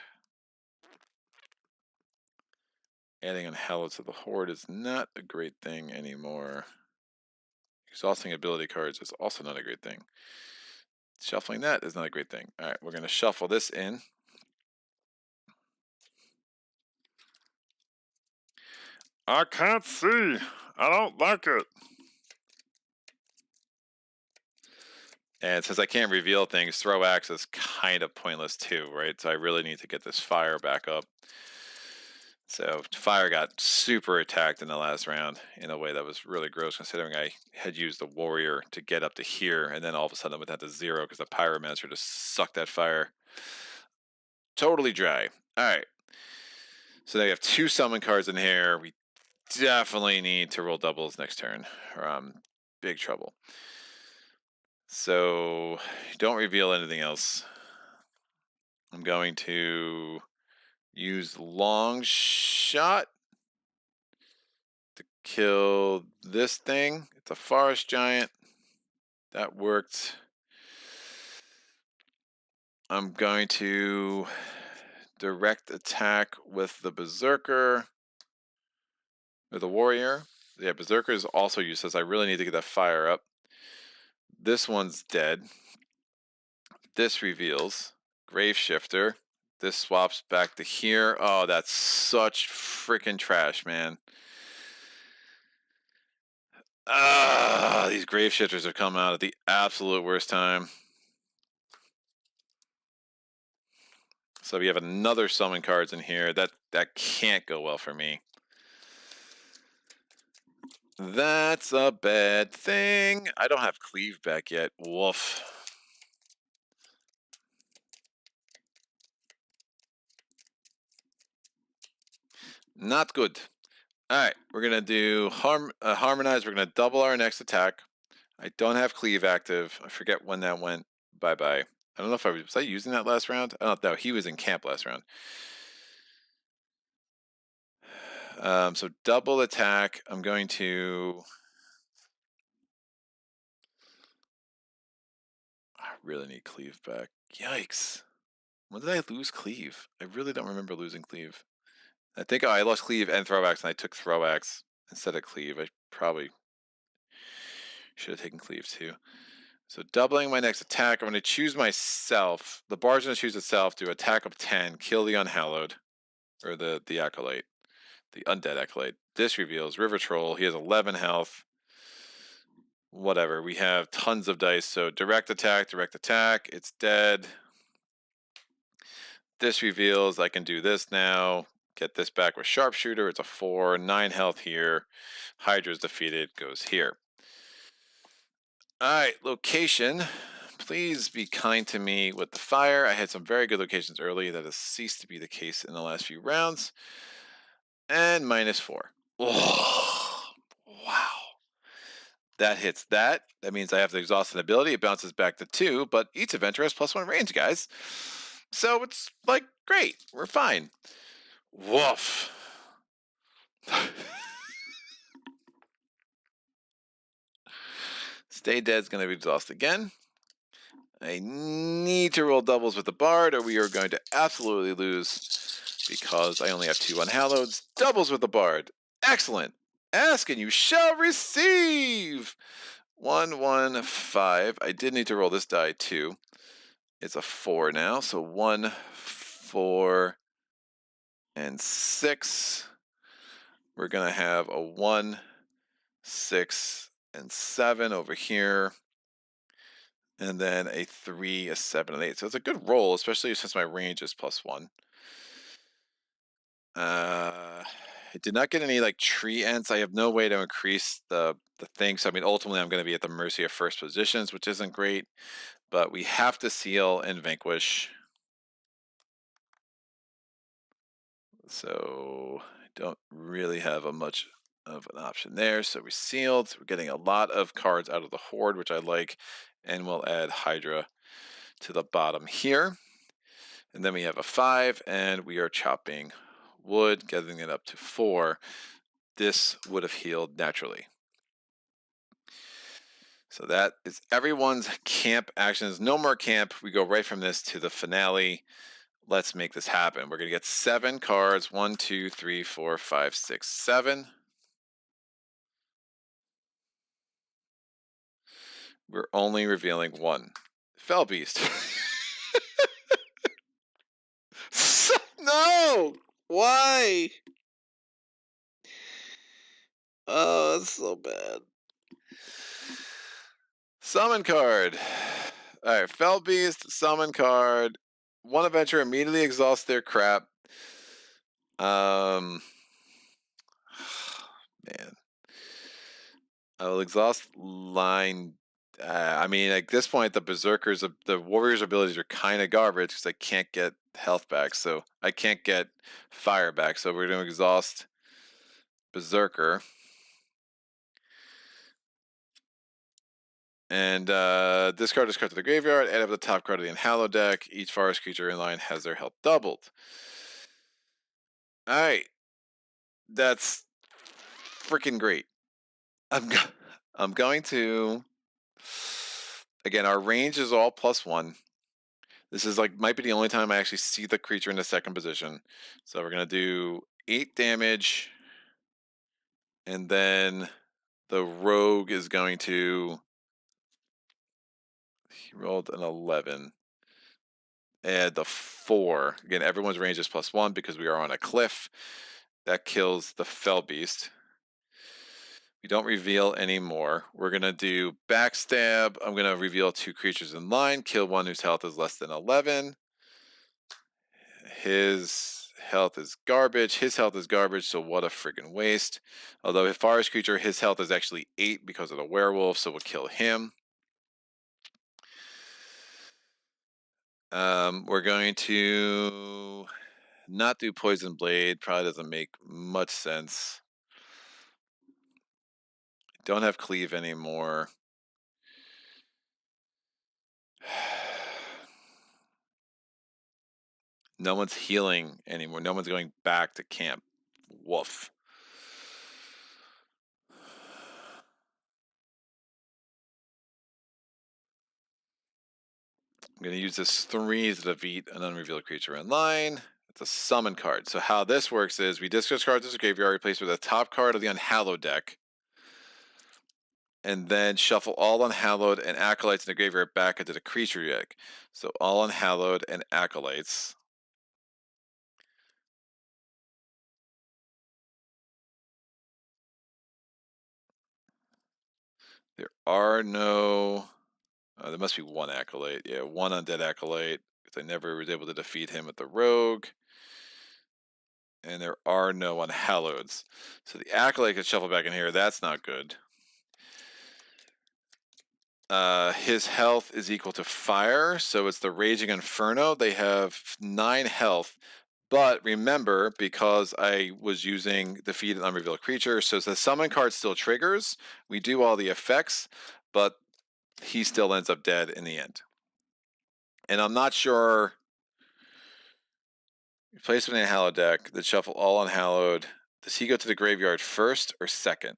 Adding Unhallowed to the horde is not a great thing anymore. Exhausting ability cards is also not a great thing. Shuffling that is not a great thing. All right, we're going to shuffle this in. I can't see. I don't like it. And since I can't reveal things, throw axe is kind of pointless too, right? So I really need to get this fire back up. So fire got super attacked in the last round in a way that was really gross, considering I had used the warrior to get up to here, and then all of a sudden I went down to 0 because the pyromancer just sucked that fire totally dry. All right. So now you have 2 summon cards in here. We definitely need to roll doubles next turn, or I'm big trouble. So don't reveal anything else. I'm going to use long shot to kill this thing. It's a forest giant. That worked. I'm going to direct attack with the berserker or the warrior. Yeah, berserker is also useless. I really need to get that fire up. This one's dead. This reveals grave shifter. This swaps back to here. Oh, that's such freaking trash, man. Ah, these grave shifters have come out at the absolute worst time. So we have another summon cards in here. That can't go well for me. That's a bad thing. I don't have cleave back yet. Woof. Not good. All right, we're going to do harmonize. We're going to double our next attack. I don't have cleave active. I forget when that went bye-bye. I don't know if was I using that last round? I don't know. He was in camp last round. So double attack. I'm going to... I really need cleave back. Yikes. When did I lose cleave? I really don't remember losing cleave. I think I lost cleave and throw axe, and I took throw axe instead of cleave. I probably should have taken cleave too. So doubling my next attack, I'm going to choose myself. The bar's going to choose itself to attack of 10, kill the Unhallowed, or the Acolyte, the Undead Acolyte. This reveals River Troll. He has 11 health. Whatever. We have tons of dice, so direct attack. It's dead. This reveals I can do this now. Get this back with Sharpshooter. It's a 4, 9 health here. Hydra's defeated, goes here. All right, location. Please be kind to me with the fire. I had some very good locations early. That has ceased to be the case in the last few rounds. And -4. Oh, wow. That hits that. That means I have the exhausted ability. It bounces back to 2, but each adventure has +1 range, guys. So it's like, great. We're fine. Woof. Stay Dead's going to be exhausted again. I need to roll doubles with the Bard, or we are going to absolutely lose because I only have 2 Unhalloweds. Doubles with the Bard. Excellent. Ask and you shall receive. 1, 1, 5. I did need to roll this die too. It's a 4 now, so 1, 4, and 6. We're going to have a 1, 6, and 7 over here. And then a 3, a 7, and 8. So it's a good roll, especially since my range is +1. I did not get any like tree ends. I have no way to increase the thing. So I mean, ultimately, I'm going to be at the mercy of first positions, which isn't great. But we have to seal and vanquish. So I don't really have a much of an option there. So we sealed. We're getting a lot of cards out of the horde, which I like, and we'll add Hydra to the bottom here. And then we have a 5, and we are chopping wood, getting it up to 4. This would have healed naturally. So that is everyone's camp actions. No more camp. We go right from this to the finale. Let's make this happen. We're going to get 7 cards. 1, 2, 3, 4, 5, 6, 7. We're only revealing 1. Fell Beast. No! Why? Oh, that's so bad. Summon card. Alright, Fell Beast, summon card. 1 adventurer immediately exhausts their crap. Man. I will exhaust line. I mean, at this point, the warriors' abilities are kind of garbage because I can't get health back, so I can't get fire back. So we're going to exhaust Berserker. And discard this card to the graveyard, add up the top card of the Unhallowed deck. Each forest creature in line has their health doubled. Alright. That's freaking great. I'm going to... Again, our range is all +1. This is like, might be the only time I actually see the creature in the second position. So we're going to do 8 damage. And then the rogue is going to... He rolled an 11. Add the 4. Again, everyone's range is +1 because we are on a cliff. That kills the Fell Beast. We don't reveal anymore. We're going to do Backstab. I'm going to reveal 2 creatures in line. Kill 1 whose health is less than 11. His health is garbage. His health is garbage, so what a friggin' waste. Although his forest creature, his health is actually 8 because of the werewolf, so we'll kill him. We're going to not do Poison Blade. Probably doesn't make much sense. Don't have Cleave anymore. No one's healing anymore. No one's going back to camp. Woof. I'm going to use this 3 to defeat an unrevealed creature in line. It's a summon card. So how this works is we discard cards as a graveyard, replace with the top card of the Unhallowed deck, and then shuffle all Unhallowed and Acolytes in the graveyard back into the creature deck. So all Unhallowed and Acolytes. There are no... there must be 1 Acolyte. Yeah, 1 Undead Acolyte, because I never was able to defeat him with the Rogue. And there are no Unhalloweds. So the Acolyte gets shuffled back in here. That's not good. His health is equal to fire, so it's the Raging Inferno. They have 9 health. But remember, because I was using defeat an unrevealed creature, so the summon card still triggers. We do all the effects, but he still ends up dead in the end. And I'm not sure... Replace with an Unhallowed deck that shuffle all Unhallowed Does he go to the graveyard first or second?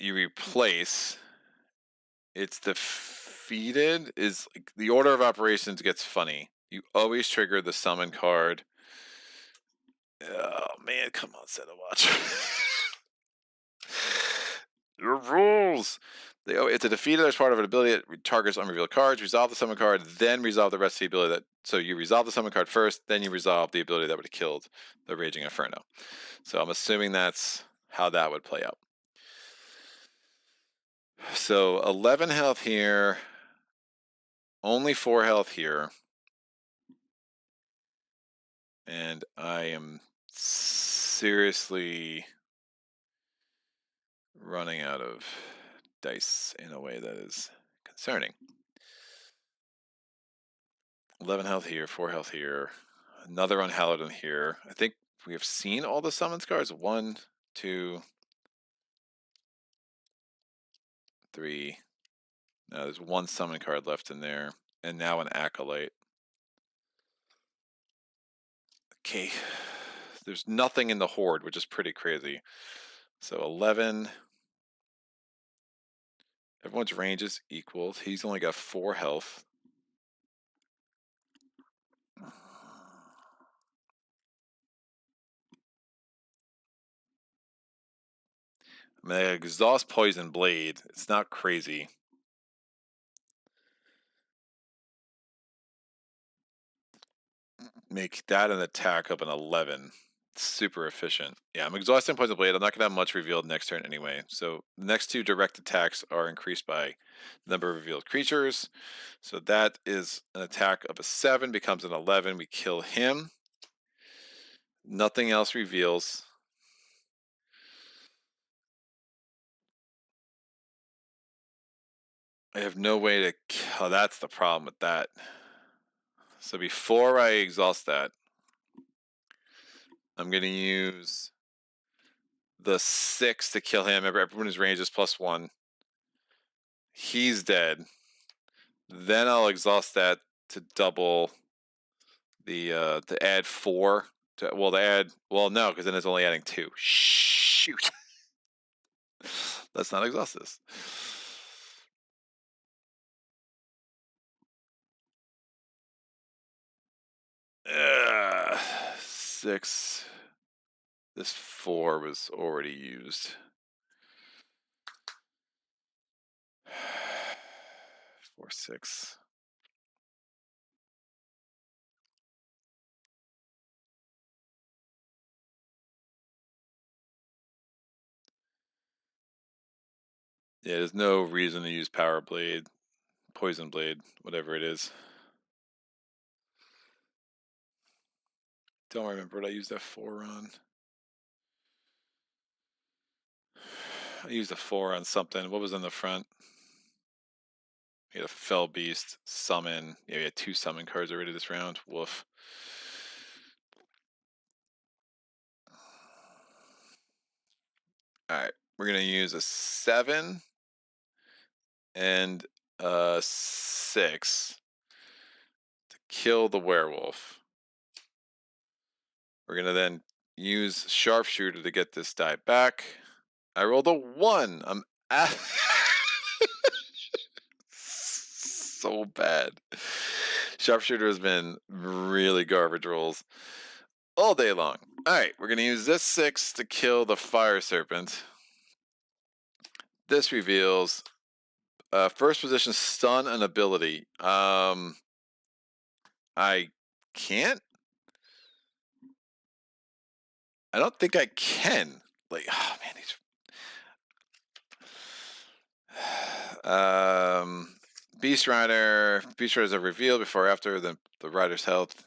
You replace. It's defeated is like the order of operations gets funny. You always trigger the summon card. Oh man, come on, Set a Watch. Your rules. It's a defeated as part of an ability that targets unrevealed cards. Resolve the summon card, then resolve the rest of the ability that. So you resolve the summon card first, then you resolve the ability that would have killed the Raging Inferno. So I'm assuming that's how that would play out. So 11 health here, only 4 health here, and I am seriously running out of dice in a way that is concerning. 11 health here, 4 health here, another Unhallowed in here. I think we have seen all the summons cards. 1, 2, 3. Now there's 1 summon card left in there, and now an Acolyte. Okay, there's nothing in the Horde, which is pretty crazy. So 11. Everyone's range is equal. He's only got 4 health. I mean, I exhaust Poison Blade. It's not crazy. Make that an attack of an 11. Super efficient. Yeah, I'm exhausting Poison Blade. I'm not going to have much revealed next turn anyway. So the next 2 direct attacks are increased by the number of revealed creatures. So that is an attack of a 7, becomes an 11. We kill him. Nothing else reveals. I have no way to. Oh, that's the problem with that. So before I exhaust that, I'm going to use the 6 to kill him. Everyone's range is +1. He's dead. Then I'll exhaust that to double the to add 4. No, because then it's only adding 2. Shoot. Let's not exhaust this. Uh, 6. This 4 was already used. 4, 6. Yeah, there's no reason to use Power Blade, Poison Blade, whatever it is. Don't remember what I used that 4 on. I used a 4 on something. What was in the front? We had a Fell Beast, Summon. Yeah, we had 2 summon cards already this round. Woof. Alright, we're going to use a 7 and a 6 to kill the werewolf. We're going to then use Sharpshooter to get this die back. I rolled a 1. I'm so bad. Sharpshooter has been really garbage rolls all day long. Alright, we're going to use this 6 to kill the Fire Serpent. This reveals first position stun and ability. I can't? I don't think I can. Like, oh man, these. Beast Rider. Beast Riders are revealed before or after the rider's health.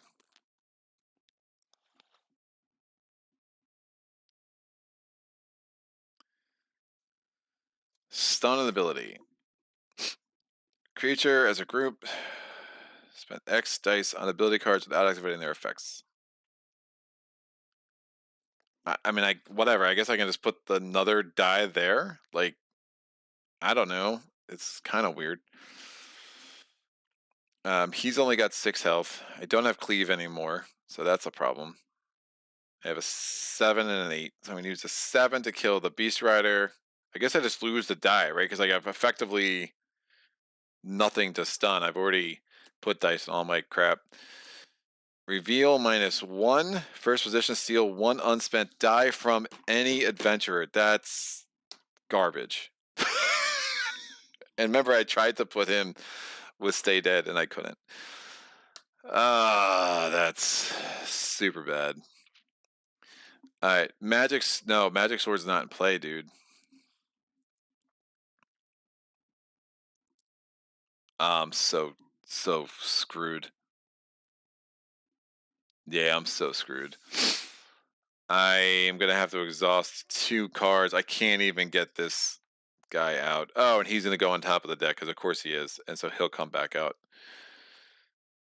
Stun and ability. Creature as a group spend X dice on ability cards without activating their effects. I mean, whatever. I guess I can just put another die there. Like, I don't know. It's kind of weird. He's only got 6 health. I don't have cleave anymore, so that's a problem. I have a 7 and an 8, so I'm going to use a 7 to kill the Beast Rider. I guess I just lose the die, right? Because I have effectively nothing to stun. I've already put dice on all my crap. Reveal -1. First position, steal 1 unspent die from any adventurer. That's garbage. And remember, I tried to put him with Stay Dead, and I couldn't. That's super bad. Alright, magic sword's not in play, dude. So screwed. Yeah, I'm so screwed. I am gonna have to exhaust 2 cards. I can't even get this guy out. Oh, and he's gonna go on top of the deck, because of course he is, and so he'll come back out.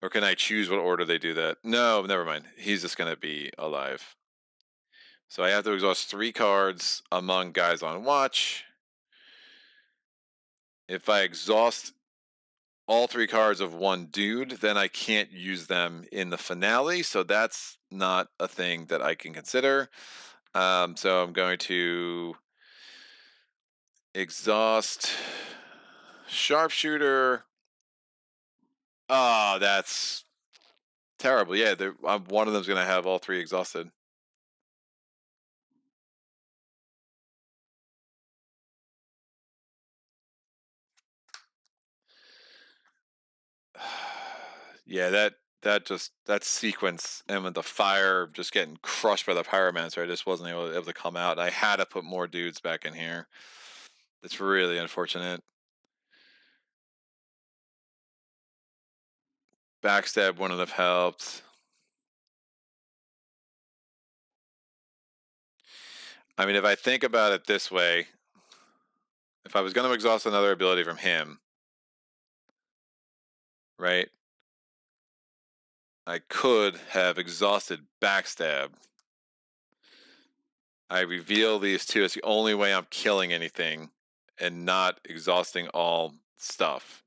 Or can I choose what order they do that? No, never mind. He's just gonna be alive. So I have to exhaust 3 cards among guys on watch. If I exhaust all 3 cards of one dude, then I can't use them in the finale, so that's not a thing that I can consider. So I'm going to exhaust sharpshooter. Oh, that's terrible. Yeah, one of them's going to have all 3 exhausted. Yeah, that sequence, and with the fire just getting crushed by the pyromancer, I just wasn't able to come out. I had to put more dudes back in here. It's really unfortunate. Backstab wouldn't have helped. I mean, if I think about it this way, if I was going to exhaust another ability from him, right, I could have exhausted backstab. I reveal these 2. It's the only way I'm killing anything and not exhausting all stuff.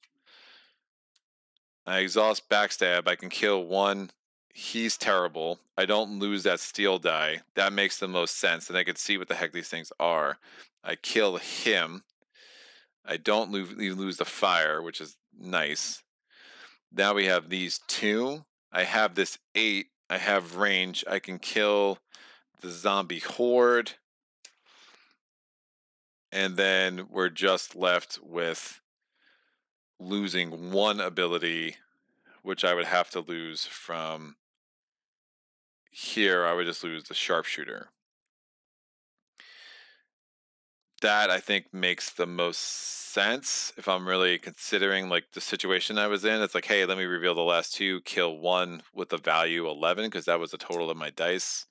I exhaust backstab. I can kill 1. He's terrible. I don't lose that steel die. That makes the most sense, and I can see what the heck these things are. I kill him. I don't lose the fire, which is nice. Now we have these 2. I have this 8. I have range. I can kill the zombie horde. And then we're just left with losing 1 ability, which I would have to lose from here. I would just lose the sharpshooter. That, I think, makes the most sense if I'm really considering like the situation I was in. It's like, hey, let me reveal the last 2, kill 1 with the value 11, because that was the total of my dice.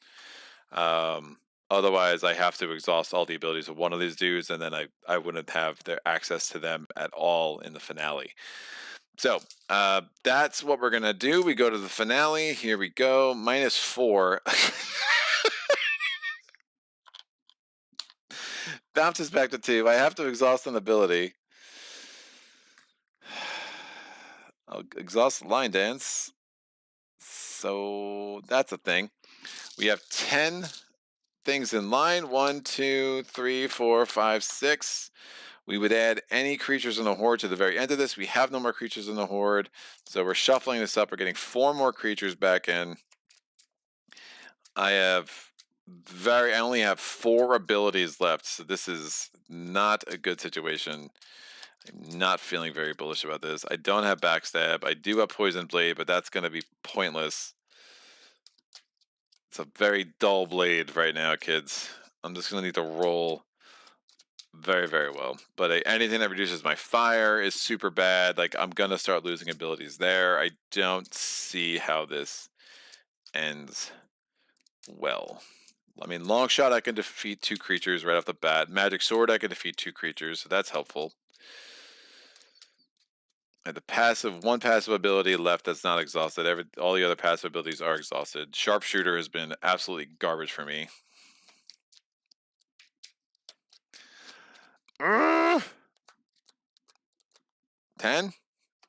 Otherwise, I have to exhaust all the abilities of one of these dudes, and then I wouldn't have their access to them at all in the finale. So that's what we're gonna do. We go to the finale. Here we go. -4. Bounces back to 2. I have to exhaust an ability. I'll exhaust the line dance. So that's a thing. We have 10 things in line. 1, 2, 3, 4, 5, 6. We would add any creatures in the horde to the very end of this. We have no more creatures in the horde, so we're shuffling this up. We're getting 4 more creatures back in. I only have 4 abilities left, so this is not a good situation. I'm not feeling very bullish about this. I don't have backstab. I do have poison blade, but that's going to be pointless. It's a very dull blade right now, kids. I'm just going to need to roll very, very well. But anything that reduces my fire is super bad. Like, I'm going to start losing abilities there. I don't see how this ends well. I mean, long shot, I can defeat 2 creatures right off the bat. Magic sword, I can defeat 2 creatures, so that's helpful. And the 1 passive ability left that's not exhausted. All the other passive abilities are exhausted. Sharpshooter has been absolutely garbage for me. 10?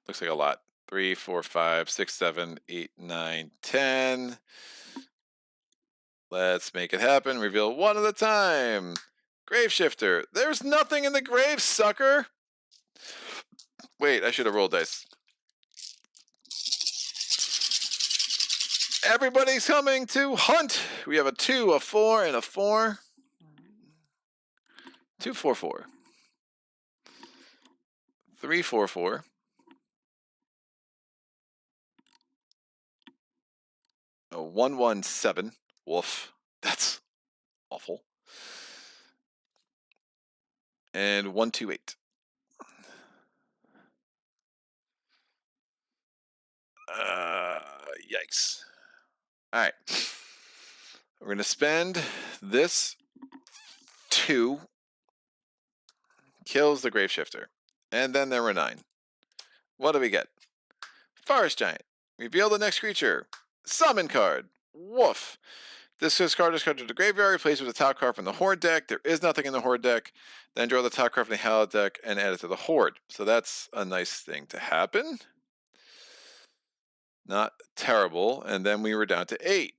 Looks like a lot. 3, 4, 5, 6, 7, 8, 9, 10. Let's make it happen. Reveal one at a time. Grave shifter. There's nothing in the grave, sucker. Wait, I should have rolled dice. Everybody's coming to hunt. We have a 2, a 4, and a 4. 2, 4, 4. 3, 4, 4. A 1, 1, 7. Woof. That's awful. And 1, 2, 8. Yikes. All right. We're going to spend this 2. Kills the grave shifter. And then there were 9. What do we get? Forest giant. Reveal the next creature. Summon card. Woof. This card is card to the graveyard. Replace with the top card from the horde deck. There is nothing in the horde deck. Then draw the top card from the Hallowed deck and add it to the horde. So that's a nice thing to happen. Not terrible. And then we were down to 8.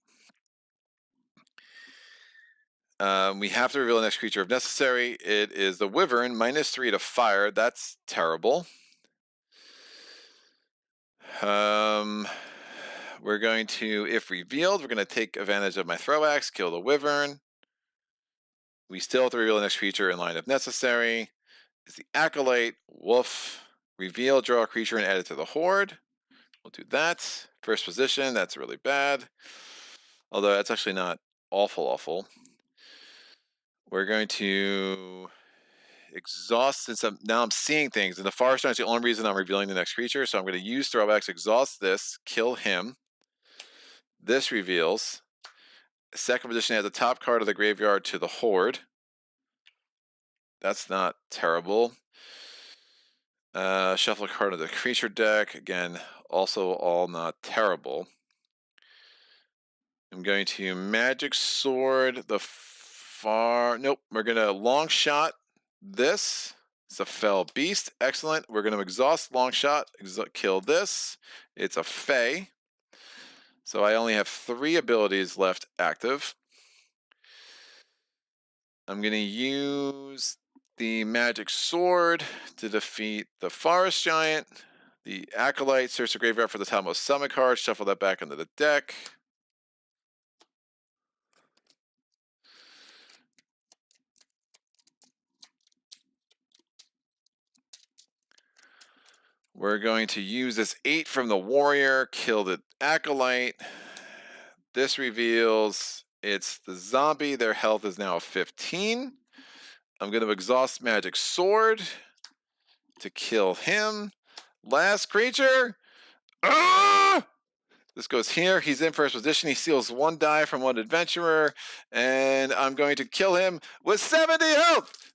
We have to reveal the next creature if necessary. It is the Wyvern, -3 to fire. That's terrible. We're going to, if revealed, we're going to take advantage of my throw axe, kill the Wyvern. We still have to reveal the next creature in line if necessary. It's the Acolyte. Woof. Reveal, draw a creature, and add it to the horde. We'll do that. First position, that's really bad. Although that's actually not awful. We're going to exhaust, since now I'm seeing things, and the Forest Giant is the only reason I'm revealing the next creature, so I'm going to use throwbacks, exhaust this, kill him. This reveals. Second position, add the top card of the graveyard to the horde. That's not terrible. Shuffle a card of the creature deck. Again, also all not terrible. I'm going to Magic Sword the far. Nope, we're going to long shot this. It's a fell beast. Excellent. We're going to exhaust long shot. Kill this. It's a Fey. So I only have 3 abilities left active. I'm going to use the Magic Sword to defeat the Forest Giant. The Acolyte, search the graveyard for the topmost summon card, shuffle that back into the deck. We're going to use this 8 from the Warrior, kill the Acolyte. This reveals it's the zombie. Their health is now 15. I'm going to exhaust Magic Sword to kill him. Last creature. Ah! This goes here. He's in first position. He steals 1 die from 1 adventurer. And I'm going to kill him with 70 health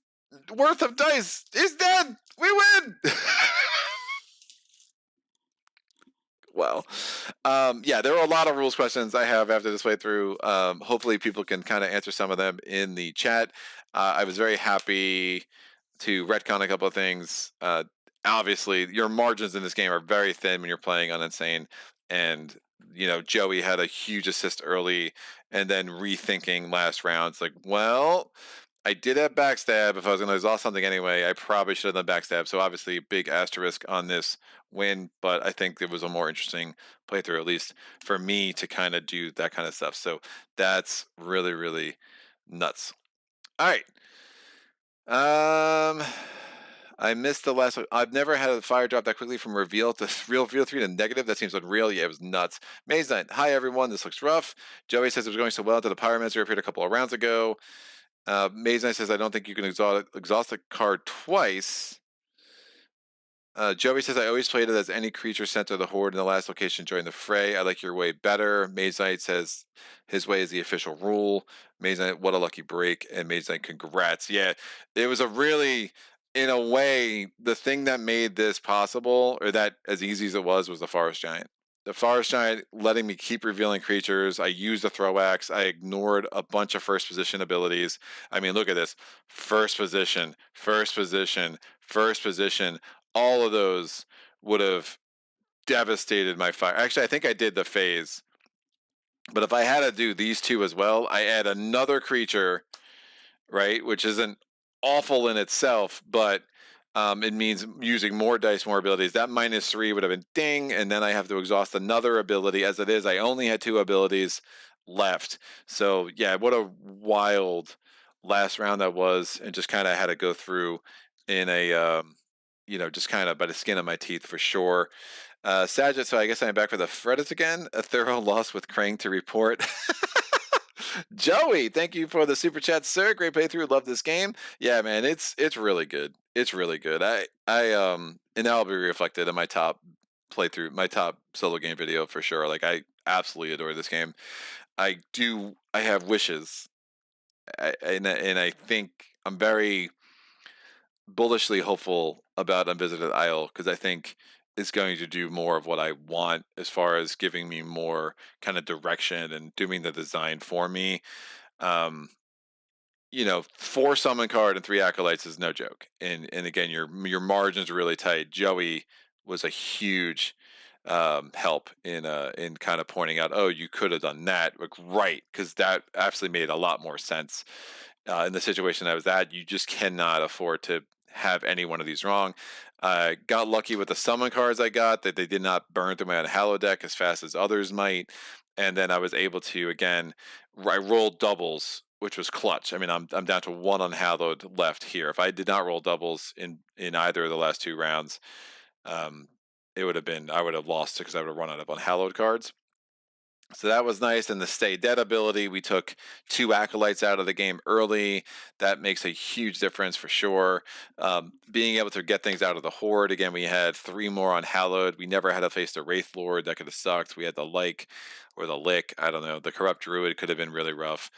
worth of dice. He's dead. We win. Well, yeah, there are a lot of rules questions I have after this playthrough. Hopefully people can kind of answer some of them in the chat. I was very happy to retcon a couple of things. Obviously, your margins in this game are very thin when you're playing on Insane. And, you know, Joey had a huge assist early and then rethinking last round. It's like, well, I did have backstab. If I was going to exhaust something anyway, I probably should have done backstab. So obviously, big asterisk on this win, but I think it was a more interesting playthrough, at least for me, to kind of do that kind of stuff. So that's really, really nuts. All right. I missed the last one. I've never had a fire drop that quickly from reveal to real 3 to negative. That seems unreal. Yeah, it was nuts. Maze Knight. Hi, everyone. This looks rough. Joey says it was going so well until the Pyromancer appeared a couple of rounds ago. Maze Knight says, I don't think you can exhaust a card twice. Joey says, I always played it as any creature sent to the horde in the last location during the fray. I like your way better. Maze Knight says his way is the official rule. Maze Knight, what a lucky break. And Maze Knight, congrats. Yeah, it was a really, in a way, the thing that made this possible, or that as easy as it was the Forest Giant. The Forest Giant letting me keep revealing creatures. I used the throw axe. I ignored a bunch of first position abilities. I mean, look at this. First position, first position, first position. All of those would have devastated my fire. Actually, I think I did the phase. But if I had to do these two as well, I add another creature, right? Which isn't awful in itself, but it means using more dice, more abilities. That -3 would have been ding, and then I have to exhaust another ability. As it is, I only had 2 abilities left. So yeah, what a wild last round that was, and just kind of had to go through in a just kind of by the skin of my teeth for sure. Saget, so I guess I'm back for the Reddit again. A thorough loss with Krang to report. Joey, thank you for the super chat, sir. Great playthrough. Love this game. Yeah, man, it's really good. It's really good. And that'll be reflected in my top playthrough, my top solo game video for sure. Like I absolutely adore this game. I do. I have wishes, and I think I'm very bullishly hopeful about Unvisited Isle because I think it's going to do more of what I want as far as giving me more kind of direction and doing the design for me. Um, 4 summon card and 3 acolytes is no joke. And again, your margins are really tight. Joey was a huge help in kind of pointing out, oh, you could have done that, like, right? Because that absolutely made a lot more sense in the situation I was at. You just cannot afford to have any one of these wrong. I got lucky with the summon cards I got that they did not burn through my Unhallowed deck as fast as others might, and then I was able to again. I rolled doubles, which was clutch. I mean, I'm down to 1 Unhallowed left here. If I did not roll doubles in either of the last 2 rounds, um, it would have been I would have lost because I would have run out of Unhallowed cards. So that was nice. And the Stay Dead ability, we took 2 acolytes out of the game early. That makes a huge difference for sure. Being able to get things out of the Horde, again, we had 3 more on Hallowed. We never had to face the Wraith Lord. That could have sucked. We had the or the Lick. I don't know. The Corrupt Druid could have been really rough.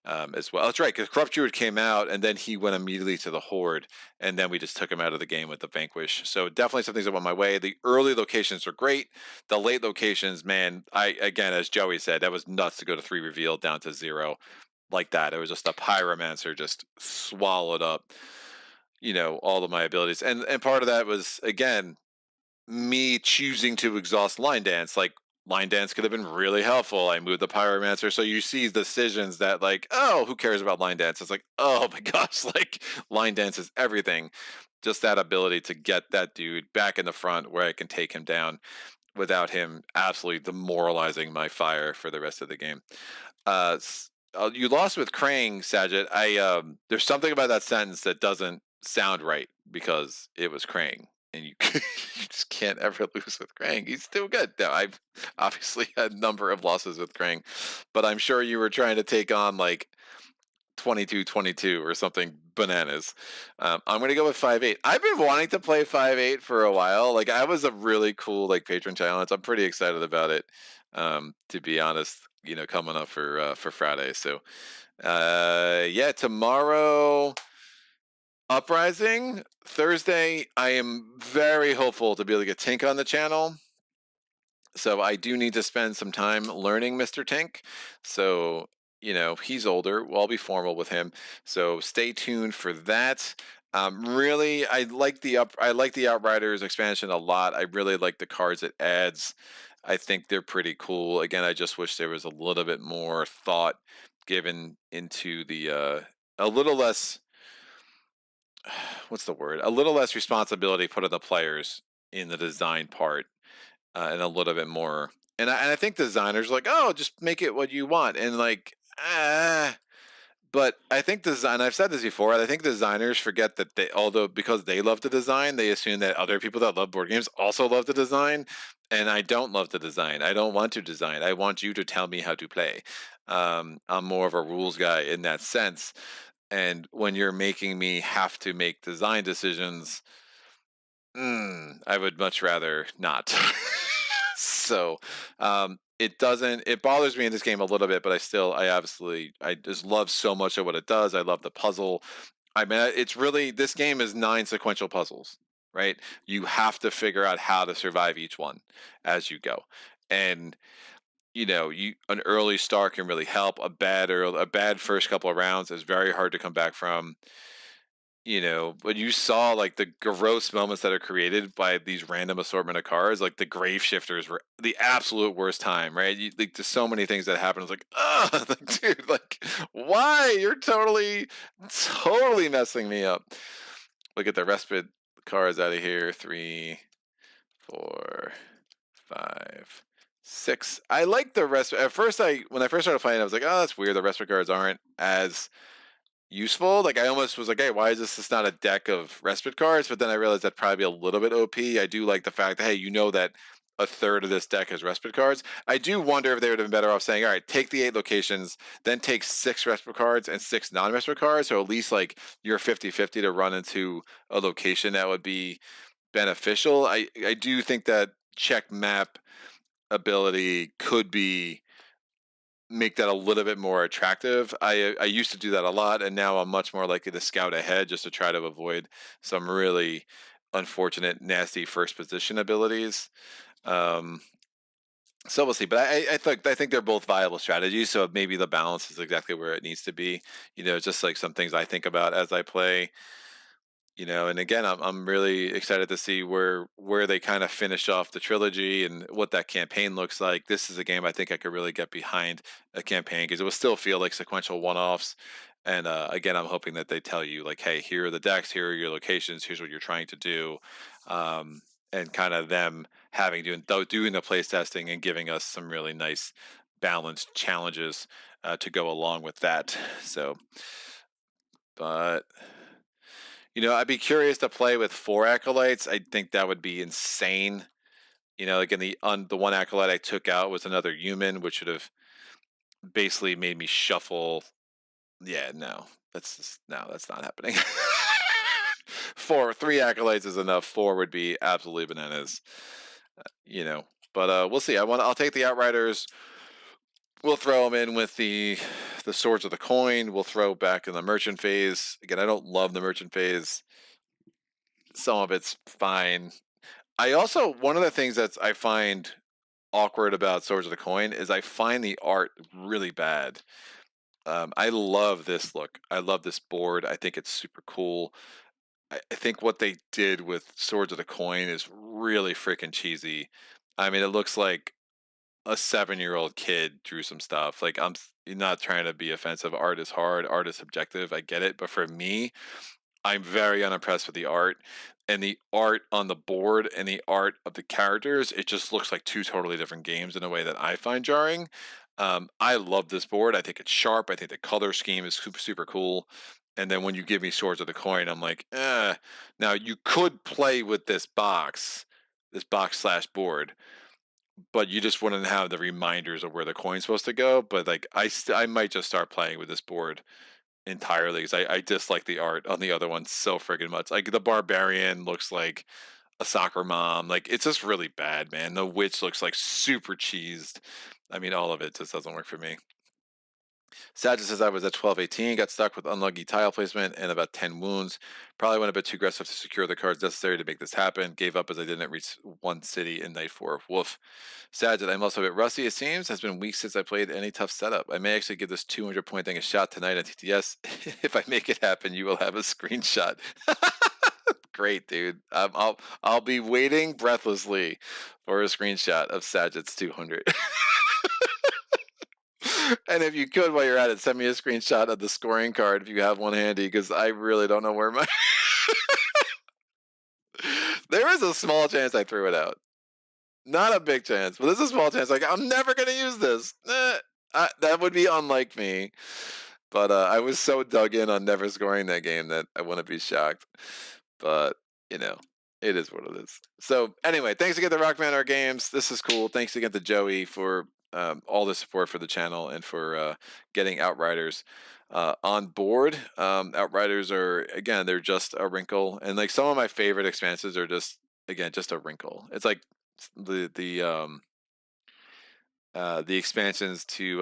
As well. That's right, because Corrupt Druid came out and then he went immediately to the Horde, and then we just took him out of the game with the Vanquish. So definitely some things that went my way. The early locations are great. The late locations, man, again, as Joey said, that was nuts to go to 3 reveal down to 0 like that. It was just a pyromancer just swallowed up, all of my abilities. And part of that was, again, me choosing to exhaust line dance. Like, line dance could have been really helpful. I moved the pyromancer. So you see decisions that, like, oh, who cares about line dance? It's like, oh my gosh, like, line dance is everything. Just that ability to get that dude back in the front where I can take him down without him absolutely demoralizing my fire for the rest of the game. You lost with Krang, Saget. There's something about that sentence that doesn't sound right because it was Krang, and you, you just can't ever lose with Krang. He's still good. Now, I've obviously had a number of losses with Krang, but I'm sure you were trying to take on like 22-22 or something bananas. I'm gonna go with 5-8. I've been wanting to play 5-8 for a while. Like, I was a really cool like patron challenge. I'm pretty excited about it. To be honest, coming up for Friday. So yeah, tomorrow Uprising. Thursday, I am very hopeful to be able to get Tink on the channel. So I do need to spend some time learning Mr. Tink. So, he's older. Well, I'll be formal with him. So stay tuned for that. Really, I like the Outriders expansion a lot. I really like the cards it adds. I think they're pretty cool. Again, I just wish there was a little bit more thought given into the a little less what's the word? A little less responsibility put on the players in the design part, and a little bit more. And I think designers are like, oh, just make it what you want, and like, ah. But I think design. I've said this before. I think designers forget that although because they love to design, they assume that other people that love board games also love to design. And I don't love to design. I don't want to design. I want you to tell me how to play. I'm more of a rules guy in that sense. And when you're making me have to make design decisions, I would much rather not. So, it bothers me in this game a little bit, but I just love so much of what it does. I love the puzzle. I mean, it's really, this game is 9 sequential puzzles, right? You have to figure out how to survive each one as you go. And, an early start can really help. A bad first couple of rounds is very hard to come back from. you know, but you saw like the gross moments that are created by these random assortment of cards, like the grave shifters were the absolute worst time, right? Like there's so many things that happen. It's like, oh, like, dude, like, why? You're totally messing me up. Look at the respite cards out of here. 3, 4, 5, 6. I like the respite. At first, when I first started playing, I was like, oh, that's weird. The respite cards aren't as useful. Like I almost was like, hey, why is this just not a deck of respite cards? But then I realized that'd probably be a little bit OP. I do like the fact that, hey, you know that a third of this deck is respite cards. I do wonder if they would have been better off saying, all right, take the 8 locations, then take 6 respite cards and 6 non-respite cards. So at least like you're 50-50 to run into a location that would be beneficial. I do think that check map ability could be make that a little bit more attractive. I used to do that a lot, and now I'm much more likely to scout ahead just to try to avoid some really unfortunate, nasty first position abilities. Um, so we'll see, but I think they're both viable strategies. So maybe the balance is exactly where it needs to be. You know, just like some things I think about as I play. You know, and again, I'm really excited to see where they kind of finish off the trilogy and what that campaign looks like. This is a game I think I could really get behind a campaign because it will still feel like sequential one-offs. And again, I'm hoping that they tell you like, hey, here are the decks, here are your locations, here's what you're trying to do, and kind of them doing the place testing and giving us some really nice balanced challenges to go along with that. So, but you know, I'd be curious to play with 4 acolytes. I think that would be insane. You know, like in the one acolyte I took out was another human, which would have basically made me shuffle. Yeah, no, that's not happening. 3 acolytes is enough. 4 would be absolutely bananas. You know, but we'll see. I'll take the Outriders. We'll throw them in with the swords of the coin. We'll throw back in the merchant phase. Again, I don't love the merchant phase. Some of it's fine. I also one of the things that I find awkward about Swords of the Coin is I find the art really bad. I love this look. I love this board. I think it's super cool. I think what they did with Swords of the Coin is really freaking cheesy. I mean, it looks like a 7-year-old kid drew some stuff. Like not trying to be offensive. Art is hard. Art is subjective. I get it. But for me, I'm very unimpressed with the art. And the art on the board and the art of the characters, it just looks like 2 totally different games in a way that I find jarring. I love this board. I think it's sharp. I think the color scheme is super, super cool. And then when you give me Swords of the Coin, I'm like, eh. Now you could play with this box slash board, but you just wouldn't have the reminders of where the coin's supposed to go. But like, I might just start playing with this board entirely because I dislike the art on the other one so friggin' much. Like the barbarian looks like a soccer mom. Like it's just really bad, man. The witch looks like super cheesed. I mean, all of it just doesn't work for me. Sadger says I was at 12-18, got stuck with unlucky tile placement and about 10 wounds. Probably went a bit too aggressive to secure the cards necessary to make this happen. Gave up as I didn't reach 1 city in night 4. Woof. Sadger, I'm also a bit rusty, it seems. Has been weeks since I played any tough setup. I may actually give this 200-point thing a shot tonight on TTS. If I make it happen, you will have a screenshot. Great, dude. I'll be waiting breathlessly for a screenshot of Sadget's 200. And if you could, while you're at it, send me a screenshot of the scoring card if you have one handy, because I really don't know where my. There is a small chance I threw it out. Not a big chance, but there's a small chance. Like I'm never gonna use this. That would be unlike me. But I was so dug in on never scoring that game that I wouldn't be shocked. But you know, it is what it is. So anyway, thanks again to Rock Manor Games. This is cool. Thanks again to Joey for all the support for the channel and for getting Outriders on board. Outriders are again, they're just a wrinkle, and like some of my favorite expanses are just again just a wrinkle. It's like the expansions to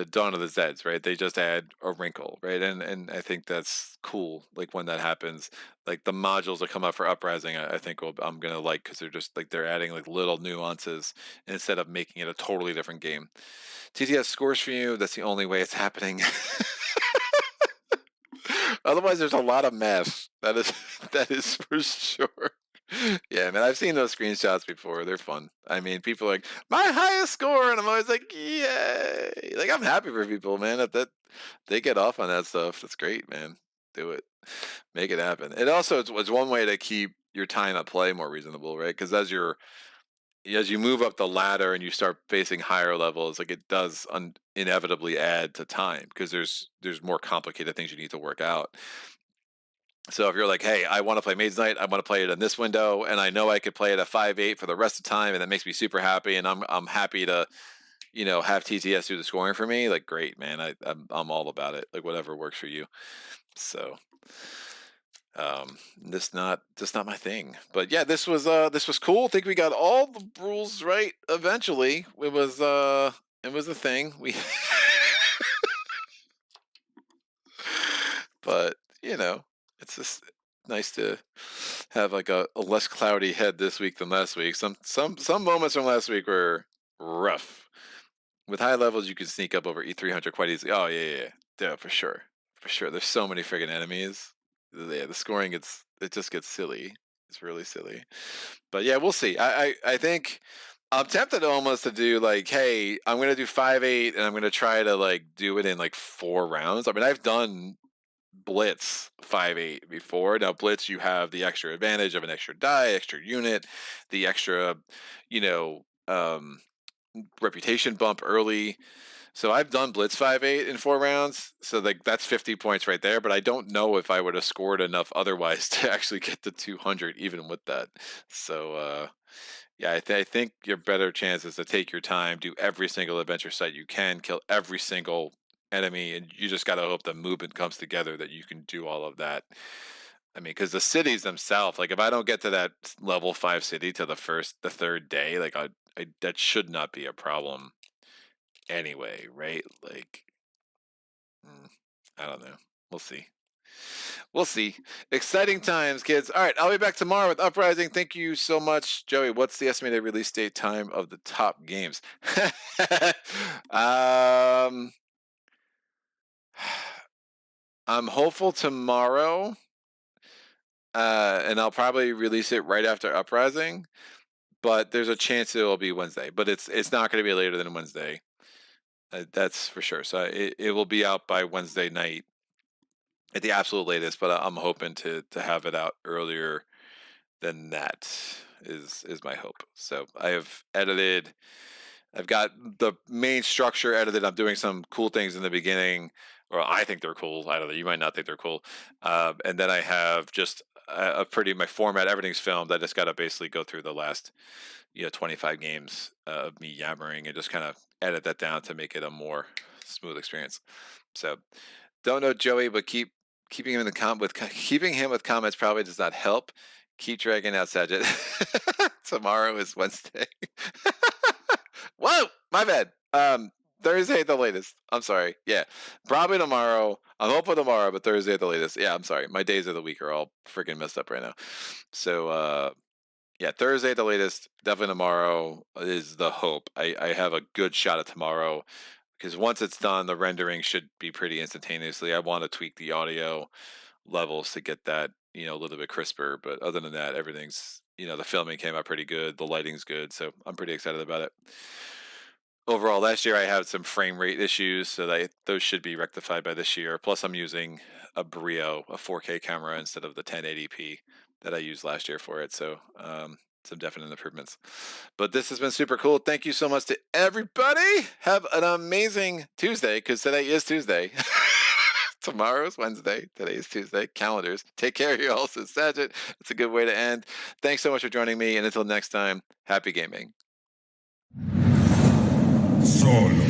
Dawn of the Zeds, right? They just add a wrinkle, right? And I think that's cool. Like when that happens, like the modules that come up for Uprising, I think I'm gonna like because they're just like they're adding like little nuances instead of making it a totally different game. TTS scores for you. That's the only way it's happening. Otherwise, there's a lot of math. That is that is for sure. Yeah, man, I've seen those screenshots before. They're fun. I mean, people are like, my highest score, and I'm always like, yay! Like, I'm happy for people, man. That they get off on that stuff. That's great, man. Do it. Make it happen. It also it's one way to keep your time at play more reasonable, right? Because as you move up the ladder and you start facing higher levels, like it does inevitably add to time because there's more complicated things you need to work out. So if you're like, hey, I want to play Maid's Night, I want to play it in this window, and I know I could play it at 5.8 for the rest of the time, and that makes me super happy, and I'm happy to, have TTS do the scoring for me. Like, great, man. I'm all about it. Like, whatever works for you. So, just not my thing. But yeah, this was cool. I think we got all the rules right eventually. It was a thing. We but it's just nice to have like a less cloudy head this week than last week. Some moments from last week were rough. With high levels, you can sneak up over E300 quite easily. Oh yeah, for sure, for sure. There's so many friggin' enemies. Yeah, the scoring it just gets silly. It's really silly. But yeah, we'll see. I think I'm tempted almost to do like, hey, I'm gonna do 5.8 and I'm gonna try to like do it in like 4 rounds. I mean, I've done Blitz 5.8 before. Now Blitz, you have the extra advantage of an extra die, extra unit, the extra, you know, um, reputation bump early. So I've done Blitz 5.8 in 4 rounds. So like that's 50 points right there. But I don't know if I would have scored enough otherwise to actually get to 200 even with that. So yeah, I think your better chance is to take your time, do every single adventure site you can, kill every single enemy, and you just got to hope the movement comes together that you can do all of that. I mean, because the cities themselves, like if I don't get to that level 5 city to the third day, like that should not be a problem anyway, right? Like, I don't know. We'll see. We'll see. Exciting times, kids. All right, I'll be back tomorrow with Uprising. Thank you so much, Joey. What's the estimated release date time of the top games? um, I'm hopeful tomorrow, and I'll probably release it right after Uprising. But there's a chance it'll be Wednesday. But it's not going to be later than Wednesday. That's for sure. So it will be out by Wednesday night at the absolute latest. But I'm hoping to have it out earlier than that is my hope. So I have edited. I've got the main structure edited. I'm doing some cool things in the beginning, or I think they're cool. I don't know. You might not think they're cool. And then I have just my format. Everything's filmed. I just got to basically go through the last 25 games of me yammering and just kind of edit that down to make it a more smooth experience. So don't know Joey, but keeping him keeping him with comments probably does not help. Keep dragging out Saget. Tomorrow is Wednesday. Whoa, my bad. Thursday at the latest. I'm sorry. Yeah, probably tomorrow. I'm hoping tomorrow, but Thursday at the latest. Yeah, I'm sorry. My days of the week are all freaking messed up right now. So yeah, Thursday at the latest. Definitely tomorrow is the hope. I have a good shot at tomorrow because once it's done, the rendering should be pretty instantaneously. I want to tweak the audio levels to get that a little bit crisper, but other than that, everything's the filming came out pretty good, the lighting's good, so I'm pretty excited about it. Overall, last year I had some frame rate issues, so those should be rectified by this year. Plus, I'm using a Brio, a 4K camera instead of the 1080p that I used last year for it. So some definite improvements. But this has been super cool. Thank you so much to everybody. Have an amazing Tuesday, because today is Tuesday. Tomorrow's Wednesday. Today is Tuesday. Calendars. Take care of you all. So Saget. It's a good way to end. Thanks so much for joining me. And until next time, happy gaming. Solo.